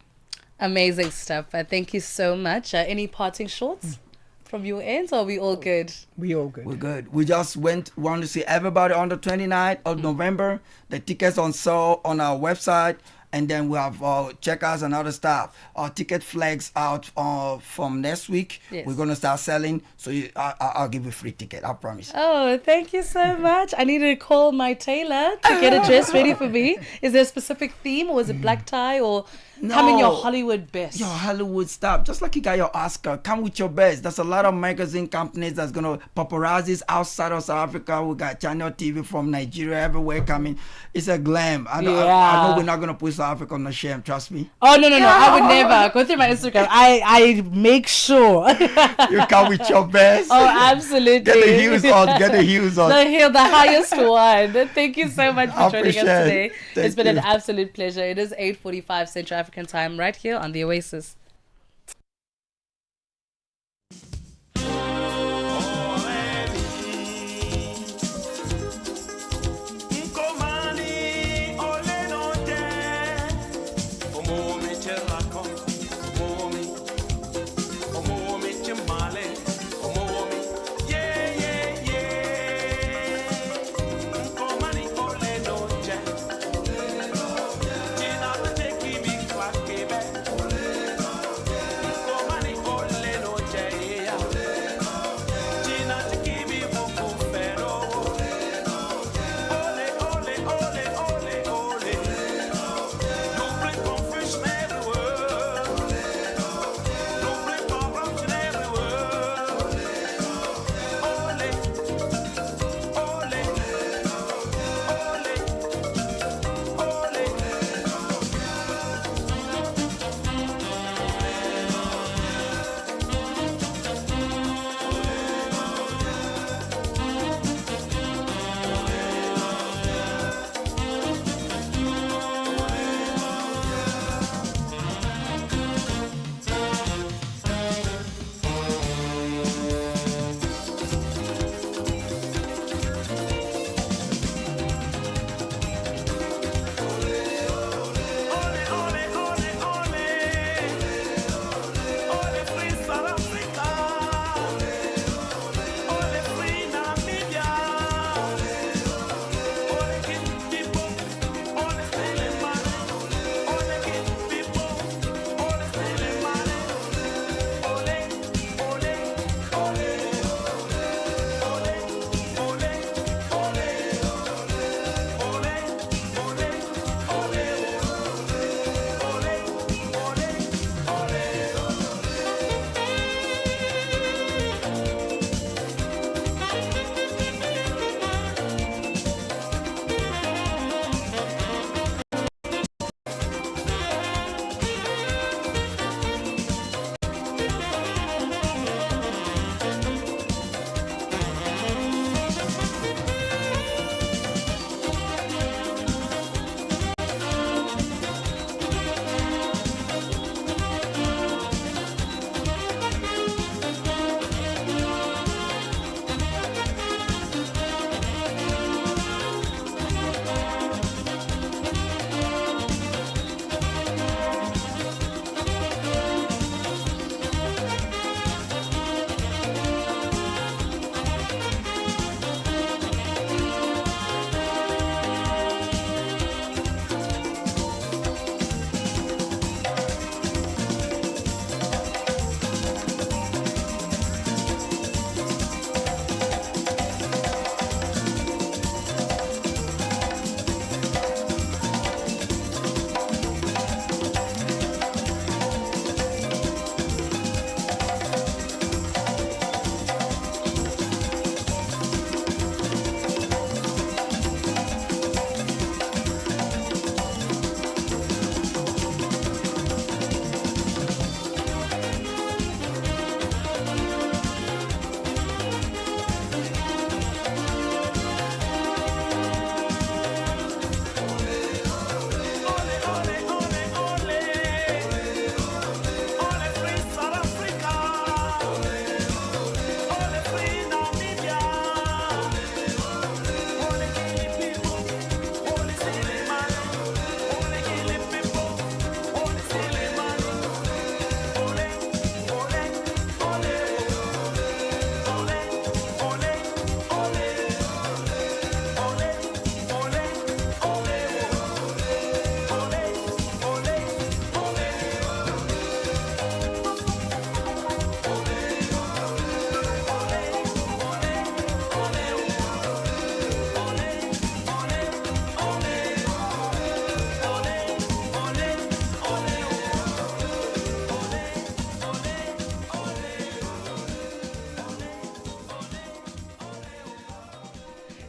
A: Amazing stuff. Thank you so much. Any parting shots from your ends, or are we all good?
J: We all good.
E: We're good. We just want to see everybody on the 29th of November. The tickets on sale on our website. And then we have checkouts and other stuff. Our ticket flags out from next week. Yes. We're going to start selling. So I'll give you a free ticket. I promise.
A: Oh, thank you so much. I need to call my tailor to get a dress ready for me. Is there a specific theme, or is it black tie, or Come in your Hollywood best.
E: Your Hollywood stuff. Just like you got your Oscar. Come with your best. There's a lot of magazine companies that's going to paparazzis outside of South Africa. We got Channel TV from Nigeria everywhere coming. It's a glam. I know we're not going to put South Africa on the shame. Trust me.
A: Oh, no. I would never. Go through my Instagram. I make sure.
E: You come with your best.
A: Oh, absolutely.
E: Get the hues on.
A: The highest one. Thank you so much for joining us today. It's been an absolute pleasure. It is 8:45 Central African time right here on the Oasis.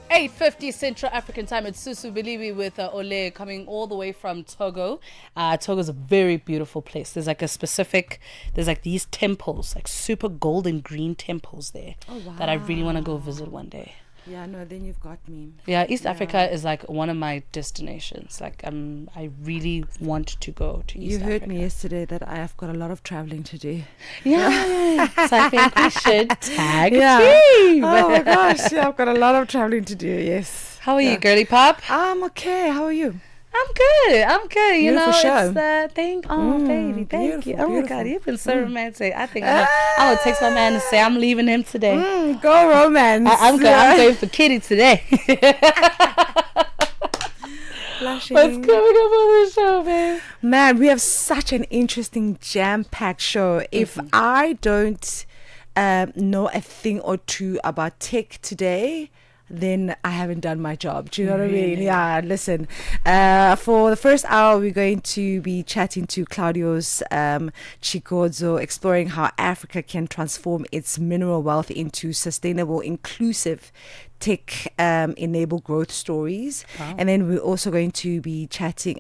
A: 8:50 Central African time. It's Susu Bilibi with Ole coming all the way from Togo. Togo is a very beautiful place. There's like these temples, like super golden green temples there that I really want to go visit one day.
D: Yeah, no, then you've got me.
A: Yeah, East Africa is like one of my destinations. Like I really want to go to East Africa.
D: You heard me yesterday that I have got a lot of traveling to do.
A: Yeah. So I think we should tag team.
D: Oh my gosh, yeah, I've got a lot of traveling to do, yes.
A: How are you, girly pop?
D: I'm okay. How are you?
A: I'm good. You know,
D: show.
A: It's the thing. Oh, baby, thank you. Oh my God, you've been so romantic. I think I'm gonna text my man and say I'm leaving him today.
D: Go romance.
A: I'm going for Kitty today.
D: Blushing.
A: What's coming up on the show, babe?
D: Man, we have such an interesting, jam-packed show. If I don't know a thing or two about tech today, then I haven't done my job. Do you know what I mean? Yeah, listen. For the first hour, we're going to be chatting to Claudio's Chikodzo, exploring how Africa can transform its mineral wealth into sustainable, inclusive tech-enabled growth stories. Wow. And then we're also going to be checking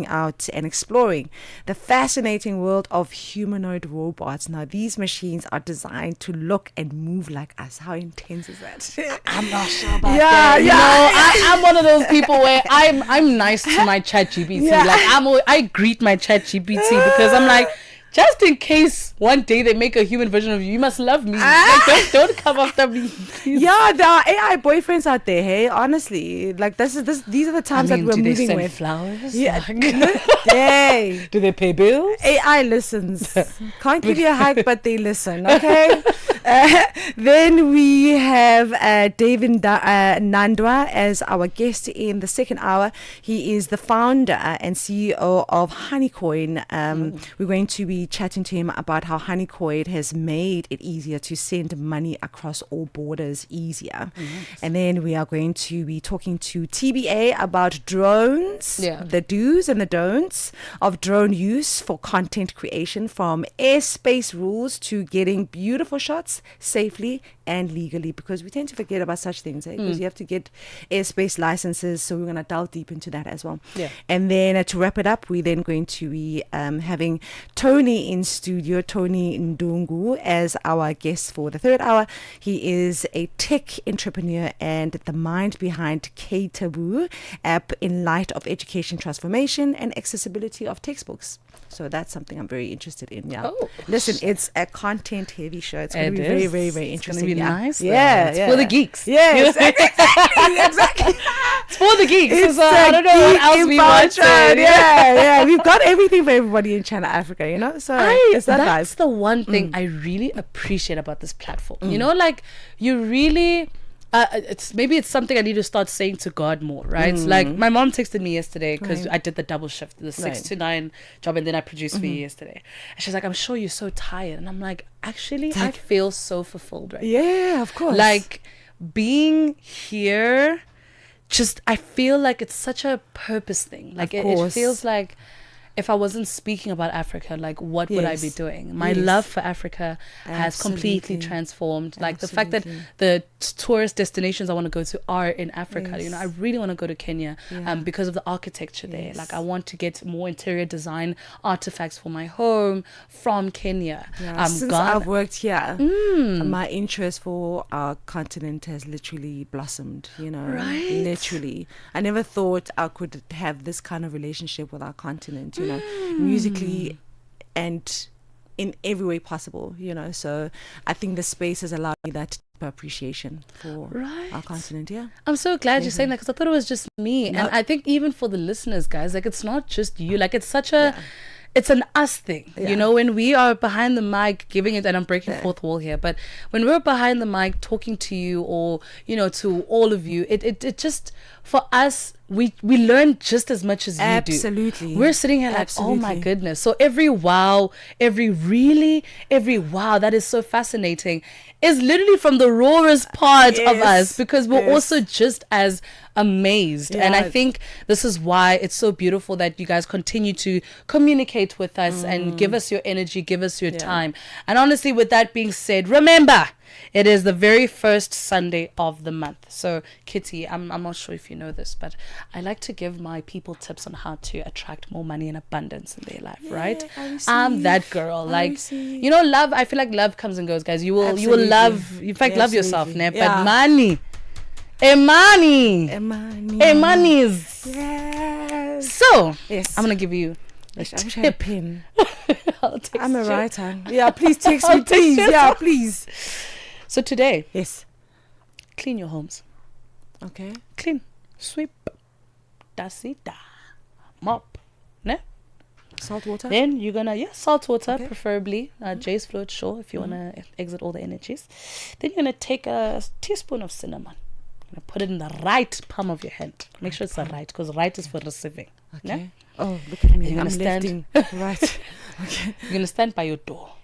D: out and exploring the fascinating world of humanoid robots. Now, these machines are designed to look and move like us. How intense is that?
A: I'm not sure about that. You know, I'm one of those people where I'm nice to my ChatGPT.
D: Yeah.
A: Like I greet my ChatGPT because I'm like, just in case one day they make a human version of you, you must love me. Like, don't come after me, please.
D: Yeah, there are AI boyfriends out there. Hey, honestly, like these are the times that we're
A: do they
D: moving
A: send
D: with.
A: Flowers?
D: Yeah. Hey.
A: Do they pay bills?
D: AI listens. Can't give you a hug, but they listen. Okay. Then we have David Nandwa as our guest in the second hour. He is the founder and CEO of Honeycoin. We're going to be chatting to him about how Honeycoin has made it easier to send money across all borders easier. And then we are going to be talking to TBA about drones, the do's and the don'ts of drone use for content creation, from airspace rules to getting beautiful shots safely and legally, because we tend to forget about such things, because you have to get airspace licenses. So we're going to delve deep into that as well. And then to wrap it up, we're then going to be having Tony in studio, Tony Ndungu, as our guest for the third hour. He is a tech entrepreneur and the mind behind K-Taboo app in light of education transformation and accessibility of textbooks. So that's something I'm very interested in. Yeah. Listen, it's a content-heavy show. It's going to be very, very, very interesting.
A: It's going to be nice.
D: Yeah,
A: it's for the geeks.
D: Yes, exactly.
A: It's for the geeks.
D: It's
A: I don't know what else we want.
D: Yeah. We've got everything for everybody in China, Africa. You know, so it's
A: that's the one thing I really appreciate about this platform. You know, like you really. It's something I need to start saying to God more, right? Like my mom texted me yesterday because I did the double shift, the 6 to 9 job, and then I produced for you yesterday. And she's like, "I'm sure you're so tired," and I'm like, "Actually, I feel so fulfilled right now."
D: Yeah, of course.
A: Like being here, I feel like it's such a purpose thing. Like it feels like, if I wasn't speaking about Africa, like what would I be doing? My love for Africa has completely transformed. Like the fact that the tourist destinations I want to go to are in Africa. You know, I really want to go to Kenya because of the architecture there. Like I want to get more interior design artifacts for my home from Kenya.
D: Since I've worked here, my interest for our continent has literally blossomed, you know, literally. I never thought I could have this kind of relationship with our continent, you know, musically and in every way possible, you know. So I think the space has allowed me that appreciation for our continent.
A: I'm so glad you're saying that, because I thought it was just me. And I think even for the listeners, guys, like it's not just you. Like it's such a it's an us thing, you know, when we are behind the mic giving it, and I'm breaking fourth wall here, but when we're behind the mic talking to you, or, you know, to all of you, it just, for us, we learn just as much as you do.
D: Absolutely.
A: We're sitting here like, oh my goodness. So every wow that is so fascinating is literally from the rawest part of us, because we're also just as amazed. And I think this is why it's so beautiful that you guys continue to communicate with us and give us your energy, give us your time. And honestly, with that being said, remember, It is the very first Sunday of the month. So, Kitty, I'm not sure if you know this, but I like to give my people tips on how to attract more money and abundance in their life, right? I'm that girl. Like, you know, love, I feel like love comes and goes, guys. You will love, in fact, love yourself, ne? But money. Monies.
D: Yes.
A: So,
D: yes.
A: I'm going to give you a
D: tip.
A: I had a
D: pin.
A: I'm
D: a writer. Yeah, please text me, please. Yeah, please.
A: So today,
D: yes,
A: clean your homes.
D: Okay.
A: Clean, sweep, dasita, mop, ne?
D: Salt water.
A: Then you're gonna salt water, preferably. Jay's float, sure, if you wanna exit all the energies. Then you're gonna take a teaspoon of cinnamon. You're gonna put it in the right palm of your hand. Make sure it's the right, because right is for receiving.
D: Okay.
A: Ne?
D: Oh, look at me.
A: You're gonna stand
D: right. Okay.
A: You're gonna stand by your door.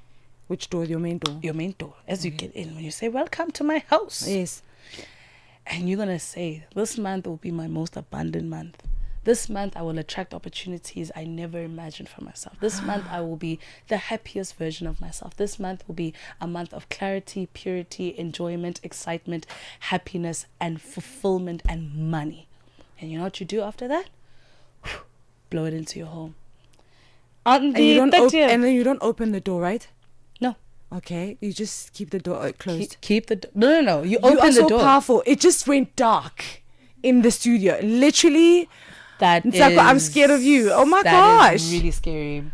D: Which door? Your main door.
A: Your main door. As you get in, when you say, "Welcome to my house."
D: Yes.
A: And you're gonna say, "This month will be my most abundant month. This month I will attract opportunities I never imagined for myself. This month I will be the happiest version of myself. This month will be a month of clarity, purity, enjoyment, excitement, happiness, and fulfillment and money." And you know what you do after that? Blow it into your home. And
D: then you don't open the door, right?
A: No.
D: Okay, you just keep the door closed.
A: Keep the no. You open
D: are
A: the
D: so
A: door.
D: Powerful. It just went dark in the studio. Literally. I'm scared of you. Oh my gosh.
A: That is really scary.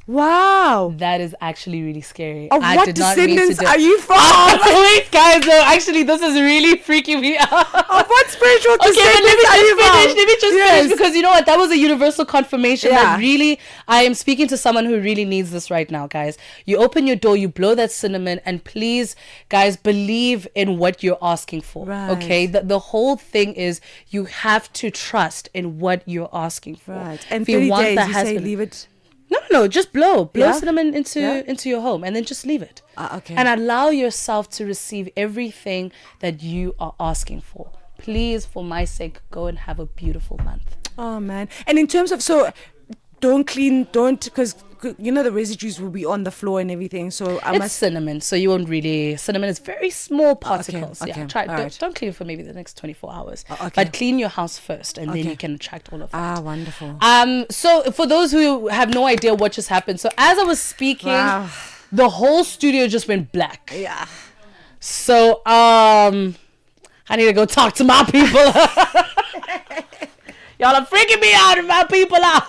D: Wow.
A: That is actually really scary.
D: Of what descendants are you from?
A: Wait, guys, no, actually, this is really freaking me out.
D: Of what spiritual descendants
A: Let me just finish, because you know what? That was a universal confirmation that really, I am speaking to someone who really needs this right now, guys. You open your door, you blow that cinnamon, and please, guys, believe in what you're asking for.
D: Right.
A: Okay? The whole thing is you have to trust in what you're asking for.
D: Right. And
A: if you
D: 30
A: want
D: days,
A: the
D: you say leave it.
A: No, just blow cinnamon into your home, and then just leave it.
D: Okay.
A: And allow yourself to receive everything that you are asking for. Please, for my sake, go and have a beautiful month.
D: Oh man. And in terms of, because you know the residues will be on the floor and everything, so
A: it's cinnamon, so you won't really. Cinnamon is very small particles.
D: Okay.
A: Don't clean for maybe the next 24 hours. But clean your house first, and then you can attract all of that.
D: Wonderful.
A: So for those who have no idea what just happened, so as I was speaking, the whole studio just went black.
D: Yeah.
A: So I need to go talk to my people. Y'all are freaking me out and my people out.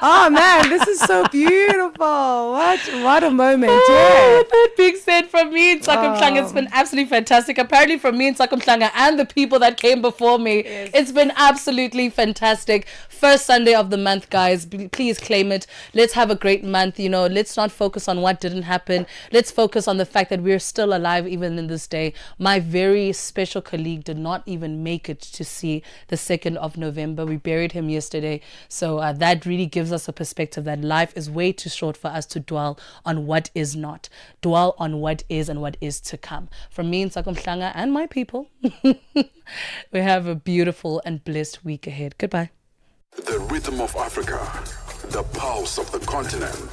D: Oh man, this is so beautiful. What a moment.
A: With that being said, from me and Sakum Klanga, it's been absolutely fantastic. Apparently from me and Sakum Klanga and the people that came before me, it's been absolutely fantastic. First Sunday of the month, guys. Please claim it. Let's have a great month. You know, let's not focus on what didn't happen. Let's focus on the fact that we're still alive even in this day. My very special colleague did not even make it to see the 2nd of November. We buried him yesterday. So that really gives us a perspective that life is way too short for us to dwell on what is not. Dwell on what is and what is to come. From me and Sakum Klanga and my people, we have a beautiful and blessed week ahead. Goodbye.
B: The rhythm of Africa, the pulse of the continent.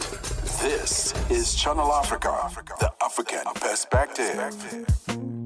B: This is Channel Africa, the African perspective.